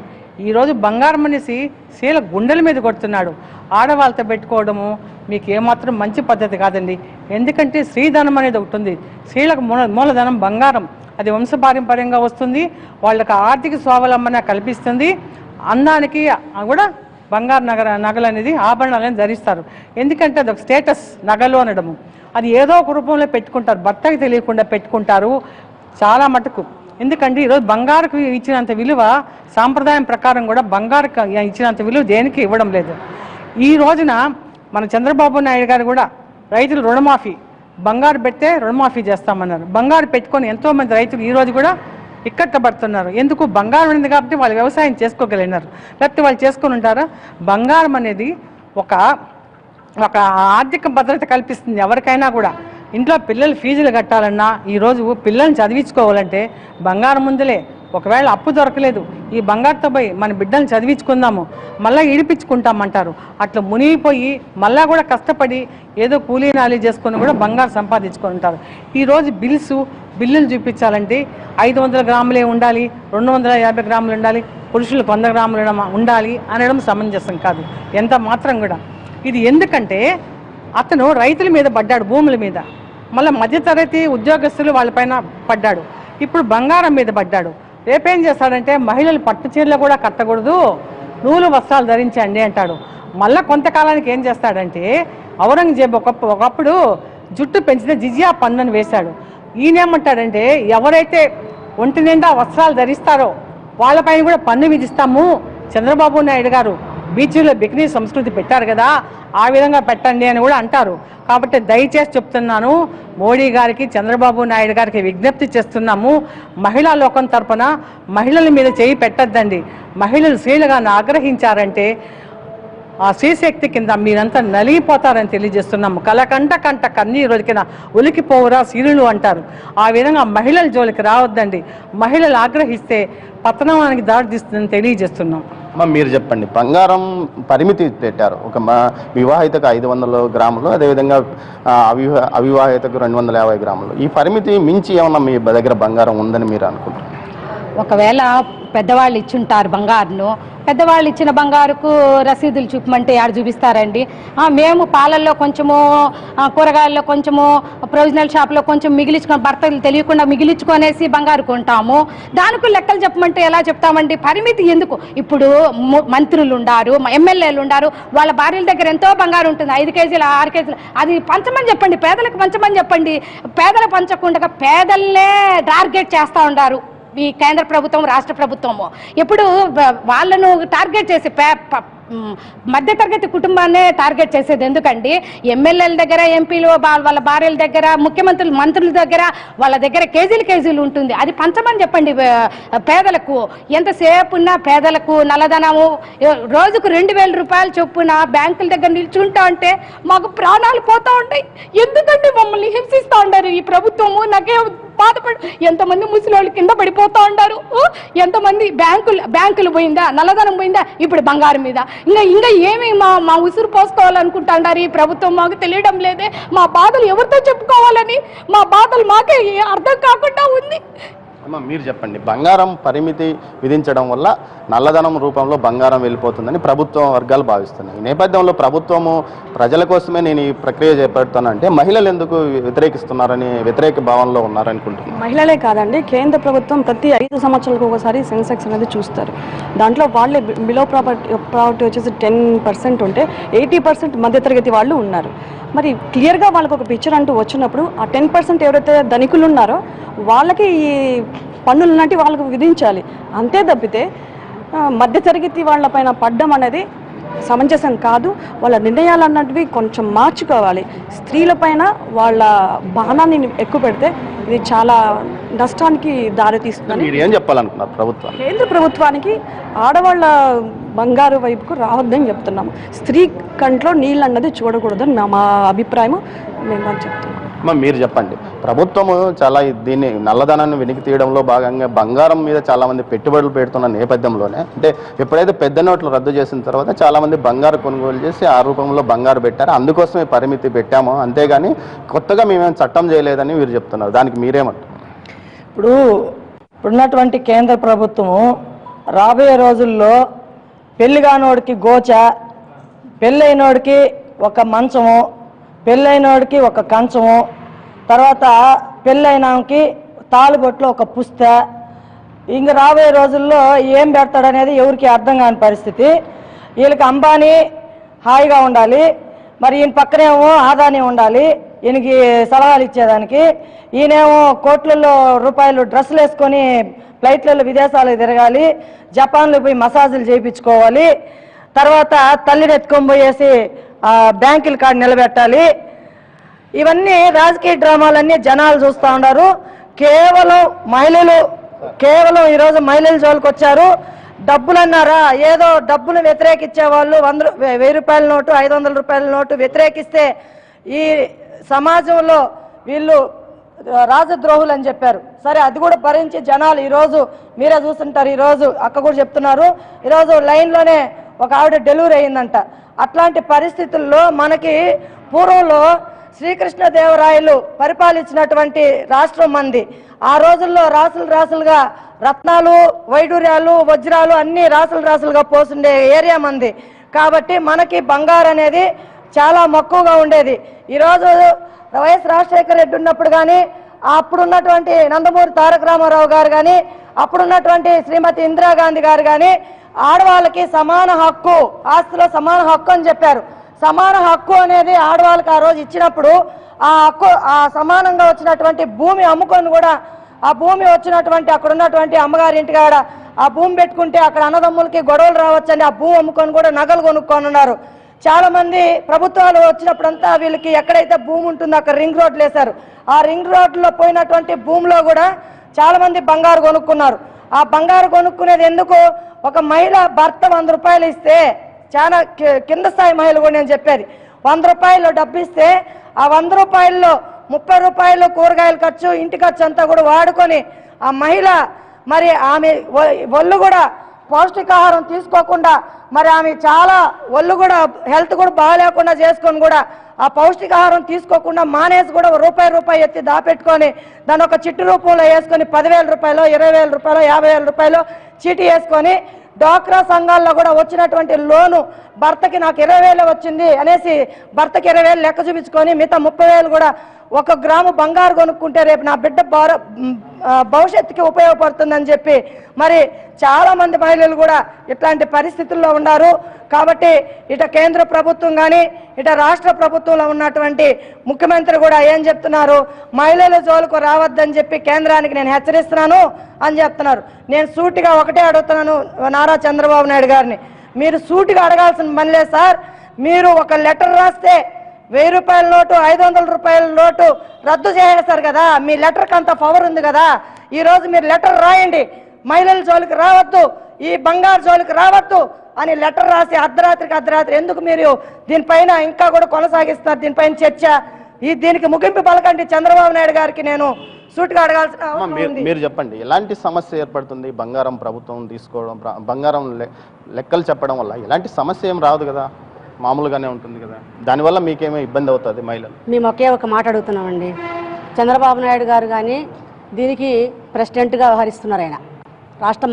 ఈరోజు బంగారం అనేసి శీల గుండెల మీద కొడుతున్నాడు. ఆడవాళ్ళతో పెట్టుకోవడము మీకు ఏమాత్రం మంచి పద్ధతి కాదండి. ఎందుకంటే స్త్రీధనం అనేది ఒకటి ఉంది. స్త్రీలకు మూలధనం బంగారం, అది వంశపారంపర్యంగా వస్తుంది. వాళ్ళకి ఆర్థిక స్వావలంబన కల్పిస్తుంది. అందానికి కూడా బంగారు నగలు అనేది ఆభరణాలను ధరిస్తారు. ఎందుకంటే అది ఒక స్టేటస్ నగలు అనడము. అది ఏదో ఒక రూపంలో పెట్టుకుంటారు, భర్తకి తెలియకుండా పెట్టుకుంటారు చాలా మటుకు. ఎందుకంటే ఈరోజు బంగారుకు ఇచ్చినంత విలువ సాంప్రదాయం ప్రకారం కూడా బంగారుకు ఇచ్చినంత విలువ దేనికి ఇవ్వడం లేదు. ఈ రోజున మన చంద్రబాబు నాయుడు గారు కూడా రైతులు రుణమాఫీ, బంగారు పెడితే రుణమాఫీ చేస్తామన్నారు. బంగారు పెట్టుకొని ఎంతోమంది రైతులు ఈరోజు కూడా ఇక్కట్టబడుతున్నారు. ఎందుకు? బంగారం ఉంది కాబట్టి వాళ్ళు వ్యవసాయం చేసుకోగలిగినారు, లేకపోతే వాళ్ళు చేసుకొని ఉంటారా? బంగారం అనేది ఒక ఆర్థిక భద్రత కల్పిస్తుంది ఎవరికైనా కూడా. ఇంట్లో పిల్లలు ఫీజులు కట్టాలన్నా ఈరోజు పిల్లల్ని చదివించుకోవాలంటే బంగారం ముందులే. ఒకవేళ అప్పు దొరకలేదు, ఈ బంగారుతో పోయి మన బిడ్డల్ని చదివించుకుందాము, మళ్ళీ ఇడిపించుకుంటామంటారు. అట్లా మునిగిపోయి మళ్ళా కూడా కష్టపడి ఏదో కూలీ నాలి చేసుకొని కూడా బంగారు సంపాదించుకొని ఉంటారు. ఈరోజు బిల్లులు చూపించాలంటే 500 గ్రాములే ఉండాలి, 250 గ్రాములు ఉండాలి, పురుషులకు 100 గ్రాములు ఉండాలి అనడం సమంజసం కాదు ఎంత మాత్రం కూడా. ఇది ఎందుకంటే అతను రైతుల మీద పడ్డాడు, భూముల మీద, మళ్ళీ మధ్యతరగతి ఉద్యోగస్తులు వాళ్ళపైన పడ్డాడు, ఇప్పుడు బంగారం మీద పడ్డాడు. రేపేం చేస్తాడంటే మహిళలు పట్టు చీరలు కూడా కట్టకూడదు, నూలు వస్త్రాలు ధరించండి అంటాడు. మళ్ళీ కొంతకాలానికి ఏం చేస్తాడంటే ఔరంగజేబు ఒకప్పుడు జుట్టు పెంచితే జిజియా పన్నును వేశాడు. ఈయనేమంటాడంటే ఎవరైతే ఒంటి నిండా వస్త్రాలు ధరిస్తారో వాళ్ళపైన కూడా పన్ను విధిస్తాము. చంద్రబాబు నాయుడు గారు బీచ్లో బికినీ సంస్కృతి పెట్టారు కదా, ఆ విధంగా పెట్టండి అని కూడా అంటారు. కాబట్టి దయచేసి చెప్తున్నాను, మోడీ గారికి చంద్రబాబు నాయుడు గారికి విజ్ఞప్తి చేస్తున్నాము, మహిళా లోకం తరపున మహిళల మీద చేయి పెట్టద్దండి. మహిళలు స్త్రీలుగా ఆగ్రహించారంటే ఆ శ్రీశక్తి కింద మీరంతా నలిగిపోతారని తెలియజేస్తున్నాము. కలకంట కన్నీరు ఒలికిన ఒలికిపోవురా సీరులు అంటారు. ఆ విధంగా మహిళల జోలికి రావద్దండి. మహిళలు ఆగ్రహిస్తే పతనానికి దారితీస్తుందని తెలియజేస్తున్నాం. మీరు చెప్పండి, బంగారం పరిమితి పెట్టారు, ఒక వివాహితకు 500 గ్రాములు, అదేవిధంగా అవివాహితకు 250 గ్రాములు. ఈ పరిమితి మించి ఏమన్నా మీ దగ్గర బంగారం ఉందని మీరు అనుకుంటారు? ఒకవేళ పెద్దవాళ్ళు ఇచ్చుంటారు బంగారును, పెద్దవాళ్ళు ఇచ్చిన బంగారుకు రసీదులు చూపమంటే ఆడ చూపిస్తారండి. మేము పాలల్లో కొంచెము, కూరగాయల్లో కొంచెము, ప్రొవిజనల్ షాప్లో కొంచెం మిగిలించుకొని భర్తలు తెలియకుండా మిగిలించుకొనేసి బంగారు కొంటాము. దానికి లెక్కలు చెప్పమంటే ఎలా చెప్తామండి? పరిమితి ఎందుకు? ఇప్పుడు మంత్రులు ఉండారు, ఎమ్మెల్యేలు ఉండారు, వాళ్ళ భార్యల దగ్గర ఎంతో బంగారు ఉంటుంది, 5 కేజీలు 6 కేజీలు, అది పంచమని చెప్పండి, పేదలకు పంచమని చెప్పండి. పేదలు పంచకుండా పేదలనే టార్గెట్ చేస్తూ ఉండారు ఈ కేంద్ర ప్రభుత్వం, రాష్ట్ర ప్రభుత్వము. ఇప్పుడు వాళ్ళను టార్గెట్ చేసి మధ్యతరగతి కుటుంబాన్నే టార్గెట్ చేసేది ఎందుకండి? ఎమ్మెల్యేల దగ్గర, ఎంపీలు వాళ్ళ భార్యల దగ్గర, మంత్రుల దగ్గర వాళ్ళ దగ్గర కేజీలు ఉంటుంది, అది పంచమని చెప్పండి పేదలకు. ఎంతసేపు ఉన్నా పేదలకు నల్లధనము రోజుకు 2000 రూపాయలు చొప్పున బ్యాంకుల దగ్గర నిల్చుంటా అంటే మాకు ప్రాణాలు పోతా ఉంటాయి. ఎందుకంటే మమ్మల్ని హింసిస్తూ ఉంటారు ఈ ప్రభుత్వము. నాకే బాధపడు, ఎంతమంది ముసలి కింద పడిపోతా ఉంటారు, ఎంతమంది బ్యాంకులు పోయిందా, నల్లధనం పోయిందా, ఇప్పుడు బంగారం మీద ఇంకా ఏమి మా ఉసురు పోసుకోవాలనుకుంటాండారు ఈ ప్రభుత్వం. మాకు తెలియడం లేదే, మా బాధలు ఎవరితో చెప్పుకోవాలని, మా బాధలు మాకే అర్థం కాకుండా ఉంది. అమ్మ మీరు చెప్పండి, బంగారం పరిమితి విధించడం వల్ల నల్లధనం రూపంలో బంగారం వెళ్ళిపోతుందని ప్రభుత్వ వర్గాలు భావిస్తున్నాయి. ఈ నేపథ్యంలో ప్రభుత్వము ప్రజల కోసమే నేను ఈ ప్రక్రియ చేపడుతానంటే మహిళలు ఎందుకు వ్యతిరేకిస్తున్నారని, వ్యతిరేక భావనలో ఉన్నారనుకుంటున్నాను? మహిళలే కాదండి, కేంద్ర ప్రభుత్వం ప్రతి 5 సంవత్సరాలకు ఒకసారి సెన్సెక్స్ అనేది చూస్తారు. దాంట్లో వాళ్ళే బిలో ప్రాపర్టీ వచ్చేసి 10% ఉంటే 80% మధ్యతరగతి వాళ్ళు ఉన్నారు. మరి క్లియర్గా వాళ్ళకు ఒక పిక్చర్ అంటూ వచ్చినప్పుడు ఆ 10% ఎవరైతే ధనికులు ఉన్నారో వాళ్ళకి ఈ పన్నులు లాంటివి వాళ్ళకు విధించాలి. అంతే తప్పితే మధ్యతరగతి వాళ్ళపైన పడ్డం అనేది సమంజసం కాదు. వాళ్ళ నిర్ణయాలు అన్నటివి కొంచెం మార్చుకోవాలి. స్త్రీలపైన వాళ్ళ బాణాన్ని ఎక్కువ పెడితే ఇది చాలా నష్టానికి దారితీస్తుంది. మీరు ఏం చెప్పాలనుకున్నారు ప్రభుత్వం? కేంద్ర ప్రభుత్వానికి ఆడవాళ్ళ బంగారు వైపుకు రావద్దని చెప్తున్నాము. స్త్రీ కంట్లో నీళ్ళు అన్నది చూడకూడదని మా అభిప్రాయం. మేము చెప్తున్నాం. మీరు చెప్పండి, ప్రభుత్వము చాలా దీన్ని నల్లధనాన్ని వెనక్కి తీయడంలో భాగంగా బంగారం మీద చాలామంది పెట్టుబడులు పెడుతున్న నేపథ్యంలోనే, అంటే ఎప్పుడైతే పెద్ద నోట్లు రద్దు చేసిన తర్వాత చాలామంది బంగారు కొనుగోలు చేసి ఆ రూపంలో బంగారు పెట్టారు, అందుకోసమే పరిమితి పెట్టాము, అంతేగాని కొత్తగా మేమేం చట్టం చేయలేదని మీరు చెప్తున్నారు. దానికి మీరేమంటారు? ఇప్పుడున్నటువంటి కేంద్ర ప్రభుత్వము రాబోయే రోజుల్లో పెళ్లి కానోడికి గోచ, పెళ్ళైనోడికి ఒక మంచము, పెళ్ళైనోడికి ఒక కంచము, తర్వాత పెళ్ళైనాకి తాళిబొట్లు ఒక పుస్త, ఇంక రాబోయే రోజుల్లో ఏం పెడతాడనేది ఎవరికి అర్థం కాని పరిస్థితి. వీళ్ళకి అంబానీ హాయిగా ఉండాలి, మరి ఈయన పక్కనేమో ఆదాని ఉండాలి ఈయనకి సలహాలు ఇచ్చేదానికి. ఈయనేమో కోట్లలో రూపాయలు డ్రెస్సులు వేసుకొని ఫ్లైట్లలో విదేశాలకు తిరగాలి, జపాన్లో పోయి మసాజులు చేయించుకోవాలి, తర్వాత తల్లిని ఎత్తుకొని పోయేసి బ్యాంకుల కాడ నిలబెట్టాలి. ఇవన్నీ రాజకీయ డ్రామాలన్నీ జనాలు చూస్తూ ఉన్నారు. కేవలం ఈరోజు మహిళల జోలికి వచ్చారు. డబ్బులు అన్నారా, ఏదో డబ్బులు వ్యతిరేకించే వాళ్ళు 1000 రూపాయల నోటు, 500 రూపాయల నోటు వ్యతిరేకిస్తే ఈ సమాజంలో వీళ్ళు రాజద్రోహులు అని చెప్పారు. సరే, అది కూడా భరించి జనాలు ఈరోజు మీరే చూస్తుంటారు. ఈరోజు అక్క కూడా చెప్తున్నారు, ఈరోజు లైన్లోనే ఒక ఆవిడ డెలివరీ అయిందంట. అట్లాంటి పరిస్థితుల్లో మనకి పూర్వంలో శ్రీకృష్ణదేవరాయలు పరిపాలించినటువంటి రాష్ట్రం మంది. ఆ రోజుల్లో రాసులుగా రత్నాలు, వైడూర్యాలు, వజ్రాలు అన్ని రాసులుగా పోసుండే ఏరియా మంది. కాబట్టి మనకి బంగారు అనేది చాలా మక్కువగా ఉండేది. ఈరోజు వైఎస్ రాజశేఖర రెడ్డి ఉన్నప్పుడు కానీ, అప్పుడున్నటువంటి నందమూరి తారక రామారావు గారు కానీ, అప్పుడున్నటువంటి శ్రీమతి ఇందిరాగాంధీ గారు కానీ ఆడవాళ్ళకి సమాన హక్కు, ఆస్తిలో సమాన హక్కు అని చెప్పారు. సమాన హక్కు అనేది ఆడవాళ్ళకి ఆ రోజు ఇచ్చినప్పుడు ఆ హక్కు, ఆ సమానంగా వచ్చినటువంటి భూమి అమ్ముకొని కూడా, ఆ భూమి వచ్చినటువంటి అక్కడ ఉన్నటువంటి అమ్మగారి ఇంటికాడ ఆ భూమి పెట్టుకుంటే అక్కడ అన్నదమ్ములకి గొడవలు రావచ్చని ఆ భూమి అమ్ముకొని కూడా నగలు కొనుక్కొని ఉన్నారు. చాలా మంది ప్రభుత్వాలు వచ్చినప్పుడంతా వీళ్ళకి ఎక్కడైతే భూమి ఉంటుందో అక్కడ రింగ్ రోడ్లు వేశారు. ఆ రింగ్ రోడ్లో పోయినటువంటి భూమిలో కూడా చాలా మంది బంగారు కొనుక్కున్నారు. ఆ బంగారు కొనుక్కునేది ఎందుకు? ఒక మహిళ భర్త 100 రూపాయలు ఇస్తే, చాలా కింద స్థాయి మహిళ కూడా నేను చెప్పేది, 100 రూపాయలు డబ్బు ఇస్తే ఆ 100 రూపాయల్లో 30 రూపాయలు కూరగాయల ఖర్చు, ఇంటి ఖర్చు అంతా కూడా వాడుకొని ఆ మహిళ మరి ఆమె ఒళ్ళు కూడా పౌష్టికాహారం తీసుకోకుండా, మరి ఆమె చాలా ఒళ్ళు కూడా హెల్త్ కూడా బాగాలేకుండా చేసుకొని కూడా ఆ పౌష్టికాహారం తీసుకోకుండా మానేసి కూడా రూపాయి ఎత్తి దాపెట్టుకొని దాని ఒక చిట్టు రూపంలో వేసుకొని 10,000 రూపాయలు, 20,000 రూపాయలు, 50,000 రూపాయలు చీటీ వేసుకొని డ్వాక్రా సంఘాల్లో కూడా వచ్చినటువంటి లోను భర్తకి నాకు 20,000 వచ్చింది అనేసి భర్తకి 20,000 లెక్క చూపించుకొని మిగతా 30,000 కూడా 1 గ్రాము బంగారు కొనుక్కుంటే రేపు నా బిడ్డ భవిష్యత్తుకి ఉపయోగపడుతుందని చెప్పి మరి చాలా మంది మహిళలు కూడా ఇట్లాంటి పరిస్థితుల్లో ఉన్నారు. కాబట్టి ఇట కేంద్ర ప్రభుత్వం కానీ ఇట రాష్ట్ర ప్రభుత్వంలో ఉన్నటువంటి ముఖ్యమంత్రి కూడా ఏం చెప్తున్నారు, మహిళల జోలికి రావద్దని చెప్పి కేంద్రానికి నేను హెచ్చరిస్తున్నాను అని చెప్తున్నారు. నేను సూటిగా ఒకటే అడుగుతున్నాను నారా చంద్రబాబు నాయుడు గారిని, మీరు సూటిగా అడగాల్సిన పని లేదు సార్. మీరు ఒక లెటర్ రాస్తే 1000 రూపాయల నోటు, 500 రూపాయల నోటు రద్దు చేసేస్తారు కదా, మీ లెటర్కి అంత పవర్ ఉంది కదా. ఈరోజు మీరు లెటర్ రాయండి, మహిళల జోలికి రావద్దు, ఈ బంగారు జోలికి రావద్దు అని లెటర్ రాసి అర్ధరాత్రి ఎందుకు మీరు దీనిపైన ఇంకా కూడా కొనసాగిస్తున్నారు? దీనిపైన చర్చ, దీనికి ముగింపు పలకండి చంద్రబాబు నాయుడు గారికి నేను సూటిగా అడగాల్సిన అవసరం ఉంది. మీరు చెప్పండి, ఎలాంటి సమస్య ఏర్పడుతుంది? బంగారం ప్రభుత్వం తీసుకోవడం, బంగారం లెక్కలు చెప్పడం వల్ల ఎలాంటి సమస్య ఏం రాదు కదా, మామూలుగానే ఉంటుంది కదా. దానివల్ల మీకేమో ఇబ్బంది అవుతుంది మహిళలు? మేము ఒకే ఒక మాట అడుగుతున్నామండి, చంద్రబాబు నాయుడు గారు కానీ దీనికి ప్రెసిడెంట్గా వ్యవహరిస్తున్నారు. ఆయన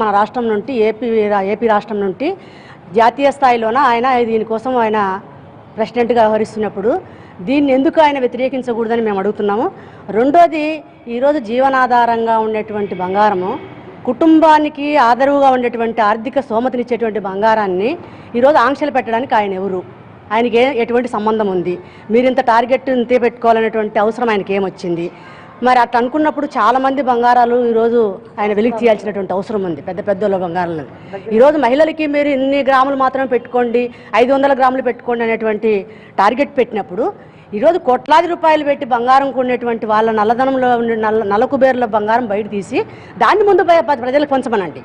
మన రాష్ట్రం నుండి ఏపీ రాష్ట్రం నుండి జాతీయ స్థాయిలోన ఆయన దీనికోసం ఆయన ప్రెసిడెంట్గా వ్యవహరిస్తున్నప్పుడు దీన్ని ఎందుకు ఆయన వ్యతిరేకించకూడదని మేము అడుగుతున్నాము. రెండోది, ఈరోజు జీవనాధారంగా ఉండేటువంటి బంగారము, కుటుంబానికి ఆదరువుగా ఉండేటువంటి ఆర్థిక స్తోమతనిచ్చేటువంటి బంగారాన్ని ఈరోజు ఆంక్షలు పెట్టడానికి ఆయన ఎవరు? ఆయనకి ఎటువంటి సంబంధం ఉంది? మీరు ఇంత టార్గెట్ ఇంతే పెట్టుకోవాలనేటువంటి అవసరం ఆయనకి ఏమొచ్చింది? మరి అట్లా అనుకున్నప్పుడు చాలామంది బంగారాలు ఈరోజు ఆయన వెలికి తీయాల్సినటువంటి అవసరం ఉంది, పెద్ద బంగారాలు. ఈరోజు మహిళలకి మీరు ఇన్ని గ్రాములు మాత్రమే పెట్టుకోండి, 500 గ్రాములు పెట్టుకోండి అనేటువంటి టార్గెట్ పెట్టినప్పుడు ఈరోజు కోట్లాది రూపాయలు పెట్టి బంగారం కొనేటువంటి వాళ్ళ నల్లధనంలో ఉండే నల్ల కుబేర్ల బంగారం బయట తీసి దాన్ని ముందు ప్రజలకు పంచమనండి.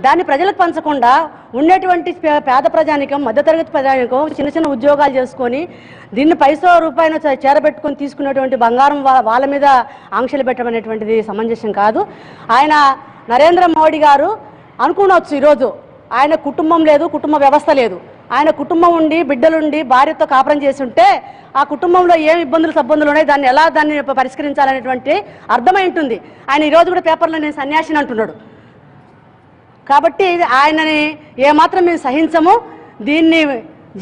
దాన్ని ప్రజలకు పంచకుండా ఉండేటువంటి పేద ప్రజానికం, మధ్యతరగతి ప్రజానికం చిన్న ఉద్యోగాలు చేసుకొని దీన్ని పైసో రూపాయన చేరబెట్టుకొని తీసుకునేటువంటి బంగారం వాళ్ళ మీద ఆంక్షలు పెట్టడం అనేటువంటిది సమంజసం కాదు. ఆయన నరేంద్ర మోడీ గారు అనుకునవచ్చు, ఈరోజు ఆయన కుటుంబం లేదు, కుటుంబ వ్యవస్థ లేదు. ఆయన కుటుంబం ఉండి, బిడ్డలుండి, భార్యతో కాపురం చేసి ఉంటే ఆ కుటుంబంలో ఏం ఇబ్బందులు ఉన్నాయి, దాన్ని పరిష్కరించాలనేటువంటి అర్థమై ఉంటుంది. ఆయన ఈరోజు కూడా పేపర్లో నేను సన్యాసిని అంటున్నాడు. కాబట్టి ఆయనని ఏమాత్రం మేము సహించము. దీన్ని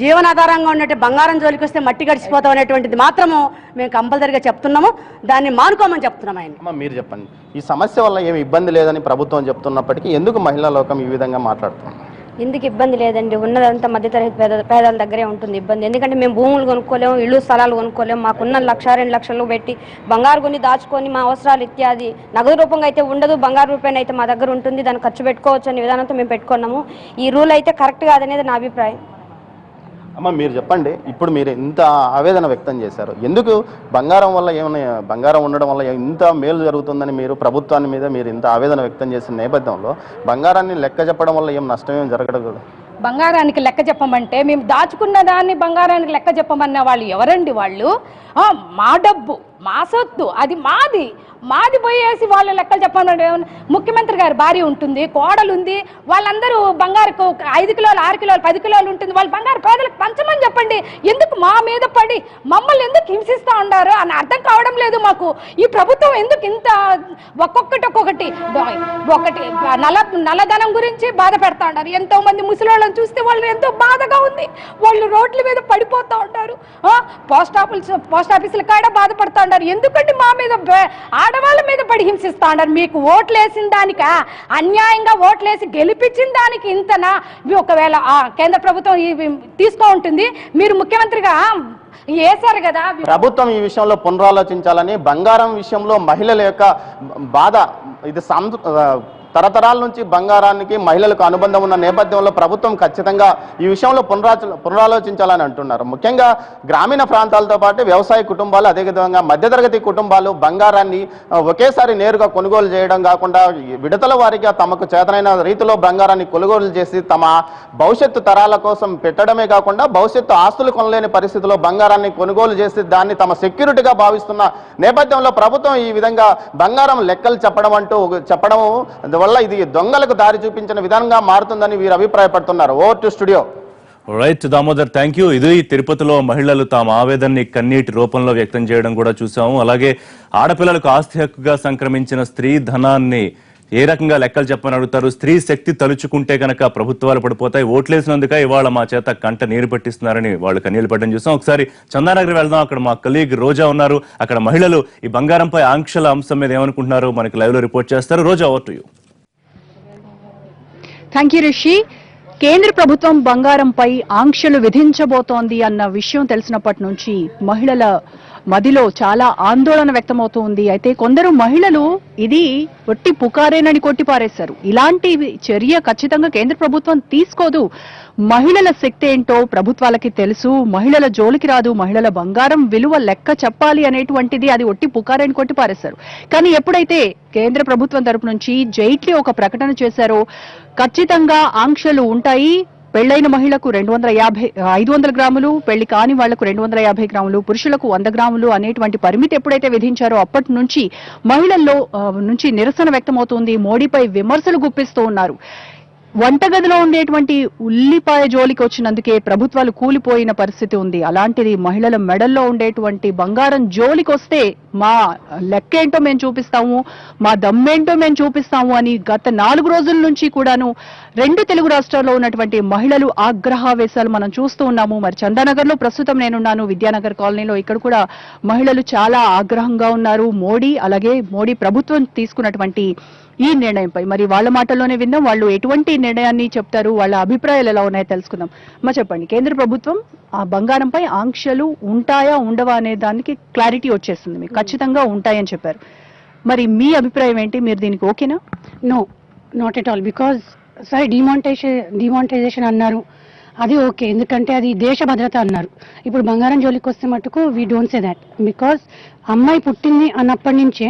జీవనాధారంగా ఉన్నట్టు బంగారం జోలికి వస్తే మట్టి గడిచిపోతాం అనేటువంటిది మాత్రము మేము కంపల్సరీగా చెప్తున్నాము. దాన్ని మానుకోమని చెప్తున్నాం. ఆయన మీరు చెప్పండి, ఈ సమస్య వల్ల ఏమి ఇబ్బంది లేదని ప్రభుత్వం చెప్తున్నప్పటికీ ఎందుకు మహిళా లోకం ఈ విధంగా మాట్లాడుతుంది? ఎందుకు ఇబ్బంది లేదండి, ఉన్నదంతా మధ్యతరగతి పేదల దగ్గరే ఉంటుంది ఇబ్బంది. ఎందుకంటే మేము భూములు కొనుక్కోలేము, ఇళ్ళు స్థలాలు కొనుక్కోలేము. మాకున్న 1,00,000, 2 లక్షలు పెట్టి బంగారు కొని దాచుకొని మా అవసరాలు ఇత్యాది నగదు రూపంగా అయితే ఉండదు, బంగారు రూపాయన అయితే మా దగ్గర ఉంటుంది, దాన్ని ఖర్చు పెట్టుకోవచ్చు అనే విధానంతో మేము పెట్టుకున్నాము. ఈ రూల్ అయితే కరెక్ట్ కాదనేది నా అభిప్రాయం. అమ్మ మీరు చెప్పండి, ఇప్పుడు మీరు ఇంత ఆవేదన వ్యక్తం చేశారు, ఎందుకు బంగారం వల్ల ఏమైనా, బంగారం ఉండడం వల్ల ఇంత మేలు జరుగుతుందని మీరు ప్రభుత్వాన్ని మీద మీరు ఇంత ఆవేదన వ్యక్తం చేసిన నేపథ్యంలో బంగారాన్ని లెక్క చెప్పడం వల్ల ఏం నష్టం ఏం జరగదు కదా? బంగారానికి లెక్క చెప్పమంటే మేము దాచుకున్న దాన్ని బంగారానికి లెక్క చెప్పమన్న వాళ్ళు ఎవరండి వాళ్ళు? మా డబ్బు, మా సొత్తు, అది మాది పోయేసి వాళ్ళు లెక్కలు చెప్పమన్నాడు. ముఖ్యమంత్రి గారి భార్య ఉంటుంది, కోడలు ఉంది, వాళ్ళందరూ బంగారుకు 5 కిలోలు 6 కిలోలు 10 కిలోలు ఉంటుంది, వాళ్ళు బంగారు పేదలకు పంచమని చెప్పండి. ఎందుకు మా మీద పడి మమ్మల్ని ఎందుకు హింసిస్తూ ఉన్నారు అని అర్థం కావడం లేదు మాకు. ఈ ప్రభుత్వం ఎందుకు ఇంత ఒక్కొక్కటి నల్లధనం గురించి బాధ పెడతా ఉన్నారు. ఎంతో మంది ముసలిళ్ళని చూస్తే వాళ్ళు ఎంతో బాధగా ఉంది, వాళ్ళు రోడ్ల మీద పడిపోతూ ఉంటారు, పోస్ట్ ఆఫీసుల కాడ బాధపడతా ఉన్నారు. ఎందుకంటే మా మీద ఆడవాళ్ళ మీద పడి హింసిస్తా ఉన్నారు. మీకు ఓట్లేసిన దానిక, అన్యాయంగా ఓట్లేసి గెలిపించిన దానికి ఇంతనా? ఒకవేళ కేంద్ర ప్రభుత్వం తీసుకో ఉంటుంది, మీరు ముఖ్యమంత్రిగా వేశారు కదా. ప్రభుత్వం ఈ విషయంలో పునరాలోచించాలని, బంగారం విషయంలో మహిళల యొక్క బాధ, ఇది తరతరాల నుంచి బంగారానికి మహిళలకు అనుబంధం ఉన్న నేపథ్యంలో ప్రభుత్వం ఖచ్చితంగా ఈ విషయంలో పునరాలోచించాలని అంటున్నారు. ముఖ్యంగా గ్రామీణ ప్రాంతాలతో పాటు వ్యవసాయ కుటుంబాలు, అదేవిధంగా మధ్యతరగతి కుటుంబాలు బంగారాన్ని ఒకేసారి నేరుగా కొనుగోలు చేయడం కాకుండా విడతల వారీగా తమకు చేతనైన రీతిలో బంగారాన్ని కొనుగోలు చేసి తమ భవిష్యత్తు తరాల కోసం పెట్టడమే కాకుండా భవిష్యత్తు ఆస్తులు కొనలేని పరిస్థితిలో బంగారాన్ని కొనుగోలు చేసి దాన్ని తమ సెక్యూరిటీగా భావిస్తున్న నేపథ్యంలో ప్రభుత్వం ఈ విధంగా బంగారం లెక్కలు చెప్పడం వల్ల ఇది దొంగలకు దారి చూపించిన విధానంగా మారుతుందని వీరు అభిప్రాయపడుతున్నారు. Over to studio. Right Damodar, thank you. ఇది తిరుపతిలో మహిళలు తాము ఆవేదనని కన్నీటి రూపంలో వ్యక్తం చేయడం కూడా చూసాము. అలాగే ఆడపిల్లలకు ఆస్తి హక్కుగా సంక్రమించిన స్త్రీ ధనాన్ని ఏ రకంగా లెక్కలు చెప్పని అడుగుతారు. స్త్రీ శక్తి తలుచుకుంటే కనుక ప్రభుత్వాలు పడిపోతాయి, ఓట్లేసినందుక ఇవాళ మా చేత కంట నీరు పెట్టిస్తున్నారని వాళ్ళు కన్నీళ్లు పడ్డం చూసాం. ఒకసారి చందానగర్ వెళ్దాం. అక్కడ మా కలీగ్ రోజా ఉన్నారు. అక్కడ మహిళలు ఈ బంగారంపై ఆంక్షల అంశం మీద ఏమనుకుంటున్నారు మనకి లైవ్ లో రిపోర్ట్ చేస్తారు. Roja, over to you. Thank you Rishi. కేంద్ర ప్రభుత్వం బంగారంపై ఆంక్షలు విధించబోతోంది అన్న విషయం తెలిసినప్పటి నుంచి మహిళల మదిలో చాలా ఆందోళన వ్యక్తమవుతోంది. అయితే కొందరు మహిళలు ఇది ఒట్టి పుకారేనని కొట్టిపారేశారు. ఇలాంటి చర్య ఖచ్చితంగా కేంద్ర ప్రభుత్వం తీసుకోదు. మహిళల శక్తి ఏంటో ప్రభుత్వాలకి తెలుసు, మహిళల జోలికి రాదు, మహిళల బంగారం విలువ లెక్క చెప్పాలి అనేటువంటిది అది ఒట్టి పుకారేని కొట్టిపారేశారు. కానీ ఎప్పుడైతే కేంద్ర ప్రభుత్వం తరపు నుంచి జైట్లీ ఒక ప్రకటన చేశారో ఖచ్చితంగా ఆంక్షలు ఉంటాయి, పెళ్లైన మహిళకు 500 గ్రాములు, పెళ్లి కాని వాళ్లకు 250 గ్రాములు, పురుషులకు 100 గ్రాములు అనేటువంటి పరిమితి ఎప్పుడైతే విధించారో అప్పటి నుంచి మహిళల్లో నుంచి నిరసన వ్యక్తమవుతోంది. మోడీపై విమర్శలు గుప్పిస్తూ ఉన్నారు. వంటగదిలో ఉండేటువంటి ఉల్లిపాయ జోలికి వచ్చినందుకే ప్రభుత్వాలు కూలిపోయిన పరిస్థితి ఉంది. అలాంటిది మహిళల మెడల్లో ఉండేటువంటి బంగారం జోలికి వస్తే మా లెక్కేంటో మేము చూపిస్తాము, మా దమ్మేంటో మేము చూపిస్తాము అని గత 4 రోజుల నుంచి కూడాను 2 తెలుగు రాష్ట్రాల్లో ఉన్నటువంటి మహిళలు ఆగ్రహావేశాలు మనం చూస్తూ ఉన్నాము. మరి చందానగర్ లో ప్రస్తుతం నేనున్నాను, విద్యానగర్ కాలనీలో. ఇక్కడ కూడా మహిళలు చాలా ఆగ్రహంగా ఉన్నారు అలాగే మోడీ ప్రభుత్వం తీసుకున్నటువంటి ఈ నిర్ణయంపై. మరి వాళ్ళ మాటల్లోనే విందాం, వాళ్ళు ఎటువంటి నిర్ణయాన్ని చెప్తారు, వాళ్ళ అభిప్రాయాలు ఎలా ఉన్నాయో తెలుసుకుందాం. చెప్పండి, కేంద్ర ప్రభుత్వం ఆ బంగారంపై ఆంక్షలు ఉంటాయా ఉండవా అనే దానికి క్లారిటీ వచ్చేస్తుంది, మీకు ఖచ్చితంగా ఉంటాయని చెప్పారు. మరి మీ అభిప్రాయం ఏంటి? మీరు దీనికి ఓకేనా? No, not at all. Because సరే డిమానిటైజేషన్ అన్నారు, అది ఓకే, ఎందుకంటే అది దేశ భద్రత అన్నారు. ఇప్పుడు బంగారం జోలికి వస్తే మటుకు we don't say that. Because అమ్మాయి పుట్టింది అన్నప్పటి నుంచే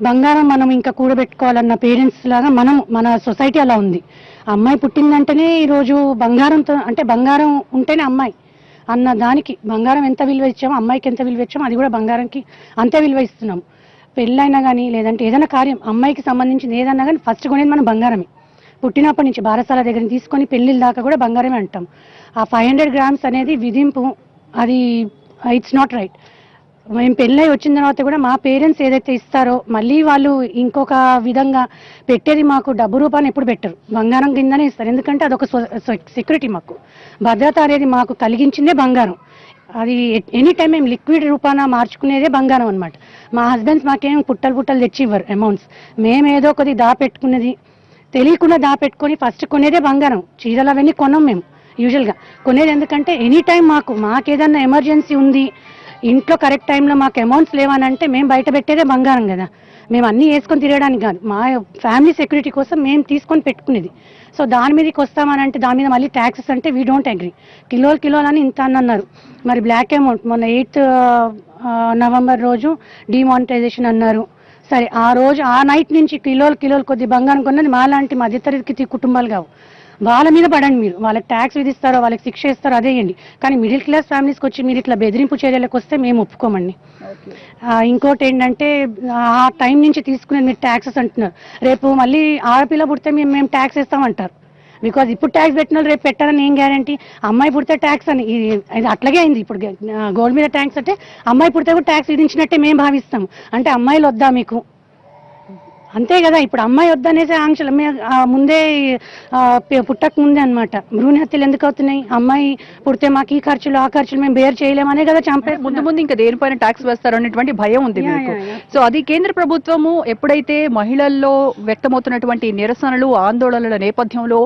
బంగారం మనం ఇంకా కూడబెట్టుకోవాలన్న పేరెంట్స్ లాగా మన సొసైటీ అలా ఉంది. అమ్మాయి పుట్టిందంటేనే ఈరోజు బంగారంతో, అంటే బంగారం ఉంటేనే అమ్మాయి అన్న దానికి బంగారం ఎంత విలువ ఇచ్చామో అమ్మాయికి ఎంత విలువ ఇచ్చామో అది కూడా బంగారంకి అంతే విలువ ఇస్తున్నాం. పెళ్ళైనా కానీ లేదంటే ఏదైనా కార్యం అమ్మాయికి సంబంధించింది ఏదన్నా కానీ ఫస్ట్ కొనేది మనం బంగారమే. పుట్టినప్పటి నుంచి బారసాల దగ్గర తీసుకొని పెళ్లిళ్ళ దాకా కూడా బంగారమే అంటాం. ఆ 500 గ్రామ్స్ అనేది విధింపు, అది ఇట్స్ నాట్ రైట్. మేము పెళ్ళై వచ్చిన తర్వాత కూడా మా పేరెంట్స్ ఏదైతే ఇస్తారో మళ్ళీ వాళ్ళు ఇంకొక విధంగా పెట్టేది మాకు డబ్బు రూపాన్ని ఎప్పుడు పెట్టరు, బంగారం కిందనే ఇస్తారు. ఎందుకంటే అదొక సెక్యూరిటీ, మాకు భద్రత అనేది మాకు కలిగించిందే బంగారం. అది ఎనీ టైం మేము లిక్విడ్ రూపాన మార్చుకునేదే బంగారం అనమాట. మా హస్బెండ్స్ మాకేం పుట్టలు తెచ్చి ఇవ్వరు అమౌంట్స్, మేము ఏదో ఒకటి దాపెట్టుకునేది, తెలియకుండా దాపెట్టుకొని ఫస్ట్ కొనేదే బంగారం. చీరలు అవన్నీ కొనం మేము యూజువల్గా కొనేది, ఎందుకంటే ఎనీ టైం మాకేదన్నా ఎమర్జెన్సీ ఉంది, ఇంట్లో కరెక్ట్ టైంలో మాకు అమౌంట్స్ లేవనంటే మేము బయట పెట్టేదే బంగారం కదా. మేము అన్నీ వేసుకొని తిరగడానికి కాదు, మా ఫ్యామిలీ సెక్యూరిటీ కోసం మేము తీసుకొని పెట్టుకునేది. సో దాని మీదకి వస్తామనంటే దాని మీద మళ్ళీ ట్యాక్సెస్ అంటే వీ డోంట్ అగ్రీ. కిలోలు అని ఇంత అని అన్నారు. మరి బ్లాక్ అమౌంట్ మొన్న 8th నవంబర్ రోజు డిమానిటైజేషన్ అన్నారు. సరే, ఆ రోజు ఆ నైట్ నుంచి కిలోలు కొద్ది బంగారం కొన్నది మాలాంటి మధ్యతరగతి కుటుంబాలు కావు. వాళ్ళ మీద పడండి, మీరు వాళ్ళకి ట్యాక్స్ విధిస్తారో వాళ్ళకి శిక్ష ఇస్తారో అదే చేయండి. కానీ మిడిల్ క్లాస్ ఫ్యామిలీస్కి వచ్చి మీరు ఇట్లా బెదిరింపు చర్యలకు వస్తే మేము ఒప్పుకోమండి. ఇంకోటి ఏంటంటే ఆ టైం నుంచి తీసుకునేది మీరు ట్యాక్సెస్ అంటున్నారు, రేపు మళ్ళీ ఆడపిల్ల పుడితే మేము ట్యాక్స్ వేస్తామంటారు. బికాజ్ ఇప్పుడు ట్యాక్స్ పెట్టిన రేపు పెట్టాలని ఏం గ్యారంటీ? అమ్మాయి పుడితే ట్యాక్స్ అని ఇది అట్లాగే అయింది. ఇప్పుడు గోల్డ్ మీద ట్యాక్స్ అంటే అమ్మాయి పుడితే కూడా ట్యాక్స్ విధించినట్టే మేము భావిస్తాము. అంటే అమ్మాయిలు వద్దా మీకు? అంతే కదా. ఇప్పుడు అమ్మాయి వద్దనేసి ఆంక్షలు ముందే పుట్టక ముందే అనమాట. భ్రూణ హత్యలు ఎందుకు అవుతున్నాయి? అమ్మాయి పుడితే మాకు ఈ ఖర్చులు ఆ ఖర్చులు మేము బేర్ చేయలేమనే కదా చంపే. ముందు ఇంకా దేనిపైన ట్యాక్స్ వేస్తారు అనేటువంటి భయం ఉంది మీకు. సో అది కేంద్ర ప్రభుత్వము ఎప్పుడైతే మహిళల్లో వ్యక్తమవుతున్నటువంటి నిరసనలు ఆందోళనల నేపథ్యంలో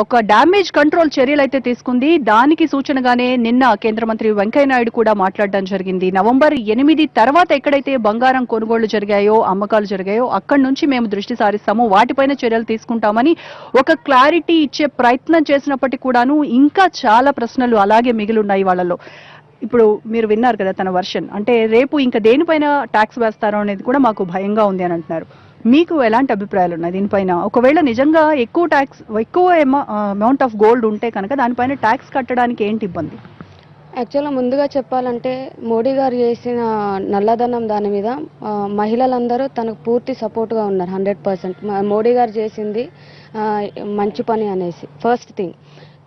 ఒక డ్యామేజ్ కంట్రోల్ చర్యలు అయితే తీసుకుంది. దానికి సూచనగానే నిన్న కేంద్ర మంత్రి వెంకయ్యనాయుడు కూడా మాట్లాడడం జరిగింది. నవంబర్ 8 తర్వాత ఎక్కడైతే బంగారం కొనుగోళ్లు జరిగాయో, అమ్మకాలు జరిగాయో అక్కడి నుంచి మేము దృష్టి సారిస్తాము, వాటిపైన చర్యలు తీసుకుంటామని ఒక క్లారిటీ ఇచ్చే ప్రయత్నం చేసినప్పటికీ కూడాను ఇంకా చాలా ప్రశ్నలు అలాగే మిగిలిన్నాయి వాళ్ళలో. ఇప్పుడు మీరు విన్నారు కదా తన వర్షన్. అంటే రేపు ఇంకా దేనిపైన ట్యాక్స్ వేస్తారో అనేది కూడా మాకు భయంగా ఉంది అని అంటున్నారు. మీకు ఎలాంటి అభిప్రాయాలు ఉన్నాయి దీనిపైన? ఒకవేళ నిజంగా ఎక్కువ అమౌంట్ ఆఫ్ గోల్డ్ ఉంటే కనుక దానిపైన ట్యాక్స్ కట్టడానికి ఏంటి ఇబ్బంది? యాక్చువల్గా ముందుగా చెప్పాలంటే మోడీ గారు చేసిన నల్లధనం దాని మీద మహిళలందరూ తనకు పూర్తి సపోర్ట్గా ఉన్నారు. 100% మోడీ గారు చేసింది మంచి పని అనేసి ఫస్ట్ థింగ్.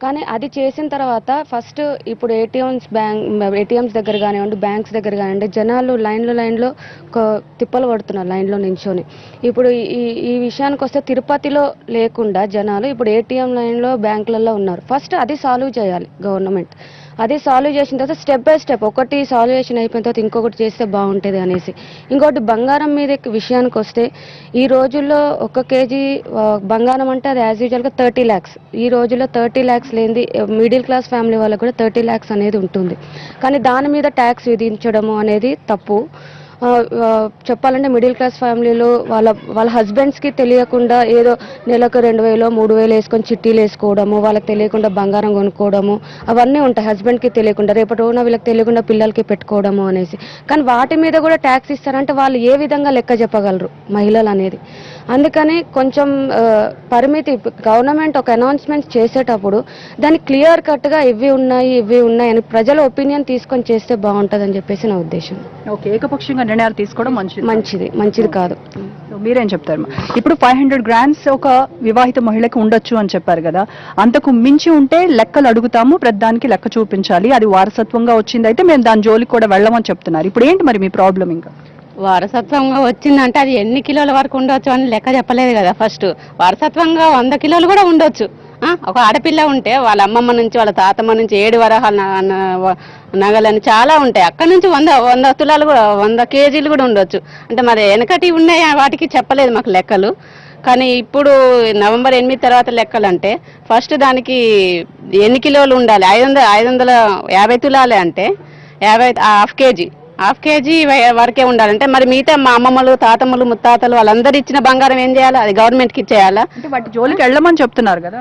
కానీ అది చేసిన తర్వాత ఫస్ట్ ఇప్పుడు ఏటీఎంస్ దగ్గర కానివ్వండి, బ్యాంక్స్ దగ్గర కానివ్వండి, జనాలు లైన్లో తిప్పలు పడుతున్నారు లైన్లో నించొని. ఇప్పుడు ఈ విషయానికి వస్తే తిరుపతిలో లేకుండా జనాలు ఇప్పుడు ఏటీఎం లైన్లో బ్యాంకులలో ఉన్నారు. ఫస్ట్ అది సాల్వ్ చేయాలి గవర్నమెంట్. అది సాల్వ్ చేసిన తర్వాత స్టెప్ బై స్టెప్ ఒకటి సాల్వేషన్ అయిపోయిన తర్వాత ఇంకొకటి చేస్తే బాగుంటుంది అనేసి. ఇంకోటి బంగారం మీద విషయానికి వస్తే ఈ రోజుల్లో 1 కేజీ బంగారం అంటే అది యాజ్ యూజువల్గా 30 lakhs. ఈ రోజుల్లో 30 lakhs లేనిది మిడిల్ క్లాస్ ఫ్యామిలీ వాళ్ళకు కూడా 30 lakhs అనేది ఉంటుంది. కానీ దాని మీద ట్యాక్స్ విధించడము అనేది తప్పు. చెప్పాలంటే మిడిల్ క్లాస్ ఫ్యామిలీలో వాళ్ళ హస్బెండ్స్కి తెలియకుండా ఏదో నెలకు 2000 3000 వేసుకొని చిట్టీలు వేసుకోవడము, వాళ్ళకి తెలియకుండా బంగారం కొనుక్కోవడము అవన్నీ ఉంటాయి. హస్బెండ్కి తెలియకుండా రేపటి రోజున వీళ్ళకి తెలియకుండా పిల్లలకి పెట్టుకోవడము అనేసి. కానీ వాటి మీద కూడా ట్యాక్స్ ఇస్తారంటే వాళ్ళు ఏ విధంగా లెక్క చెప్పగలరు మహిళలు అనేది. అందుకని కొంచెం పరిమితి గవర్నమెంట్ ఒక అనౌన్స్మెంట్ చేసేటప్పుడు దాన్ని క్లియర్ కట్గా ఇవి ఉన్నాయి అని ప్రజల ఒపీనియన్ తీసుకొని చేస్తే బాగుంటుందని చెప్పేసి నా ఉద్దేశం. ఓకే, ఏకపక్షంగా నిర్ణయాలు తీసుకోవడం మంచిది కాదు. మీరేం చెప్తారు? ఇప్పుడు 500 grams ఒక వివాహిత మహిళకి ఉండొచ్చు అని చెప్పారు కదా. అంతకు మించి ఉంటే లెక్కలు అడుగుతాము, ప్రతిదానికి లెక్క చూపించాలి, అది వారసత్వంగా వచ్చింది అయితే మేము దాని జోలికి కూడా వెళ్ళమని చెప్తున్నారు. ఇప్పుడు ఏంటి మరి మీ ప్రాబ్లం? ఇంకా వారసత్వంగా వచ్చిందంటే అది ఎన్ని కిలోల వరకు ఉండొచ్చు అని లెక్క చెప్పలేదు కదా. ఫస్ట్ వారసత్వంగా 100 కిలోలు కూడా ఉండొచ్చు. ఒక ఆడపిల్ల ఉంటే వాళ్ళ అమ్మమ్మ నుంచి వాళ్ళ తాతమ్మ నుంచి 7 వరహాల నగలని చాలా ఉంటాయి. అక్కడ నుంచి 100 తులాలు కూడా 100 కేజీలు కూడా ఉండొచ్చు. అంటే మరి వెనకటి ఉన్నాయి వాటికి చెప్పలేదు మాకు లెక్కలు. కానీ ఇప్పుడు నవంబర్ 8 తర్వాత లెక్కలు అంటే ఫస్ట్ దానికి ఎన్ని కిలోలు ఉండాలి? 550 తులాలే అంటే 1/2 కేజీ వరకే ఉండాలంటే మరి మిగతా మా అమ్మమ్మలు తాతమ్మలు ముత్తాతలు వాళ్ళందరూ ఇచ్చిన బంగారం ఏం చేయాలి? అది గవర్నమెంట్కి ఇచ్చేయాలా? అంటే వాటి జోలికి వెళ్ళమని చెప్తున్నారు కదా.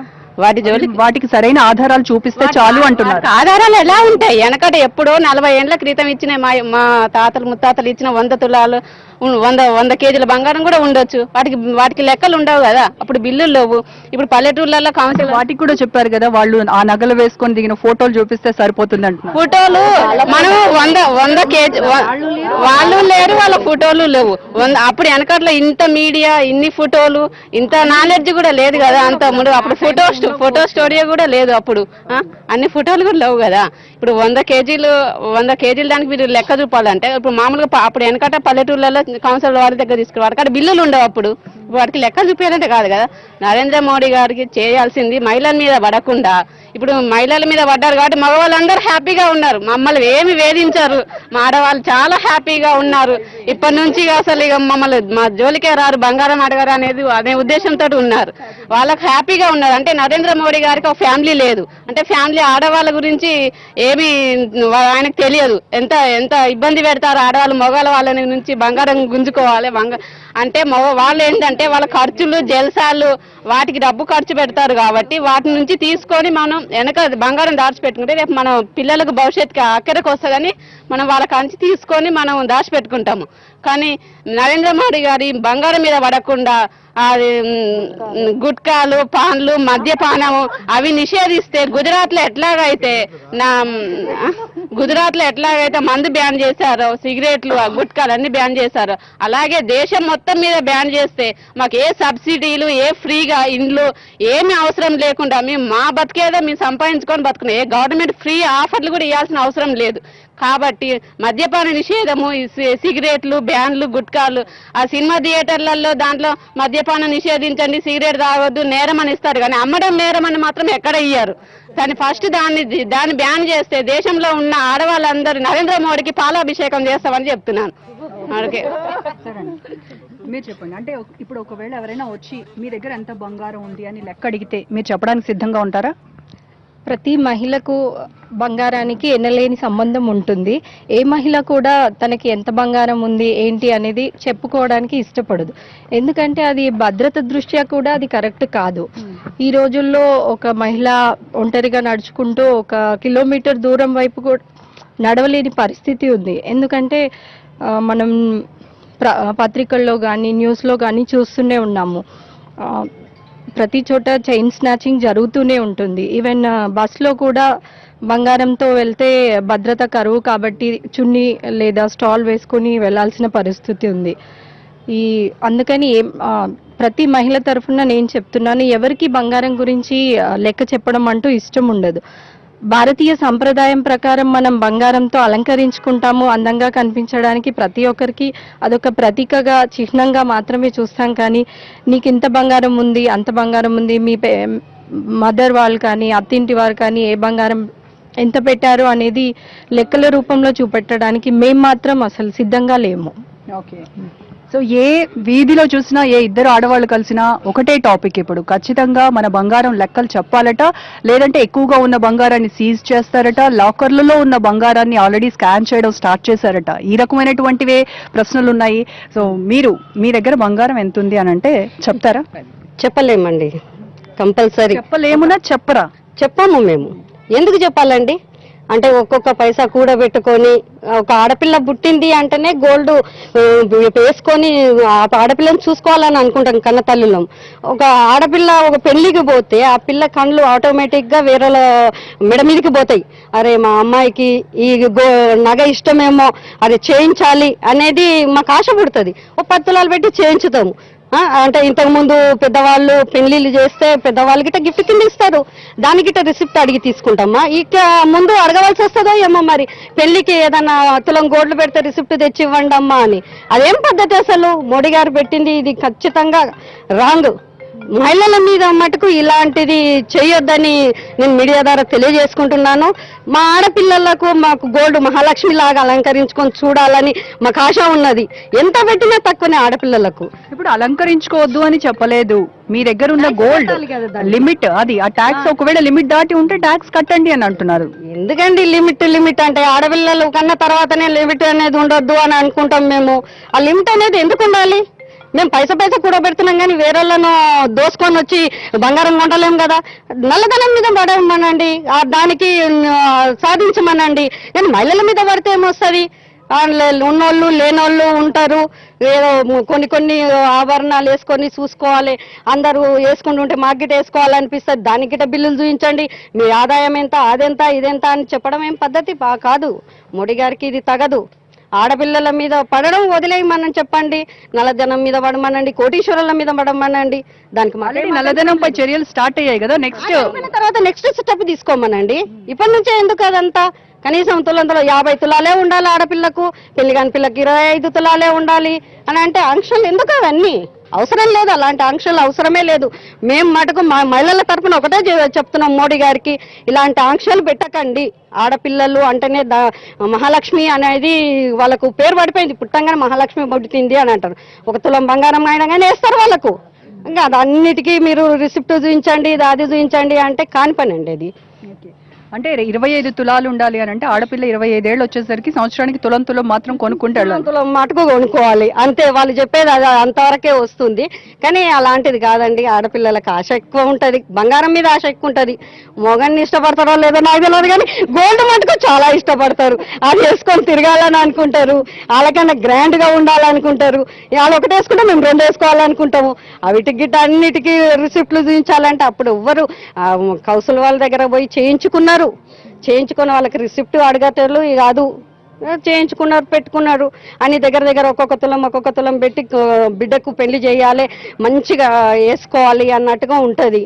వాటికి సరైన ఆధారాలు చూపిస్తే చాలు అంటున్నారు. ఆధారాలు ఎలా ఉంటాయి? వెనకట ఎప్పుడో 40 ఏళ్ల క్రితం ఇచ్చిన మా తాతలు ముత్తాతలు ఇచ్చిన 100 తులాలు 100 కేజీల బంగారం కూడా ఉండొచ్చు. వాటికి లెక్కలు ఉండవు కదా. అప్పుడు బిల్లులు లేవు. ఇప్పుడు పల్లెటూర్లలో కౌన్సిల్ వాటికి కూడా చెప్పారు కదా, వాళ్ళు ఆ నగలు వేసుకొని దిగిన ఫోటోలు చూపిస్తే సరిపోతుంది అంటున్నారు. ఫోటోలు మనం 100 కేజీ వాళ్ళు లేరు, వాళ్ళ ఫోటోలు లేవు. అప్పుడు వెనకట్లో ఇంత మీడియా ఇన్ని ఫోటోలు ఇంత నాలెడ్జ్ కూడా లేదు కదా. అంత అప్పుడు ఫోటో స్టోరీ కూడా లేదు. అప్పుడు అన్ని ఫోటోలు కూడా లేవు కదా. ఇప్పుడు 100 కేజీలు దానికి మీరు లెక్క చూపాలంటే ఇప్పుడు మామూలుగా అప్పుడు వెనకట పల్లెటూర్లలో కౌన్సిల్ వారి దగ్గర తీసుకున్నారు. అక్కడ బిల్లులు ఉండవు. అప్పుడు వాటికి లెక్కలు చూపించాలంటే కాదు కదా. నరేంద్ర మోడీ గారికి చేయాల్సింది మహిళల మీద పడకుండా, ఇప్పుడు మహిళల మీద పడ్డారు కాబట్టి మగవాళ్ళందరూ హ్యాపీగా ఉన్నారు. మమ్మల్ని ఏమి వేధించారు, మా ఆడవాళ్ళు చాలా హ్యాపీగా ఉన్నారు. ఇప్పటి నుంచి అసలు ఇక మమ్మల్ని మా జోలికే రారు, బంగారం అడగారు అనే ఉద్దేశంతో ఉన్నారు. వాళ్ళకి హ్యాపీగా ఉన్నారు. అంటే నరేంద్ర మోడీ గారికి ఒక ఫ్యామిలీ లేదు. అంటే ఫ్యామిలీ ఆడవాళ్ళ గురించి ఏమి ఆయనకు తెలియదు. ఎంత ఇబ్బంది పెడతారు ఆడవాళ్ళు మగవాళ్ళ వాళ్ళ నుంచి బంగారం గుంజుకోవాలి. అంటే వాళ్ళు ఏంటంటే అంటే వాళ్ళ ఖర్చులు జల్సాలు వాటికి డబ్బు ఖర్చు పెడతారు కాబట్టి వాటి నుంచి తీసుకొని మనం వెనక బంగారం దాచిపెట్టుకుంటే రేపు మన పిల్లలకు భవిష్యత్తుకి అక్కడికి వస్తుందని మనం వాళ్ళ కంచి తీసుకొని మనం దాచిపెట్టుకుంటాము. కానీ నరేంద్ర మోడీ గారి బంగారం మీద పడకుండా అది గుట్కాలు పాన్లు మద్యపానము అవి నిషేధిస్తే గుజరాత్లో ఎట్లాగైతే మందు బ్యాన్ చేశారో సిగరెట్లు గుట్కాలు అన్ని బ్యాన్ చేశారో అలాగే దేశం మొత్తం మీద బ్యాన్ చేస్తే మాకు ఏ సబ్సిడీలు ఏ ఫ్రీగా ఇండ్లు ఏమీ అవసరం లేకుండా మేము మా బతికేదో మేము సంపాదించుకొని బతుకున్నాం. ఏ గవర్నమెంట్ ఫ్రీ ఆఫర్లు కూడా ఇవ్వాల్సిన అవసరం లేదు. కాబట్టి మద్యపాన నిషేధము సిగరెట్లు బ్యాన్లు గుట్కాలు ఆ సినిమా థియేటర్లలో దాంట్లో మద్యపానం నిషేధించండి సిగరెట్ తాగొద్దు నేరం అని ఇస్తారు కానీ అమ్మడం నేరం అని మాత్రం ఎక్కడ ఇయ్యారు. కానీ ఫస్ట్ దాన్ని బ్యాన్ చేస్తే దేశంలో ఉన్న ఆడవాళ్ళందరూ నరేంద్ర మోడీకి పాలాభిషేకం చేస్తామని చెప్తున్నాను. అలాగే మీరు చెప్పండి, అంటే ఇప్పుడు ఒకవేళ ఎవరైనా వచ్చి మీ దగ్గర ఎంత బంగారం ఉంది అని లెక్క అడిగితే మీరు చెప్పడానికి సిద్ధంగా ఉంటారా? ప్రతి మహిళకు బంగారానికి ఎనలేని సంబంధం ఉంటుంది. ఏ మహిళ కూడా తనకి ఎంత బంగారం ఉంది ఏంటి అనేది చెప్పుకోవడానికి ఇష్టపడదు. ఎందుకంటే అది భద్రత దృష్ట్యా కూడా అది కరెక్ట్ కాదు. ఈ రోజుల్లో ఒక మహిళ ఒంటరిగా నడుచుకుంటూ 1 కిలోమీటర్ దూరం వైపు కూడా నడవలేని పరిస్థితి ఉంది. ఎందుకంటే మనం పత్రికల్లో కానీ న్యూస్లో కానీ చూస్తూనే ఉన్నాము. ప్రతి చోట చైన్ స్నాచింగ్ జరుగుతూనే ఉంటుంది. ఈవెన్ బస్లో కూడా బంగారంతో వెళ్తే భద్రత కరువు కాబట్టి చున్నీ లేదా స్టాల్ వేసుకొని వెళ్లాల్సిన పరిస్థితి ఉంది. అందుకని ప్రతి మహిళ తరఫున నేను చెప్తున్నాను, ఎవరికి బంగారం గురించి లెక్క చెప్పడం అంటూ ఇష్టం ఉండదు. భారతీయ సంప్రదాయం ప్రకారం మనం బంగారంతో అలంకరించుకుంటాము అందంగా కనిపించడానికి. ప్రతి ఒక్కరికి అదొక ప్రతీకగా చిహ్నంగా మాత్రమే చూస్తాం. కానీ నీకు ఇంత బంగారం ఉంది అంత బంగారం ఉంది, మీ మదర్ వాళ్ళు కానీ అత్తింటి వారు కానీ ఏ బంగారం ఎంత పెట్టారు అనేది లెక్కల రూపంలో చూపెట్టడానికి మేము మాత్రం అసలు సిద్ధంగా లేము. ఓకే, సో ఏ వీధిలో చూసినా ఏ ఇద్దరు ఆడవాళ్ళు కలిసినా ఒకటే టాపిక్, ఇప్పుడు ఖచ్చితంగా మన బంగారం లెక్కలు చెప్పాలట, లేదంటే ఎక్కువగా ఉన్న బంగారాన్ని సీజ్ చేస్తారట, లాకర్లలో ఉన్న బంగారాన్ని ఆల్రెడీ స్కాన్ చేయడం స్టార్ట్ చేశారట. ఈ రకమైనటువంటివే ప్రశ్నలు ఉన్నాయి. సో మీరు మీ దగ్గర బంగారం ఎంత ఉంది అని అంటే చెప్తారా? చెప్పలేమండి, కంపల్సరీ చెప్పలేమునా? చెప్పరా? చెప్పాము మేము. ఎందుకు చెప్పాలండి అంటే ఒక్కొక్క పైసా కూడబెట్టుకొని ఒక ఆడపిల్ల పుట్టింది అంటేనే గోల్డ్ వేసుకొని ఆడపిల్లని చూసుకోవాలని అనుకుంటాం కన్న తల్లులం. ఒక ఆడపిల్ల ఒక పెళ్లికి పోతే ఆ పిల్ల కళ్ళు ఆటోమేటిక్గా వేరే మెడ మీదకి పోతాయి. అరే మా అమ్మాయికి ఈ నగ ఇష్టమేమో అది చేయించాలి అనేది మాకు ఆశ పుడుతుంది. ఒక 10 తులాలు పెట్టి చేయించుతాము. అంటే ఇంతకు ముందు పెద్దవాళ్ళు పెళ్లిళ్ళు చేస్తే పెద్దవాళ్ళు గిట్ట గిఫ్ట్ కింద ఇస్తారు, దాని గిట్ట రిసిప్ట్ అడిగి తీసుకుంటామా? ఇక ముందు అడగవలసి వస్తుందో ఏమో మరి, పెళ్లికి ఏదైనా తులం గోల్డ్ పెడితే రిసిప్ట్ తెచ్చి ఇవ్వండి అమ్మా అని. అదేం పద్ధతి అసలు? మోడీ గారు పెట్టింది ఇది ఖచ్చితంగా రాంగ్. మహిళల మీద మటుకు ఇలాంటిది చేయొద్దని నేను మీడియా ద్వారా తెలియజేసుకుంటున్నాను. మా ఆడపిల్లలకు మాకు గోల్డ్ మహాలక్ష్మి లాగా అలంకరించుకొని చూడాలని మాకు ఆశ ఉన్నది. ఎంత పెట్టినా తక్కువనే ఆడపిల్లలకు. ఇప్పుడు అలంకరించుకోవద్దు అని చెప్పలేదు, మీ దగ్గర ఉన్న గోల్డ్ లిమిట్ అది ఆ ట్యాక్స్ ఒకవేళ లిమిట్ దాటి ఉంటే ట్యాక్స్ కట్టండి అని అంటున్నారు. ఎందుకండి లిమిట్ అంటే ఆడపిల్లలు కన్నా తర్వాతనే లిమిట్ అనేది ఉండొద్దు అని అనుకుంటాం మేము. ఆ లిమిట్ అనేది ఎందుకు ఉండాలి? మేము పైసా కూడా పెడుతున్నాం కానీ వేరేళ్ళను దోసుకొని వచ్చి బంగారం కొంటలేం కదా. నల్లధనం మీద పడమనండి, దానికి సాధించమనండి. నేను మహిళల మీద పడితే ఏమొస్తుంది? ఉన్నోళ్ళు లేనోళ్ళు ఉంటారు. ఏదో కొన్ని ఆభరణాలు వేసుకొని చూసుకోవాలి, అందరూ వేసుకుంటుంటే మాకు గిట్ట వేసుకోవాలనిపిస్తుంది. దానికి గిట్ట బిల్లులు చూపించండి, మీ ఆదాయం ఎంత అదెంత ఇదెంత అని చెప్పడం ఏం పద్ధతి కాదు. మోడీ గారికి ఇది తగదు. ఆడపిల్లల మీద పడడం వదిలేయమని చెప్పండి, నల్లధనం మీద పడమనండి, కోటీశ్వరుల మీద పడమనండి. దానికి నల్లధనంపై చర్యలు స్టార్ట్ అయ్యాయి కదా, నెక్స్ట్ స్టెప్ తీసుకోమనండి. ఇప్పటి నుంచే ఎందుకు అదంతా? కనీసం తులంతలో 50 తులాలే ఉండాలి ఆడపిల్లకు, పెళ్లి కాని పిల్లకి 25 తులాలే ఉండాలి అని అంటే ఆంక్షలు ఎందుకు? అవన్నీ అవసరం లేదు, అలాంటి ఆంక్షలు అవసరమే లేదు. మేము మటుకు మా మహిళల తరఫున ఒకటే చెప్తున్నాం మోడీ గారికి, ఇలాంటి ఆంక్షలు పెట్టకండి. ఆడపిల్లలు అంటేనే మహాలక్ష్మి అనేది వాళ్ళకు పేరు పడిపోయింది. పుట్టంగానే మహాలక్ష్మి పుట్టింది అని అంటారు. 1 తులం బంగారం అయినా కానీ వేస్తారు వాళ్ళకు. ఇంకా అన్నిటికీ మీరు రిసిప్ట్ చూపించండి, అది చూపించండి అంటే కాని పని అండి అది. అంటే 25 తులాలు ఉండాలి అని అంటే ఆడపిల్ల 25 ఏళ్ళు వచ్చేసరికి సంవత్సరానికి తులం మాత్రం కొనుక్కుంటే వెళ్ళాలి. తులం మటుకు కొనుక్కోవాలి అంతే. వాళ్ళు చెప్పేది అది అంతవరకే వస్తుంది. కానీ అలాంటిది కాదండి. ఆడపిల్లలకు ఆశ ఎక్కువ ఉంటది, బంగారం మీద ఆశ ఎక్కువ ఉంటది. మొగన్ని ఇష్టపడతారో లేదో నాకు తెలియదు, కానీ గోల్డ్ మటుకు చాలా ఇష్టపడతారు. అది వేసుకొని తిరగాలని అనుకుంటారు, వాళ్ళకన్నా గ్రాండ్ గా ఉండాలనుకుంటారు. వాళ్ళు ఒకటి వేసుకుంటే మేము 2 వేసుకోవాలనుకుంటాము. వీటికి గిట్ట అన్నిటికీ రిసిప్ట్లు చూపించాలంటే అప్పుడు ఎవ్వరు కౌన్సిల్ వాళ్ళ దగ్గర పోయి చేయించుకున్న వాళ్ళకి రిసిప్ట్ అడగటలు కాదు. చేయించుకున్నారు, పెట్టుకున్నారు అని దగ్గర ఒక్కొక్క తులం పెట్టి బిడ్డకు పెళ్లి చేయాలి, మంచిగా వేసుకోవాలి అన్నట్టుగా ఉంటది.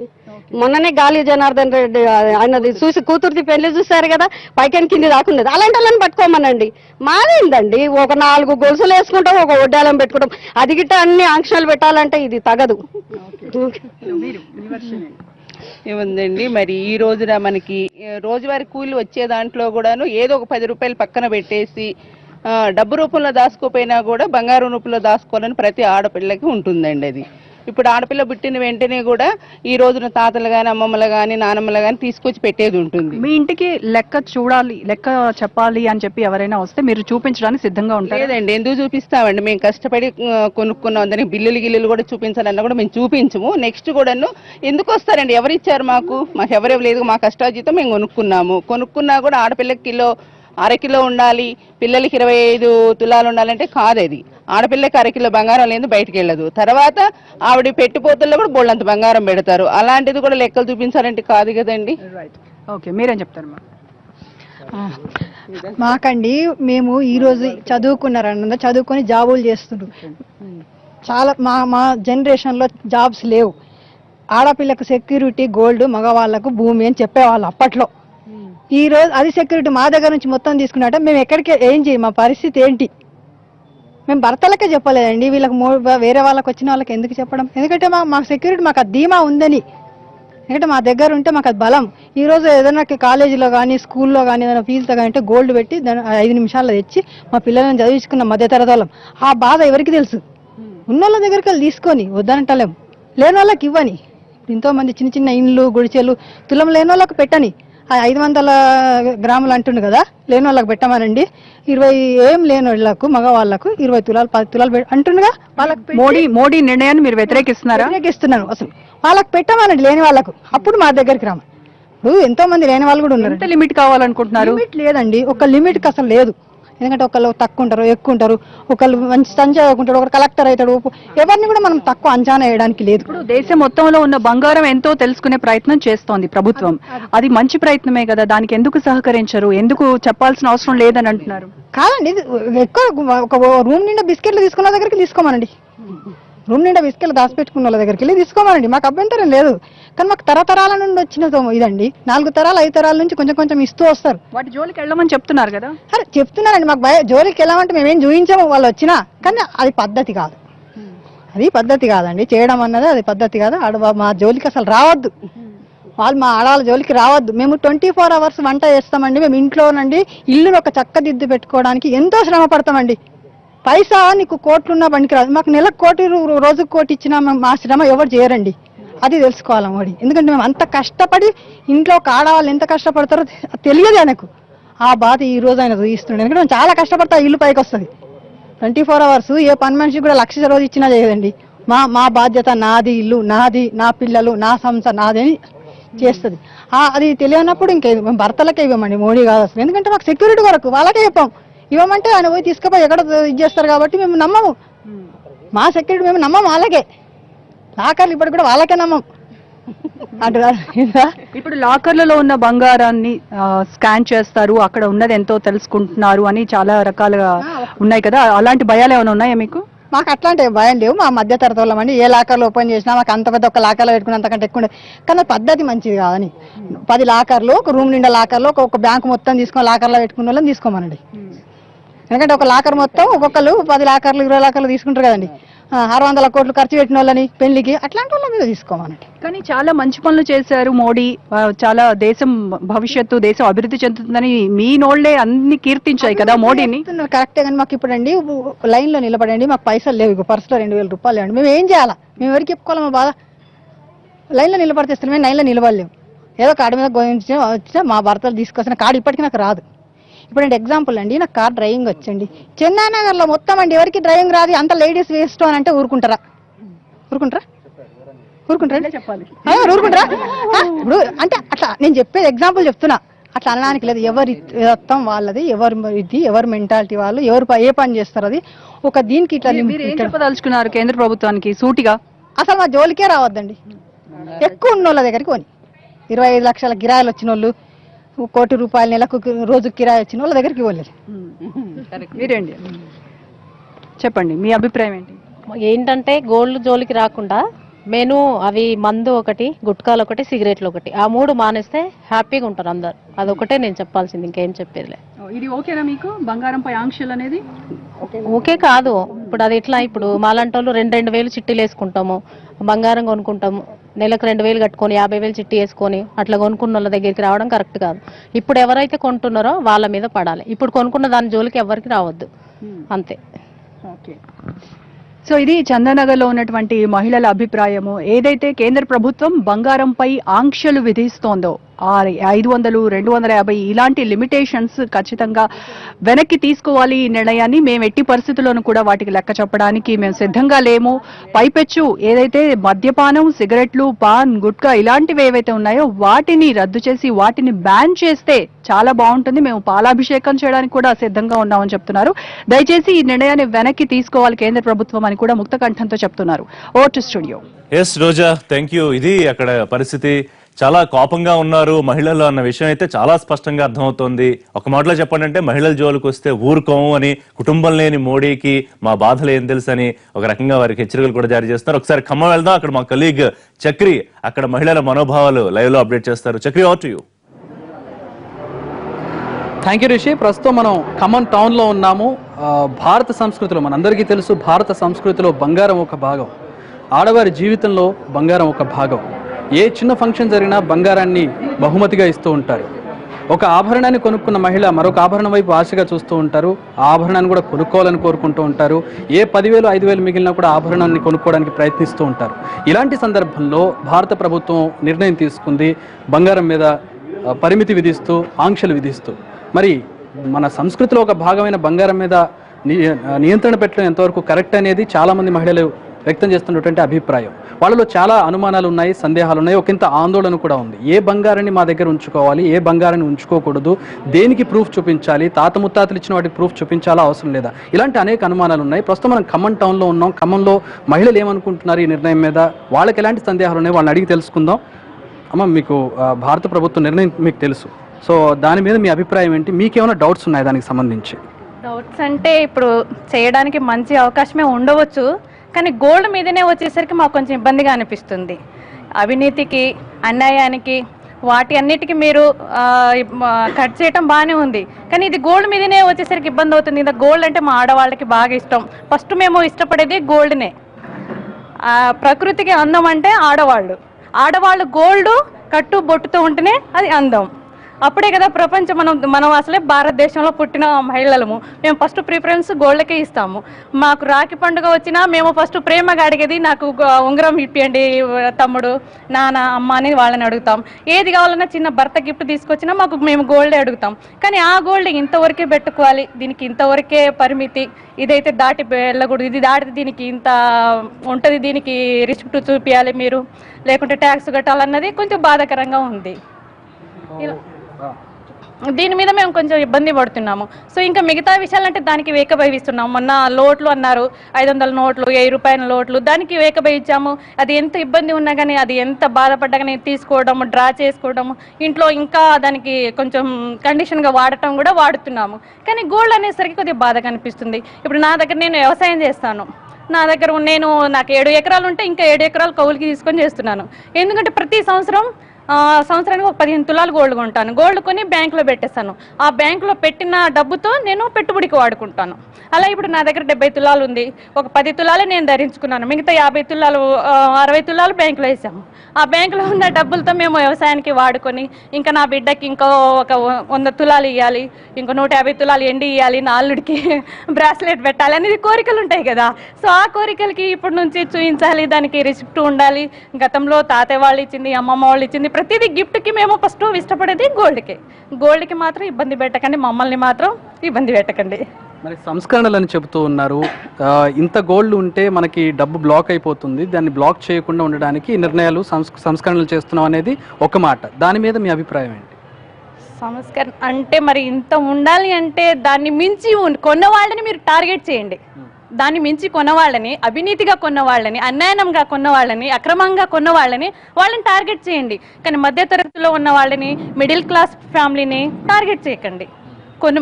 మొన్ననే గాలి జనార్దన్ రెడ్డి ఆయనది చూసి కూతురుది పెళ్లి చూసారు కదా, పైకని కింది దాకున్నది. అలాంటి వాళ్ళని పట్టుకోమనండి. మాదేందండి, ఒక 4 గొలుసులు వేసుకుంటాం, ఒక ఒడ్డాలం పెట్టుకుంటాం. అది గిట్ట అన్ని ఆంక్షలు పెట్టాలంటే ఇది తగదు. ఏముందండి మరి ఈ రోజున మనకి రోజువారీ కూలి వచ్చే దాంట్లో కూడాను ఏదో ఒక 10 రూపాయలు పక్కన పెట్టేసి డబ్బు రూపంలో దాచుకోపోయినా కూడా బంగారం రూపంలో దాచుకోవాలని ప్రతి ఆడపిల్లకి ఉంటుందండి. అది ఇప్పుడు ఆడపిల్ల పుట్టిన వెంటనే కూడా ఈ రోజున తాతలు కానీ అమ్మమ్మలు కానీ నానమ్మలు కానీ తీసుకొచ్చి పెట్టేది ఉంటుంది. మీ ఇంటికి లెక్క చూడాలి, లెక్క చెప్పాలి అని చెప్పి ఎవరైనా వస్తే మీరు చూపించడానికి సిద్ధంగా ఉంటారు? లేదండి, ఎందుకు చూపిస్తామండి, మేము కష్టపడి కొనుక్కున్నాం. దానికి గిల్లులు కూడా చూపించాలన్నా కూడా మేము చూపించము. నెక్స్ట్ కూడాను ఎందుకు వస్తారండి, ఎవరు ఇచ్చారు మాకు ఎవరు లేదు, మా కష్టార్జితం మేము కొనుక్కున్నా కూడా ఆడపిల్లకి అరకిలో ఉండాలి, పిల్లలకి 25 తులాలు ఉండాలంటే కాదు. అది ఆడపిల్లకి అరకిలో బంగారం లేదు, బయటకు వెళ్ళదు. తర్వాత ఆవిడ పెట్టుపోతుల్లో కూడా బోళ్ళంత బంగారం పెడతారు. అలాంటిది కూడా లెక్కలు చూపించాలంటే కాదు కదండి. ఓకే, మీరేం చెప్తారు? మాకండి మేము ఈరోజు చదువుకొని జాబులు చేస్తుండ్రు. చాలా మా జనరేషన్లో జాబ్స్ లేవు. ఆడపిల్లకు సెక్యూరిటీ గోల్డ్, మగవాళ్ళకు భూమి అని చెప్పేవాళ్ళు అప్పట్లో. ఈ రోజు అది సెక్యూరిటీ మా దగ్గర నుంచి మొత్తం తీసుకున్నట్ట మేము ఎక్కడికి ఏం చేయం, మా పరిస్థితి ఏంటి? మేము భర్తలకే చెప్పలేదండి, వీళ్ళకి వేరే వాళ్ళకి వచ్చిన వాళ్ళకి ఎందుకు చెప్పడం? ఎందుకంటే మాకు సెక్యూరిటీ, మాకు అది ధీమా ఉందని. ఎందుకంటే మా దగ్గర ఉంటే మాకు అది బలం. ఈ రోజు ఏదైనా కాలేజీలో కానీ స్కూల్లో కానీ ఏదైనా ఫీజుతో కానీ గోల్డ్ పెట్టి దాన్ని 5 నిమిషాల్లో తెచ్చి మా పిల్లలను చదివించుకున్న మధ్యతరగతి వాళ్ళం. ఆ బాధ ఎవరికి తెలుసు? ఉన్నోళ్ళ దగ్గరికి వెళ్ళి తీసుకొని వద్దనంటలేం, లేని వాళ్ళకి ఇవ్వని. ఎంతో మంది చిన్న ఇండ్లు గుడిచెలు తులం లేని వాళ్ళకి పెట్టని. 500 గ్రాములు అంటుండు కదా, లేని వాళ్ళకి పెట్టమనండి. 20 ఏం లేని వాళ్ళకు మగవాళ్ళకు 20 తులాలు 10 తులాలు అంటుండగా వాళ్ళకి మోడీ నిర్ణయాన్ని మీరు వ్యతిరేకిస్తున్నాను. అసలు వాళ్ళకి పెట్టమనండి, లేని వాళ్ళకు. అప్పుడు మా దగ్గరికి రామ. ఇప్పుడు ఎంతో మంది లేని వాళ్ళు కూడా ఉన్నారు. లిమిట్ కావాలనుకుంటున్నారు? లిమిట్ లేదండి, ఒక లిమిట్కి అసలు లేదు. ఎందుకంటే ఒకళ్ళు తక్కువ ఉంటారు, ఎక్కువ ఉంటారు. ఒకళ్ళు మంచి సంచా ఉంటాడు, ఒకరు కలెక్టర్ అవుతాడు. ఎవరిని కూడా మనం తక్కువ అంచనా వేయడానికి లేదు. ఇప్పుడు దేశం మొత్తంలో ఉన్న బంగారం ఎంతో తెలుసుకునే ప్రయత్నం చేస్తోంది ప్రభుత్వం. అది మంచి ప్రయత్నమే కదా, దానికి ఎందుకు సహకరించరు? ఎందుకు చెప్పాల్సిన అవసరం లేదని అంటున్నారు? కాదండి, ఎక్కువ ఒక రూమ్ నిండా బిస్కెట్లు తీసుకున్న దగ్గరికి తీసుకోమనండి. రూమ్ నిండా బిస్కెట్లు దాచిపెట్టుకున్న వాళ్ళ దగ్గరికి వెళ్ళి తీసుకోమనండి, మాకు అభ్యంతరం లేదు. కానీ మాకు తరతరాల నుండి వచ్చిన ఇదండి. 4 తరాలు 5 తరాల నుంచి కొంచెం ఇస్తూ వస్తారు. వాటి జోలికి వెళ్ళమని చెప్తున్నారు కదా? అరే చెప్తున్నారండి, మాకు జోలికి వెళ్ళమంటే మేమేం చూపించాము వాళ్ళు వచ్చినా. కానీ అది పద్ధతి కాదు, అది పద్ధతి కాదండి. చేయడం అన్నది అది పద్ధతి కాదు. మా జోలికి అసలు రావద్దు, వాళ్ళు మా ఆడవాళ్ళ జోలికి రావద్దు. మేము 24 అవర్స్ వంట చేస్తామండి. మేము ఇంట్లోనండి ఇల్లును ఒక చక్కదిద్దు పెట్టుకోవడానికి ఎంతో శ్రమ పడతామండి. పైసా నీకు కోట్లున్నా బండికి రాదు. మాకు నెలకు 1 కోటి, రోజుకు 1 కోటి ఇచ్చినా మా శ్రమ ఎవరు చేయరండి. అది తెలుసుకోవాలి మోడీ. ఎందుకంటే మేము అంత కష్టపడి ఇంట్లో ఆడవాళ్ళు ఎంత కష్టపడతారో తెలియదు ఆయనకు. ఆ బాధ ఈ రోజు ఆయన చూపిస్తుండే. ఎందుకంటే మేము చాలా కష్టపడతా, ఇల్లు పైకి వస్తుంది. 24 అవర్స్ ఏ పని మనిషికి కూడా 1,00,000 రోజు ఇచ్చినా చేయదండి. మా బాధ్యత నాది, ఇల్లు నాది, నా పిల్లలు, నా సంస్థ నాది అని చేస్తుంది. అది తెలియనప్పుడు మేము భర్తలకే ఇవ్వమండి, మోడీ కాదు అసలు. ఎందుకంటే మాకు సెక్యూరిటీ కొరకు వాళ్ళకే చెప్పాం. ఇవ్వమంటే ఆయన పోయి తీసుకుపోయి ఎక్కడ ఇది చేస్తారు కాబట్టి మేము నమ్మము. మా సెక్యూరిటీ మేము నమ్మము, వాళ్ళకే. లాకర్లు ఇప్పటికి కూడా వాళ్ళకే నమ్మం. ఇప్పుడు లాకర్లలో ఉన్న బంగారాన్ని స్కాన్ చేస్తారు, అక్కడ ఉన్నది ఎంతో తెలుసుకుంటున్నారు అని చాలా రకాలుగా ఉన్నాయి కదా, అలాంటి భయాలు ఏమైనా ఉన్నాయా మీకు? మాకు అట్లాంటి భయం లేవు. మా మధ్య తరగతి వాళ్ళమండి, ఏ లాకర్లు ఓపెన్ చేసినా మాకు అంత పెద్ద ఒక లాకర్లో పెట్టుకున్నంతకంటే ఎక్కువ. కానీ పద్ధతి మంచిది కాదని 10 లాకర్లు, ఒక రూమ్ నిండా లాకర్లు, ఒక బ్యాంకు మొత్తం తీసుకొని లాకర్లో పెట్టుకున్న వాళ్ళని తీసుకోమనండి. ఎందుకంటే ఒక లాకర్ మొత్తం ఒక్కొక్కరు 10 లాకర్లు 20 లాకర్లు తీసుకుంటారు కదండి. 600 కోట్లు ఖర్చు పెట్టిన వాళ్ళని పెళ్లికి అట్లాంటి వాళ్ళ మీద తీసుకోమనండి. కానీ చాలా మంచి పనులు చేశారు మోడీ. చాలా దేశం భవిష్యత్తు, దేశం అభివృద్ధి చెందుతుందని మీ నోళ్లే అన్ని కీర్తించాయి కదా మోడీని. కరెక్టే, కానీ మాకు ఇప్పుడు అండి లైన్ లో నిలబడండి, మాకు పైసలు లేవు, ఇక పర్సులో 2,000 రూపాయలు లేవండి. మేము ఏం చేయాలా? మేము ఎవరికి చెప్పుకోవాలి మా బాధ? లైన్లో నిలబడితే మేము లైన్లో నిలబడలేము. ఏదో కార్డు మీద వచ్చిన మా భర్తలు తీసుకొచ్చిన కార్డు ఇప్పటికీ నాకు రాదు. ఇప్పుడు అంటే ఎగ్జాంపుల్ అండి, నాకు కార్ డ్రైవింగ్ వచ్చండి, చందానగర్లో మొత్తం అండి ఎవరికి డ్రైవింగ్ రాదు, అంత లేడీస్ వేస్ట్ అని అంటే ఊరుకుంటారా? ఊరుకుంటారా? చెప్పాలి ఊరుకుంటారా? ఇప్పుడు అంటే అట్లా నేను చెప్పేది ఎగ్జాంపుల్ చెప్తున్నా, అట్లా అనడానికి లేదు. ఎవరి రక్తం వాళ్ళది, ఎవరి మెంటాలిటీ వాళ్ళు, ఎవరు ఏ పని చేస్తారు అది ఒక దీనికి ఇట్లా. మీరు ఏం చెప్పదలుచుకున్నారు కేంద్ర ప్రభుత్వానికి సూటిగా? అసలు మా జోలికే రావద్దండి. ఎక్కువ ఉన్న వాళ్ళ దగ్గరికి కొని 25 లక్షల కిరాయిలు వచ్చిన వాళ్ళు, 1 కోటి రూపాయల నెలకు రోజు కిరాయి వచ్చిన వాళ్ళ దగ్గరికి ఇవ్వలేదు. మీరేంటి చెప్పండి, మీ అభిప్రాయం ఏంటి? ఏంటంటే గోల్డ్ జోలికి రాకుండా మెను అవి మందు ఒకటి, గుట్కాలు ఒకటి, సిగరెట్లు ఒకటి, ఆ 3 మానేస్తే హ్యాపీగా ఉంటారు అందరు. అదొకటే నేను చెప్పాల్సింది, ఇంకేం చెప్పేదిలే. ఇది ఓకేనా మీకు బంగారంపై ఆంక్షలు అనేది? ఓకే కాదు. ఇప్పుడు అది ఎట్లా, ఇప్పుడు మాలాంటి వాళ్ళు 2 వేలు చిట్టీలు వేసుకుంటాము, బంగారం కొనుక్కుంటాము, నెలకు 2 వేలు కట్టుకొని 50 వేలు చిట్టి వేసుకొని అట్లా కొనుక్కున్న వాళ్ళ దగ్గరికి రావడం కరెక్ట్ కాదు. ఇప్పుడు ఎవరైతే కొంటున్నారో వాళ్ళ మీద పడాలి. ఇప్పుడు కొనుక్కున్న దాని జోలికి ఎవరికి రావద్దు, అంతే. ఓకే. సో ఇది చందానగర్లో ఉన్నటువంటి మహిళల అభిప్రాయము. ఏదైతే కేంద్ర ప్రభుత్వం బంగారంపై ఆంక్షలు విధిస్తోందో, 500, 250 ఇలాంటి లిమిటేషన్స్ ఖచ్చితంగా వెనక్కి తీసుకోవాలి. ఈ నిర్ణయాన్ని మేము ఎట్టి పరిస్థితుల్లోనూ కూడా వాటికి లెక్క చెప్పడానికి మేము సిద్ధంగా లేము. పైపెచ్చు ఏదైతే మద్యపానం, సిగరెట్లు, పాన్, గుట్కా ఇలాంటివి ఏవైతే ఉన్నాయో వాటిని రద్దు చేసి వాటిని బ్యాన్ చేస్తే చాలా బాగుంటుంది. మేము పాలాభిషేకం చేయడానికి కూడా సిద్ధంగా ఉన్నామని చెప్తున్నారు. దయచేసి ఈ నిర్ణయాన్ని వెనక్కి తీసుకోవాలి కేంద్ర ప్రభుత్వం అని కూడా ముక్త కంఠంతో చెప్తున్నారు. Over to studio. Yes Roja, thank you. ఇది అక్కడ పరిస్థితి. చాలా కోపంగా ఉన్నారు మహిళలు అన్న విషయం అయితే చాలా స్పష్టంగా అర్థమవుతోంది. ఒక మాటలో చెప్పండి, మహిళల జోలికి వస్తే ఊరుకోము అని, కుటుంబం లేని మోడీకి మా బాధలు ఏం తెలుసు అని ఒక రకంగా వారికి హెచ్చరికలు కూడా జారీ చేస్తున్నారు. ఒకసారి ఖమ్మం వెళ్దాం. అక్కడ మా కలీగ్ చక్రి అక్కడ మహిళల మనోభావాలు లైవ్ లో అప్డేట్ చేస్తారు. Chakri, over to you. Thank you Rishi. ప్రస్తుతం మనం ఖమ్మం టౌన్లో ఉన్నాము. భారత సంస్కృతిలో మనందరికీ తెలుసు, భారత సంస్కృతిలో బంగారం ఒక భాగం, ఆడవారి జీవితంలో బంగారం ఒక భాగం. ఏ చిన్న ఫంక్షన్ జరిగినా బంగారాన్ని బహుమతిగా ఇస్తూ ఉంటారు. ఒక ఆభరణాన్ని కొనుక్కున్న మహిళ మరొక ఆభరణం వైపు ఆశగా చూస్తూ ఉంటారు. ఆ ఆభరణాన్ని కూడా కొనుక్కోవాలని కోరుకుంటూ ఉంటారు. ఏ 10,000, 5,000 మిగిలినా కూడా ఆభరణాన్ని కొనుక్కోవడానికి ప్రయత్నిస్తూ ఉంటారు. ఇలాంటి సందర్భంలో భారత ప్రభుత్వం నిర్ణయం తీసుకుంది, బంగారం మీద పరిమితి విధిస్తూ, ఆంక్షలు విధిస్తూ. మరి మన సంస్కృతిలో ఒక భాగమైన బంగారం మీద నియంత్రణ పెట్టడం ఎంతవరకు కరెక్ట్ అనేది చాలామంది మహిళలు వ్యక్తం చేస్తున్నటువంటి అభిప్రాయం. వాళ్ళలో చాలా అనుమానాలు ఉన్నాయి, సందేహాలు ఉన్నాయి, ఒకంత ఆందోళన కూడా ఉంది. ఏ బంగారాన్ని మా దగ్గర ఉంచుకోవాలి, ఏ బంగారాన్ని ఉంచుకోకూడదు, దేనికి ప్రూఫ్ చూపించాలి, తాత ముత్తాతలు ఇచ్చిన వాటికి ప్రూఫ్ చూపించాలా, అవసరం లేదా, ఇలాంటి అనేక అనుమానాలు ఉన్నాయి. ప్రస్తుతం మనం ఖమ్మం టౌన్లో ఉన్నాం. ఖమ్మంలో మహిళలు ఏమనుకుంటున్నారు ఈ నిర్ణయం మీద, వాళ్ళకి ఎలాంటి సందేహాలు ఉన్నాయి, వాళ్ళని అడిగి తెలుసుకుందాం. అమ్మ, మీకు భారత ప్రభుత్వం నిర్ణయం మీకు తెలుసు, సో దాని మీద మీ అభిప్రాయం ఏంటి? మీకేమైనా డౌట్స్ ఉన్నాయి దానికి సంబంధించి? డౌట్స్ అంటే ఇప్పుడు చేయడానికి మంచి అవకాశమే ఉండవచ్చు, కానీ గోల్డ్ మీదనే వచ్చేసరికి మాకు కొంచెం ఇబ్బందిగా అనిపిస్తుంది. అవినీతికి, అన్యాయానికి, వాటి అన్నిటికీ మీరు కట్ చేయటం బాగానే ఉంది, కానీ ఇది గోల్డ్ మీదనే వచ్చేసరికి ఇబ్బంది అవుతుంది. ఇది గోల్డ్ అంటే మా ఆడవాళ్ళకి బాగా ఇష్టం. ఫస్ట్ మేము ఇష్టపడేది గోల్డ్నే. ప్రకృతికి అందం అంటే ఆడవాళ్ళు గోల్డ్ కట్టు బొట్టుతో ఉంటేనే అది అందం. అప్పుడే కదా ప్రపంచం. మనం అసలే భారతదేశంలో పుట్టిన మహిళలము. మేము ఫస్ట్ ప్రిఫరెన్స్ గోల్డ్కే ఇస్తాము. మాకు రాఖీ పండుగ వచ్చినా మేము ఫస్ట్ ప్రేమగా అడిగేది, నాకు ఉంగరం ఇప్పియండి తమ్ముడు, నాన్న, అమ్మ అని వాళ్ళని అడుగుతాం. ఏది కావాలన్నా చిన్న భర్త గిఫ్ట్ తీసుకొచ్చినా మేము గోల్డే అడుగుతాం. కానీ ఆ గోల్డ్ ఇంతవరకే పెట్టుకోవాలి, దీనికి ఇంతవరకే పరిమితి, ఇదైతే దాటి వెళ్ళకూడదు, ఇది దాటితే దీనికి ఇంత ఉంటుంది, దీనికి రిసిప్ట్ చూపించాలి మీరు, లేకుంటే ట్యాక్స్ కట్టాలన్నది కొంచెం బాధాకరంగా ఉంది. దీని మీద మేము కొంచెం ఇబ్బంది పడుతున్నాము. సో ఇంకా మిగతా విషయాలంటే దానికి ఏకభవిస్తున్నాము. మొన్న లోట్లు అన్నారు, 500 నోట్లు, 1000 రూపాయల నోట్లు, దానికి ఏకభవించాము. అది ఎంత ఇబ్బంది ఉన్నా కానీ, అది ఎంత బాధపడ్డా కానీ తీసుకోవడము, డ్రా చేసుకోవడము, ఇంట్లో ఇంకా దానికి కొంచెం కండిషన్గా వాడటం కూడా వాడుతున్నాము. కానీ గోల్డ్ అనేసరికి కొద్దిగా బాధగా అనిపిస్తుంది. ఇప్పుడు నా దగ్గర నేను వ్యవసాయం చేస్తాను, నాకు 7 ఎకరాలు ఉంటే ఇంకా 7 ఎకరాలు కౌలుకి తీసుకొని చేస్తున్నాను. ఎందుకంటే ప్రతి సంవత్సరానికి ఒక 15 తులాలు గోల్డ్ కొంటాను. గోల్డ్ కొని బ్యాంకులో పెట్టేస్తాను. ఆ బ్యాంకులో పెట్టిన డబ్బుతో నేను పెట్టుబడికి వాడుకుంటాను. అలా ఇప్పుడు నా దగ్గర 70 తులాలు ఉంది. ఒక 10 తులాలే నేను ధరించుకున్నాను, మిగతా 50 తులాలు 60 తులాలు బ్యాంకులో వేసాము. ఆ బ్యాంకులో ఉన్న డబ్బులతో మేము వ్యవసాయానికి వాడుకొని, ఇంకా నా బిడ్డకి ఇంకో ఒక 100 తులాలు ఇవ్వాలి, ఇంకో 150 తులాలు ఎండి ఇవ్వాలి, నా అల్లుడికి బ్రాస్లెట్ పెట్టాలి అనేది కోరికలు ఉంటాయి కదా. సో ఆ కోరికలకి ఇప్పటి నుంచి చూపించాలి, దానికి రిసిప్ట్ ఉండాలి. గతంలో తాతయ్య వాళ్ళు ఇచ్చింది, అమ్మమ్మ వాళ్ళు ఇచ్చింది ప్రతిదీ గిఫ్ట్కి మేము ఫస్ట్ ఇష్టపడేది గోల్డ్కి మాత్రం ఇబ్బంది పెట్టకండి, మమ్మల్ని మాత్రం ఇబ్బంది పెట్టకండి. మరి సంస్కరణలు అని చెబుతూ ఉన్నారు. ఇంత గోల్డ్ ఉంటే మనకి డబ్బు బ్లాక్ అయిపోతుంది, దాన్ని బ్లాక్ చేయకుండా ఉండడానికి నిర్ణయాలు సంస్కరణలు చేస్తున్నాం అనేది ఒక మాట. దాని మీద మీ అభిప్రాయం ఏంటి? సంస్కరణ అంటే మరి ఇంత ఉండాలి అంటే దాన్ని మించి కొన్న వాళ్ళని మీరు టార్గెట్ చేయండి. దాన్ని మించి కొన్న వాళ్ళని, అవినీతిగా కొన్న వాళ్ళని, అన్యాయంగా కొన్న వాళ్ళని, అక్రమంగా కొన్న వాళ్ళని టార్గెట్ చేయండి. కానీ మధ్యతరగతిలో ఉన్న వాళ్ళని, మిడిల్ క్లాస్ ఫ్యామిలీని టార్గెట్ చేయకండి.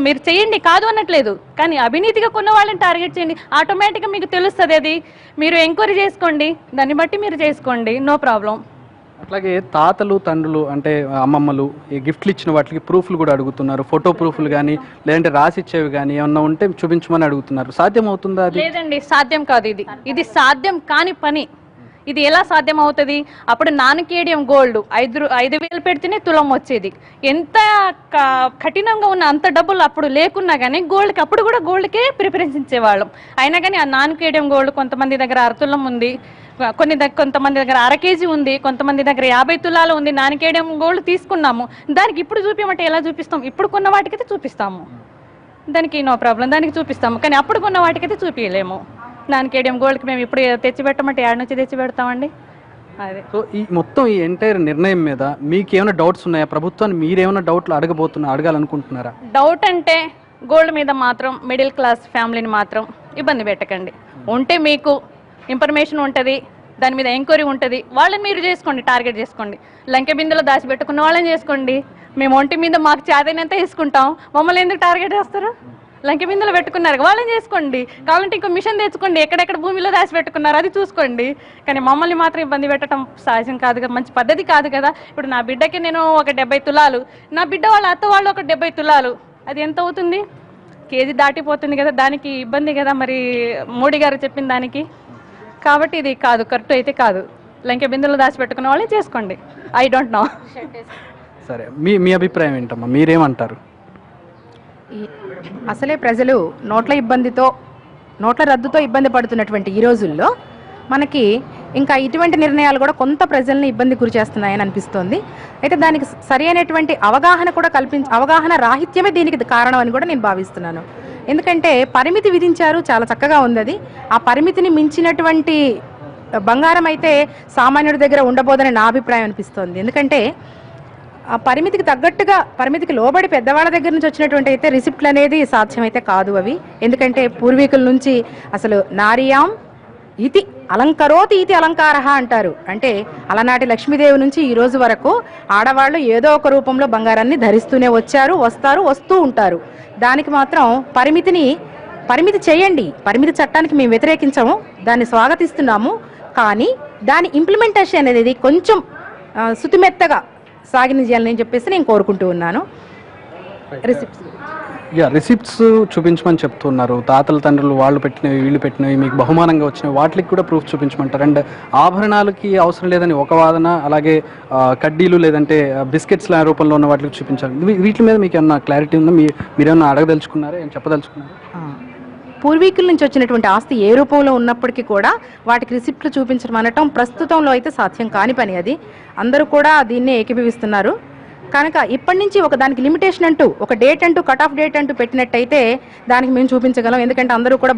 మీరు చేయండి, కాదు అనట్లేదు, కానీ అవినీతిగా కొన్న వాళ్ళని టార్గెట్ చేయండి. ఆటోమేటిక్గా మీకు తెలుస్తుంది, అది మీరు ఎంక్వైరీ చేసుకోండి, దాన్ని బట్టి మీరు చేసుకోండి, నో ప్రాబ్లం. అట్లాగే తాతలు తండ్రులు అంటే అమ్మమ్మలు ఈ గిఫ్ట్లు ఇచ్చిన వాటికి ప్రూఫ్లు కూడా అడుగుతున్నారు. ఫోటో ప్రూఫ్లు కానీ లేదంటే రాసి ఇచ్చేవి కానీ ఏమన్నా ఉంటే చూపించమని అడుగుతున్నారు. సాధ్యం అవుతుందా? లేదండి, సాధ్యం కాదు. ఇది సాధ్యం కాని పని. ఇది ఎలా సాధ్యం అవుతుంది? అప్పుడు నాన్నకేడియం గోల్డ్ 5,000 పెడితేనే తులం వచ్చేది. ఎంత కఠినంగా ఉన్న అంత డబ్బులు అప్పుడు లేకున్నా కానీ గోల్డ్కి అప్పుడు కూడా గోల్డ్కే ప్రిఫరెన్స్ ఇచ్చేవాళ్ళం. అయినా కానీ ఆ నాన్నకేడియం గోల్డ్ కొంతమంది దగ్గర 1 తులం ఉంది, కొంతమంది దగ్గర 1/2 కేజీ ఉంది, కొంతమంది దగ్గర 50 తులాలు ఉంది. నాన్నకేడియం గోల్డ్ తీసుకున్నాము, దానికి ఇప్పుడు చూపించమంటే ఎలా చూపిస్తాం? ఇప్పుడు కొన్న వాటికైతే చూపిస్తాము, దానికి నో ప్రాబ్లం, దానికి చూపిస్తాము. కానీ అప్పుడు కొన్న వాటికైతే చూపించలేము. నాన్నకేడియం గోల్డ్కి మేము ఇప్పుడు తెచ్చిపెట్టమంటే ఏడు నుంచి తెచ్చి పెడతామండి. అదే. సో ఈ మొత్తం ఈ ఎంటైర్ నిర్ణయం మీద మీకు ఏమైనా డౌట్స్ ఉన్నాయా? ప్రభుత్వాన్ని మీరేమైనా డౌట్లు అడగాలనుకుంటున్నారా? డౌట్ అంటే గోల్డ్ మీద మాత్రం మిడిల్ క్లాస్ ఫ్యామిలీని మాత్రం ఇబ్బంది పెట్టకండి. ఉంటే మీకు ఇన్ఫర్మేషన్ ఉంటుంది, దాని మీద ఎంక్వైరీ ఉంటుంది, వాళ్ళని మీరు చేసుకోండి, టార్గెట్ చేసుకోండి. లంకె బిందెలో దాచిపెట్టుకున్న వాళ్ళని చేసుకోండి. మేము ఒంటి మీద మాకు చేతనంతా వేసుకుంటాం, మమ్మల్ని ఎందుకు టార్గెట్ చేస్తారు? లంకె బిందెలో పెట్టుకున్నారు, వాళ్ళని చేసుకోండి. కావాలంటే ఇంకో మిషన్ తెచ్చుకోండి, ఎక్కడెక్కడ భూమిలో దాచి పెట్టుకున్నారు అది చూసుకోండి. కానీ మమ్మల్ని మాత్రం ఇబ్బంది పెట్టడం సహజం కాదు కదా, మంచి పద్ధతి కాదు కదా. ఇప్పుడు నా బిడ్డకి నేను ఒక 70 తులాలు, నా బిడ్డ వాళ్ళ అత్త వాళ్ళు ఒక 70 తులాలు, అది ఎంత అవుతుంది? కేజీ దాటిపోతుంది కదా, దానికి ఇబ్బంది కదా మరి మోడీ గారు చెప్పిన దానికి. కాబట్టి ఇది కాదు, కరెక్ట్ అయితే కాదు. లంకె బిందెలో దాచిపెట్టుకున్న వాళ్ళని చేసుకోండి. I don't know. సరే, మీ అభిప్రాయం ఏంటమ్మా? మీరేమంటారు? అసలే ప్రజలు నోట్ల రద్దుతో ఇబ్బంది పడుతున్నటువంటి ఈ రోజుల్లో మనకి ఇంకా ఇటువంటి నిర్ణయాలు కూడా కొంత ప్రజల్ని ఇబ్బంది గురి చేస్తున్నాయని అనిపిస్తోంది. అయితే దానికి సరి అయినటువంటి అవగాహన కూడా అవగాహన రాహిత్యమే దీనికి కారణం అని కూడా నేను భావిస్తున్నాను. ఎందుకంటే పరిమితి విధించారు, చాలా చక్కగా ఉంది అది. ఆ పరిమితిని మించినటువంటి బంగారం అయితే సామాన్యుడి దగ్గర ఉండబోదని నా అభిప్రాయం అనిపిస్తోంది. ఎందుకంటే ఆ పరిమితికి తగ్గట్టుగా, పరిమితికి లోబడి పెద్దవాళ్ళ దగ్గర నుంచి వచ్చినటువంటి అయితే రిసిప్ట్లు అనేది సాధ్యమైతే కాదు అవి. ఎందుకంటే పూర్వీకుల నుంచి అసలు నారియాం ఇతి అలంకరోతి ఇతి అలంకారహ అంటారు. అంటే అలనాటి లక్ష్మీదేవి నుంచి ఈ రోజు వరకు ఆడవాళ్ళు ఏదో ఒక రూపంలో బంగారాన్ని ధరిస్తూనే వచ్చారు, వస్తూ ఉంటారు. దానికి మాత్రం పరిమితి చేయండి. పరిమితి చట్టానికి మేము వ్యతిరేకించము, దాన్ని స్వాగతిస్తున్నాము. కానీ దాని ఇంప్లిమెంటేషన్ అనేది కొంచెం శుతిమెత్తగా సాగినియాలని చెప్పేసి నేను కోరుకుంటూ ఉన్నాను. రిసిప్ట్స్ చూపించమని చెప్తున్నారు. తాతల తండ్రులు వాళ్ళు పెట్టినవి, వీళ్ళు పెట్టినవి, మీకు బహుమానంగా వచ్చినవి, వాటికి కూడా ప్రూఫ్ చూపించమంటారు. అండ్ ఆభరణాలకి అవసరం లేదని ఒక వాదన, అలాగే కడ్డీలు లేదంటే బిస్కెట్స్ రూపంలో ఉన్న వాటికి చూపించాలి. వీటి మీద మీకు ఏమన్నా క్లారిటీ ఉందా? మీరేమన్నా అడగదలుచుకున్నారా, ఏం చెప్పదలుచుకున్నారా? పూర్వీకుల నుంచి వచ్చినటువంటి ఆస్తి ఏ రూపంలో ఉన్నప్పటికీ కూడా వాటికి రిసిప్ట్లు చూపించడం అనటం ప్రస్తుతంలో అయితే సాధ్యం కాని పని. అది అందరూ కూడా దీన్నే ఏకీభవిస్తున్నారు. కనుక ఇప్పటి నుంచి దానికి లిమిటేషన్ అంటూ, ఒక డేట్ అంటూ, కట్ ఆఫ్ డేట్ అంటూ పెట్టినట్టయితే దానికి మేము చూపించగలం. ఎందుకంటే అందరూ కూడా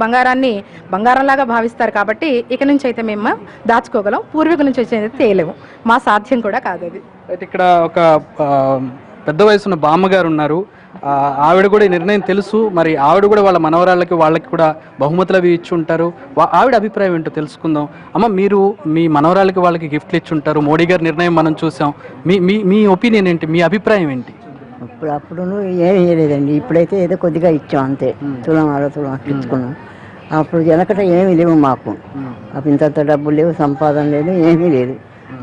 బంగారంలాగా భావిస్తారు కాబట్టి ఇక నుంచి అయితే మేము దాచుకోగలం. పూర్వీకుల నుంచి వచ్చేది తేలేము, మా సాధ్యం కూడా కాదు అది. అయితే ఇక్కడ ఒక పెద్ద వయసున్న బామ్మగారు ఉన్నారు. ఆవిడ కూడా ఈ నిర్ణయం తెలుసు. మరి ఆవిడ కూడా వాళ్ళ వాళ్ళకి కూడా బహుమతులు అవి ఇచ్చి ఉంటారు. ఆవిడ అభిప్రాయం ఏంటో తెలుసుకుందాం. అమ్మ, మీరు మీ వాళ్ళకి గిఫ్ట్లు ఇచ్చి ఉంటారు. మోడీ గారి నిర్ణయం మనం చూసాం. మీ ఒపీనియన్ ఏంటి? మీ అభిప్రాయం ఏంటి? అప్పుడు ఏమీ లేదండి. ఇప్పుడైతే ఏదో కొద్దిగా ఇచ్చాం అంతే. తులం ఇచ్చుకున్నాం. అప్పుడు వెనకట ఏమీ లేవు మాకు. అప్పుడు ఇంత డబ్బులు లేవు, సంపాదన లేదు, ఏమీ లేదు.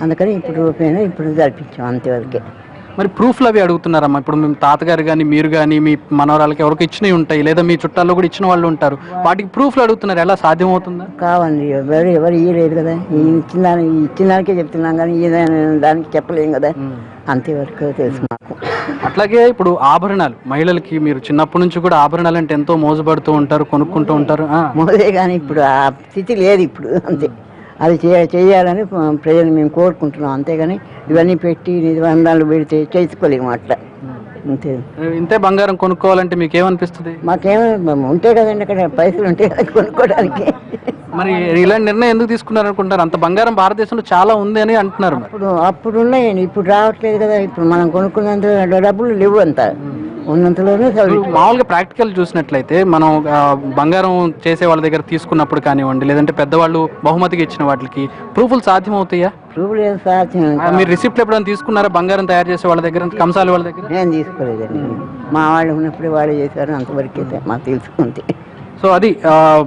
అందుకని ఇప్పుడు రూపాయన ఇప్పుడు జరిపించాం అంతేవరకే. మరి ప్రూఫ్లు అవి అడుగుతున్నారమ్మా. ఇప్పుడు మేము తాతగారు కానీ మీరు కానీ మీ మనవరాలకి ఎవరికి ఇచ్చినవి ఉంటాయి, లేదా మీ చుట్టాల్లో కూడా ఇచ్చిన వాళ్ళు ఉంటారు. వాటికి ప్రూఫ్లు అడుగుతున్నారు. ఎలా సాధ్యం అవుతుందా? కావండి, ఎవరు ఇయ్యలేదు కదా. ఇచ్చిన దానికే చెప్తున్నాం కానీ దానికి చెప్పలేం కదా. అంతేవరకు తెలుసు మాకు. అట్లాగే ఇప్పుడు ఆభరణాలు, మహిళలకి మీరు చిన్నప్పటి నుంచి కూడా ఆభరణాలు అంటే ఎంతో మోసపడుతూ ఉంటారు, కొనుక్కుంటూ ఉంటారు. మోదే కానీ ఇప్పుడు ఆ స్థితి లేదు ఇప్పుడు. అంతే, అది చేయాలని ప్రజలు మేము కోరుకుంటున్నాం. అంతేగాని ఇవన్నీ పెట్టి నిబంధనలు పెడితే చేసుకోలేము అట్లా. అంతే. ఇంతే బంగారం కొనుక్కోవాలంటే మీకు ఏమనిపిస్తుంది? మాకేమో ఉంటే కదండి అక్కడ పైసలు ఉంటే కొనుక్కోవడానికి. మరి ఇలాంటి నిర్ణయం ఎందుకు తీసుకున్నారు అనుకుంటారు? అంత బంగారం భారతదేశంలో చాలా ఉంది అని అంటున్నారు. అప్పుడు ఉన్నాయండి, ఇప్పుడు రావట్లేదు కదా. ఇప్పుడు మనం కొనుక్కున్నంత డబ్బులు లేవు, అంత ఉన్నంతలోనే. మామూలుగా ప్రాక్టికల్ చూసినట్లయితే మనం బంగారం చేసే వాళ్ళ దగ్గర తీసుకున్నప్పుడు కానివ్వండి, లేదంటే పెద్దవాళ్ళు బహుమతిగా ఇచ్చిన వాటికి ప్రూఫ్లు సాధ్యమవుతాయా? ప్రూఫ్లు సాధ్యం. మీరు రిసిప్ట్లు ఎప్పుడైనా తీసుకున్నారా బంగారం తయారు చేసే వాళ్ళ దగ్గర, కంసాలి వాళ్ళ దగ్గర? నేను తీసుకోలేదండి. మా వాళ్ళు ఉన్నప్పుడే వాళ్ళే చేశారు, అంతవరకు అయితే మాకు తెలుసుకుంటే. సో అది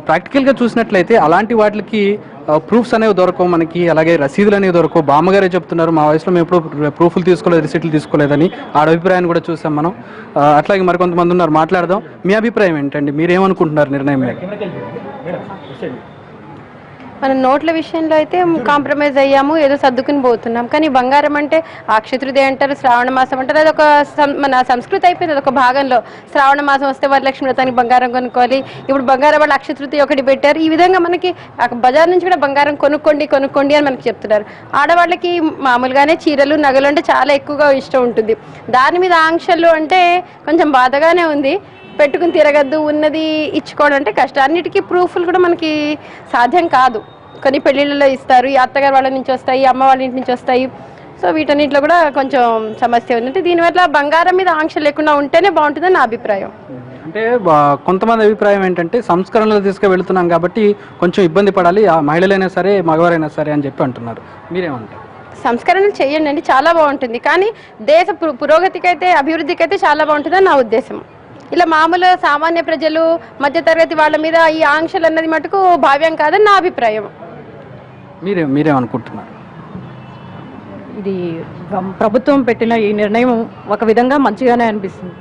ప్రాక్టికల్గా చూసినట్లయితే అలాంటి వాటికి ప్రూఫ్స్ అనేవి దొరకవు మనకి, అలాగే రసీదులు అనేవి దొరకవు. బామ్మగారే చెప్తున్నారు, మా వయసులో మేము ఎప్పుడు ప్రూఫ్లు తీసుకోలేదు, రిసీట్లు తీసుకోలేదని. ఆడ అభిప్రాయాన్ని కూడా చూసాం మనం. అట్లాగే మరికొంతమంది ఉన్నారు, మాట్లాడదాం. మీ అభిప్రాయం ఏంటండి? మీరేమనుకుంటున్నారు నిర్ణయం మీద? మన నోట్ల విషయంలో అయితే కాంప్రమైజ్ అయ్యాము, ఏదో సర్దుకుని పోతున్నాం. కానీ బంగారం అంటే అక్షతృతీయ అంటారు, శ్రావణ మాసం అంటారు, అదొక మన సంస్కృతి అయిపోయింది. అదొక భాగంలో శ్రావణ మాసం వస్తే వరలక్ష్మి వ్రతానికి బంగారం కొనుక్కోవాలి. ఇప్పుడు బంగారం వాళ్ళు అక్షతృతీయ ఒకటి పెట్టారు. ఈ విధంగా మనకి బజార్ నుంచి కూడా బంగారం కొనుక్కోండి అని మనకి చెప్తున్నారు. ఆడవాళ్ళకి మామూలుగానే చీరలు నగలు అంటే చాలా ఎక్కువగా ఇష్టం ఉంటుంది. దాని మీద ఆంక్షలు అంటే కొంచెం బాధగానే ఉంది. పెట్టుకుని తిరగద్దు, ఉన్నది ఇచ్చుకోవడం అంటే కష్టం. అన్నిటికీ ప్రూఫ్లు కూడా మనకి సాధ్యం కాదు. కొన్ని పెళ్ళిళ్ళలో ఇస్తారు, ఈ అత్తగారు వాళ్ళ నుంచి వస్తాయి, అమ్మ వాళ్ళ ఇంటి నుంచి వస్తాయి. సో వీటన్నిటిలో కూడా కొంచెం సమస్య ఉంది. అంటే దీనివల్ల బంగారం మీద ఆంక్ష లేకుండా ఉంటేనే బాగుంటుందని నా అభిప్రాయం. అంటే కొంతమంది అభిప్రాయం ఏంటంటే సంస్కరణలు తీసుకువెళ్తున్నాం కాబట్టి కొంచెం ఇబ్బంది పడాలి, ఆ మహిళలైనా సరే మగవారైనా సరే అని చెప్పి అంటున్నారు. మీరేమంటారు? సంస్కరణలు చేయండి అండి, చాలా బాగుంటుంది. కానీ దేశ పురోగతికి అయితే, అభివృద్ధికి అయితే చాలా బాగుంటుందని నా ఉద్దేశం. ఇలా మామూలు సామాన్య ప్రజలు, మధ్యతరగతి వాళ్ళ మీద ఈ ఆంక్షలు అన్నది మటుకు భావ్యం కాదని నా అభిప్రాయం. మీరేమనుకుంటున్నారు? ఇది ప్రభుత్వం పెట్టిన ఈ నిర్ణయం ఒక విధంగా మంచిగానే అనిపిస్తుంది.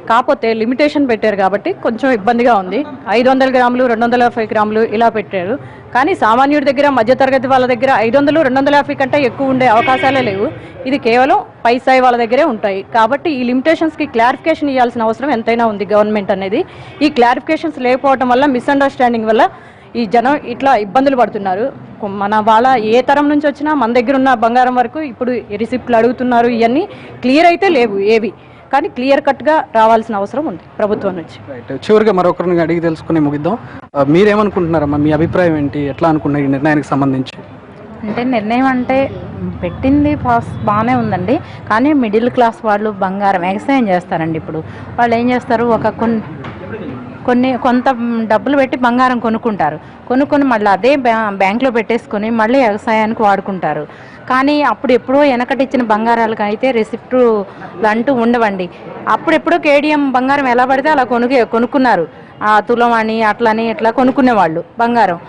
కాకపోతే లిమిటేషన్ పెట్టారు కాబట్టి కొంచెం ఇబ్బందిగా ఉంది. 500 గ్రాములు, 250 గ్రాములు ఇలా పెట్టారు. కానీ సామాన్యుడి దగ్గర, మధ్యతరగతి వాళ్ళ దగ్గర 500, 250 కంటే ఎక్కువ ఉండే అవకాశాలే లేవు. ఇది కేవలం పై స్థాయి వాళ్ళ దగ్గరే ఉంటాయి. కాబట్టి ఈ లిమిటేషన్స్కి క్లారిఫికేషన్ ఇవ్వాల్సిన అవసరం ఎంతైనా ఉంది గవర్నమెంట్ అనేది. ఈ క్లారిఫికేషన్స్ లేకపోవడం వల్ల, మిస్అండర్స్టాండింగ్ వల్ల ఈ జనం ఇట్లా ఇబ్బందులు పడుతున్నారు. మన వాళ్ళ ఏ తరం నుంచి వచ్చినా మన దగ్గర ఉన్న బంగారం వరకు ఇప్పుడు రిసిప్ట్లు అడుగుతున్నారు. ఇవన్నీ క్లియర్ అయితే లేవు ఏవి, కానీ క్లియర్ కట్గా రావాల్సిన అవసరం ఉంది ప్రభుత్వం నుంచి. చివరిగా మరొకరిని అడిగి తెలుసుకుని ముగిద్దాం. మీరేమనుకుంటున్నారమ్మా? మీ అభిప్రాయం ఏంటి? ఎట్లా అనుకున్నారు ఈ నిర్ణయానికి సంబంధించి? అంటే నిర్ణయం అంటే పెట్టింది బాగానే ఉందండి. కానీ మిడిల్ క్లాస్ వాళ్ళు బంగారం ఎగసాయం చేస్తారండి. ఇప్పుడు వాళ్ళు ఏం చేస్తారు, కొంత డబ్బులు పెట్టి బంగారం కొనుక్కొని మళ్ళీ అదే బ్యాంకులో పెట్టేసుకొని మళ్ళీ వ్యవసాయానికి వాడుకుంటారు. కానీ అప్పుడు ఎప్పుడో వెనకటిచ్చిన బంగారాలకు అయితే రెసిప్ట్లు అంటూ ఉండవండి. అప్పుడెప్పుడో కేడిఎం బంగారం ఎలా పడితే అలా కొనుక్కున్నారు. తులం అని అట్లని ఇట్లా కొనుక్కునేవాళ్ళు బంగారం.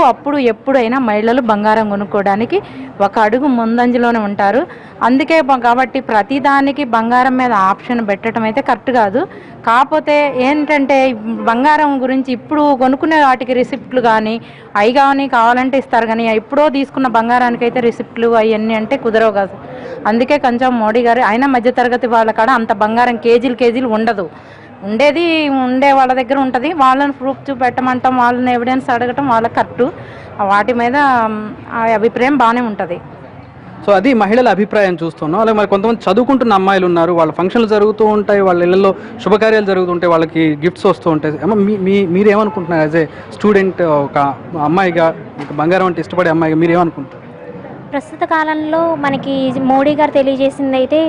అప్పుడు ఎప్పుడైనా మహిళలు బంగారం కొనుక్కోవడానికి ఒక అడుగు ముందంజలోనే ఉంటారు. అందుకే కాబట్టి ప్రతిదానికి బంగారం మీద ఆప్షన్ పెట్టడం అయితే కరెక్ట్ కాదు. కాకపోతే ఏంటంటే బంగారం గురించి ఇప్పుడు కొనుక్కునే వాటికి రిసిప్ట్లు కానీ అవి కానీ కావాలంటే ఇస్తారు, కానీ ఎప్పుడో తీసుకున్న బంగారానికి అయితే రిసిప్ట్లు అవన్నీ అంటే కుదరవు కాదు. అందుకే కొంచెం మోడీ గారు అయినా మధ్యతరగతి వాళ్ళ కాడ అంత బంగారం కేజీలు ఉండదు. ఉండే వాళ్ళ దగ్గర ఉంటుంది. వాళ్ళని ప్రూఫ్ చూపెట్టమంటాం, వాళ్ళని ఎవిడెన్స్ అడగటం వాళ్ళకి కరెక్టు. వాటి మీద ఆ అభిప్రాయం బాగానే ఉంటుంది. సో అది మహిళల అభిప్రాయం చూస్తున్నాం. అలాగే మరి కొంతమంది చదువుకుంటున్న అమ్మాయిలు ఉన్నారు, వాళ్ళ ఫంక్షన్లు జరుగుతూ ఉంటాయి, వాళ్ళ ఇళ్లలో శుభకార్యాలు జరుగుతుంటాయి, వాళ్ళకి గిఫ్ట్స్ వస్తూ ఉంటాయి. మీరేమనుకుంటున్నారు? యాజ్ ఏ స్టూడెంట్, ఒక అమ్మాయిగా, బంగారం అంటే ఇష్టపడే అమ్మాయిగా మీరేమనుకుంటారు? ప్రస్తుత కాలంలో మనకి మోడీ గారు తెలియజేసింది అయితే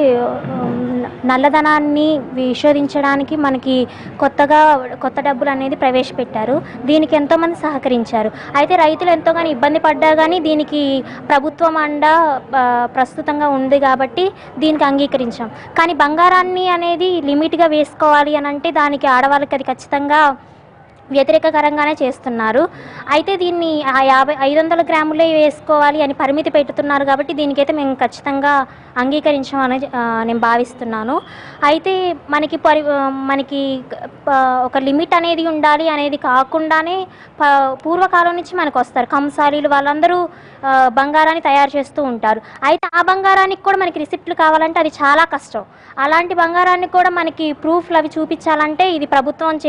నల్లధనాన్ని నిషేధించడానికి మనకి కొత్త డబ్బులు అనేది ప్రవేశపెట్టారు. దీనికి ఎంతోమంది సహకరించారు. అయితే రైతులు ఎంతోగానో ఇబ్బంది పడ్డారు, కానీ దీనికి ప్రభుత్వం ప్రస్తుతంగా ఉంది కాబట్టి దీనికి అంగీకరించాం. కానీ బంగారాన్ని అనేది లిమిట్గా వేసుకోవాలి అని అంటే దానికి ఆడవాళ్ళకి అది ఖచ్చితంగా వ్యతిరేకకరంగానే చేస్తున్నారు. అయితే దీన్ని 500 గ్రాములే వేసుకోవాలి అని పరిమితి పెట్టుతున్నారు కాబట్టి దీనికైతే మేము ఖచ్చితంగా అంగీకరించామని నేను భావిస్తున్నాను. అయితే మనకి ఒక లిమిట్ అనేది ఉండాలి అనేది కాకుండానే పూర్వకాలం నుంచి మనకు వస్తారు కంసాలీలు, వాళ్ళందరూ బంగారాన్ని తయారు చేస్తూ ఉంటారు. అయితే ఆ బంగారానికి కూడా మనకి రిసిప్ట్లు కావాలంటే అది చాలా కష్టం. అలాంటి బంగారాన్ని కూడా మనకి ప్రూఫ్లు అవి చూపించాలంటే ఇది ప్రభుత్వం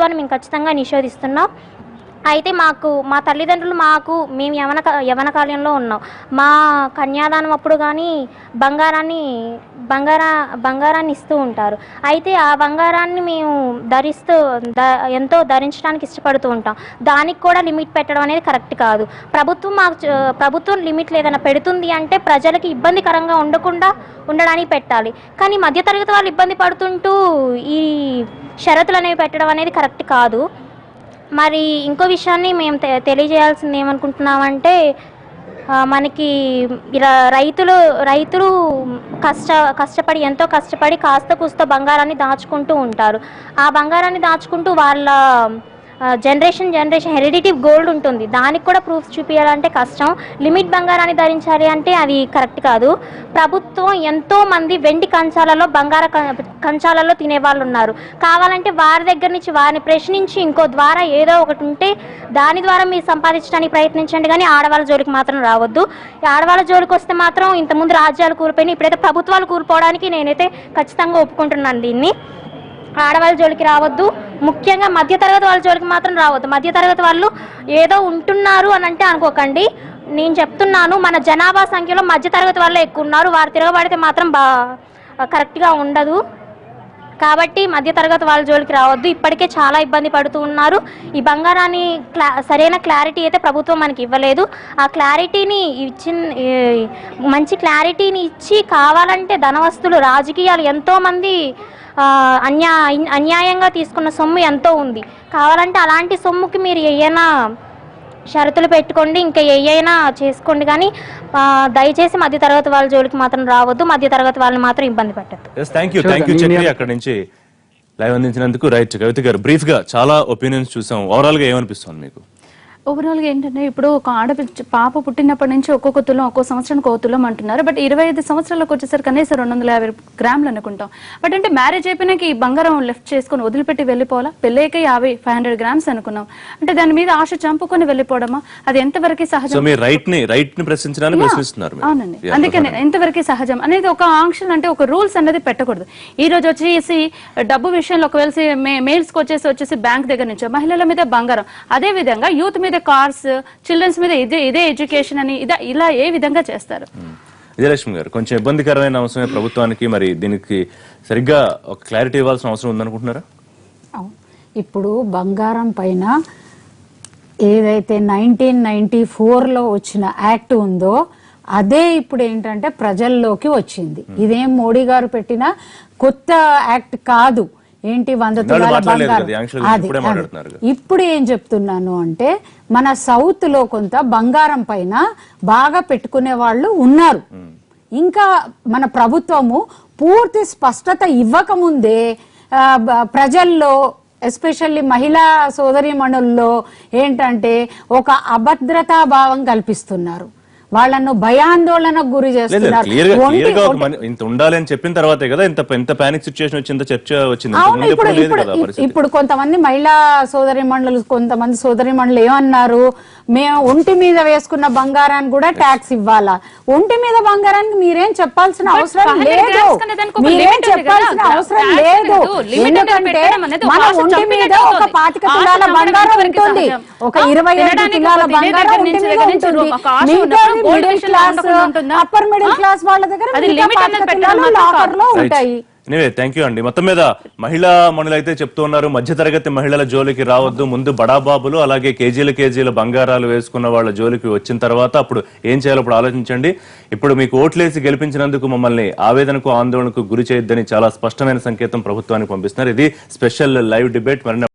ప్రభుత్వాన్ని మేము ఖచ్చితంగా నిషేధిస్తున్నాం. అయితే మా తల్లిదండ్రులు మేము యవన కాలంలో ఉన్నాం. మా కన్యాదానం అప్పుడు కానీ బంగారాన్ని ఇస్తూ ఉంటారు. అయితే ఆ బంగారాన్ని మేము ఎంతో ధరించడానికి ఇష్టపడుతూ ఉంటాం. దానికి కూడా లిమిట్ పెట్టడం అనేది కరెక్ట్ కాదు. ప్రభుత్వం లిమిట్లు ఏదైనా పెడుతుంది అంటే ప్రజలకి ఇబ్బందికరంగా ఉండడానికి పెట్టాలి. కానీ మధ్యతరగతి వాళ్ళు ఇబ్బంది పడుతుంటూ ఈ షరతులు అనేవి పెట్టడం అనేది కరెక్ట్ కాదు. మరి ఇంకో విషయాన్ని మేము తెలియజేయాల్సింది ఏమనుకుంటున్నామంటే, మనకి ఇలా రైతులు ఎంతో కష్టపడి కాస్త కూస్త బంగారాన్ని దాచుకుంటూ ఉంటారు. ఆ బంగారాన్ని దాచుకుంటూ వాళ్ళ జనరేషన్ హెరిడిటివ్ గోల్డ్ ఉంటుంది. దానికి కూడా ప్రూఫ్స్ చూపించాలంటే కష్టం. లిమిట్ బంగారాన్ని ధరించాలి అంటే అది కరెక్ట్ కాదు. ప్రభుత్వం ఎంతో మంది వెండి కంచాలలో తినేవాళ్ళు ఉన్నారు. కావాలంటే వారి దగ్గర నుంచి వారిని ప్రశ్నించి ఇంకో ద్వారా ఏదో ఒకటి ఉంటే దాని ద్వారా మీరు సంపాదించడానికి ప్రయత్నించండి. కానీ ఆడవాళ్ళ జోలికి మాత్రం రావద్దు. ఆడవాళ్ళ జోలికి వస్తే మాత్రం ఇంతకుముందు రాజ్యాలు కూలిపోయినాయి, ఇప్పుడైతే ప్రభుత్వాలు కూలిపోవడానికి నేనైతే ఖచ్చితంగా ఒప్పుకుంటున్నాను. దీన్ని ఆడవాళ్ళ జోలికి రావద్దు. ముఖ్యంగా మధ్యతరగతి వాళ్ళ జోలికి మాత్రం రావద్దు. మధ్యతరగతి వాళ్ళు ఏదో ఉంటున్నారు అని అంటే అనుకోకండి. నేను చెప్తున్నాను, మన జనాభా సంఖ్యలో మధ్యతరగతి వాళ్ళే ఎక్కువ ఉన్నారు. వారు తిరగబడితే మాత్రం కరెక్ట్గా ఉండదు. కాబట్టి మధ్యతరగతి వాళ్ళ జోలికి రావద్దు. ఇప్పటికే చాలా ఇబ్బంది పడుతూ ఉన్నారు. ఈ బంగారాన్ని సరైన క్లారిటీ అయితే ప్రభుత్వం మనకి ఇవ్వలేదు. ఆ క్లారిటీని మంచి క్లారిటీని ఇచ్చి కావాలంటే ధనవస్తులు రాజకీయాలు ఎంతోమంది అన్యాయంగా తీసుకున్న సొమ్ము ఎంతో ఉంది. కావాలంటే అలాంటి సొమ్ముకి మీరు ఏమైనా షరతులు పెట్టుకోండి, ఇంకా ఏమైనా చేసుకోండి. కానీ దయచేసి మధ్యతరగతి వాళ్ళ జోలికి మాత్రం రావద్దు. మధ్యతరగతి వాళ్ళని మాత్రం ఇబ్బంది పెట్టద్దు. థ్యాంక్ యూ చక్రి అక్కడ నుంచి లైవ్ అందించినందుకు. రైట్ కవిత గారు, బ్రీఫ్ గా చాలా ఒపీనియన్స్ చూసాం. ఓవరాల్ గా ఏమనిపిస్తుంది మీకు? ఓవరాల్గా ఏంటంటే, ఇప్పుడు ఒక పాప పుట్టినప్పటి నుంచి ఒక్కొక్క తులం, ఒక్కో సంవత్సరానికి ఒక తులం అంటున్నారు. బట్ 25 సంవత్సరాలకు వచ్చేసరికి కనీసం 250 గ్రాములు అనుకుంటాం. బట్ అంటే మ్యారేజ్ అయిపోయినాక ఈ బంగారం లెఫ్ట్ చేసుకుని వదిలిపెట్టి వెళ్ళిపోవాలా? పెళ్ళైతే 500 గ్రామ్స్ అనుకున్నాం అంటే దాని మీద ఆశ చంపుకొని వెళ్ళిపోవడమా? అది ఎంతవరకు సహజం? అవునండి, అందుకని ఎంతవరకు సహజం అనేది ఒక ఆంక్షన్ అంటే ఒక రూల్స్ అనేది పెట్టకూడదు. ఈ రోజు వచ్చేసి డబ్బు విషయంలో ఒకవేళ మేల్స్ కి వచ్చేసి బ్యాంక్ దగ్గర నుంచి మహిళల మీద బంగారం, అదే విధంగా యూత్ మీద కార్స్, చిల్డ్రన్స్ మీద ఇదే ఎడ్యుకేషన్ అని ఇలా ఏ విధంగా చేస్తారు? విజయలక్ష్మి గారు, కొంచెం ఇబ్బందికరమైన అంశమే ప్రభుత్వానికి. మరి దీనికి సరిగ్గా ఒక క్లారిటీ ఇవ్వాల్సిన అవసరం ఉందనుకుంటున్నారా? ఇప్పుడు బంగారం పైన ఏదైతే 1994లో వచ్చిన యాక్ట్ ఉందో అదే ఇప్పుడు ఏంటంటే ప్రజల్లోకి వచ్చింది. ఇదేం మోడీ గారు పెట్టిన కొత్త యాక్ట్ కాదు. ఏంటి 100 తులాల బంగారం. ఇప్పుడు ఏం చెప్తున్నాను అంటే, మన సౌత్ లో కొంత బంగారం పైన బాగా పెట్టుకునే వాళ్ళు ఉన్నారు. ఇంకా మన ప్రభుత్వము పూర్తి స్పష్టత ఇవ్వకముందే ప్రజల్లో ఎస్పెషల్లీ మహిళా సోదరీమణుల్లో ఏంటంటే ఒక అభద్రతా భావం కల్పిస్తున్నారు. వాళ్ళను భయాందోళనకు గురి చేస్తున్నారు. ఇంత ఉండాలి అని చెప్పిన తర్వాతే కదా ఇంత పానిక్ సిచ్యుయేషన్ వచ్చింది, చర్చ వచ్చింది. ఇప్పుడు కొంతమంది మహిళా కొంతమంది సోదరిమణులు ఏమన్నారు, మేము ఒంటి మీద వేసుకున్న బంగారాన్ని కూడా ట్యాక్స్ ఇవ్వాలా? ఒంటి మీద బంగారానికి మీరేం చెప్పాల్సిన అవసరం లేదు. ఎందుకంటే మన ఒంటి మీద ఒక 25 తులాల బంగారం ఉంటుంది, ఒక 25 తులాల బంగారం ఒంటి మీద ఉంటుంది. Middle class, upper middle class వాళ్ళ దగ్గర లాకర్ లో ఉంటాయి. థ్యాంక్ యూ అండి. మొత్తం మీద మహిళా మనులు అయితే చెప్తూ ఉన్నారు, మధ్యతరగతి మహిళల జోలికి రావద్దు. ముందు బడాబాబులు అలాగే కేజీల బంగారాలు వేసుకున్న వాళ్ళ జోలికి వచ్చిన తర్వాత అప్పుడు ఏం చేయాలో ఇప్పుడు ఆలోచించండి. ఇప్పుడు మీకు ఓట్లేసి గెలిపించినందుకు మమ్మల్ని ఆవేదనకు ఆందోళనకు గురి చేయొద్దని చాలా స్పష్టమైన సంకేతం ప్రభుత్వానికి పంపిస్తున్నారు. ఇది స్పెషల్ లైవ్ డిబేట్. మరి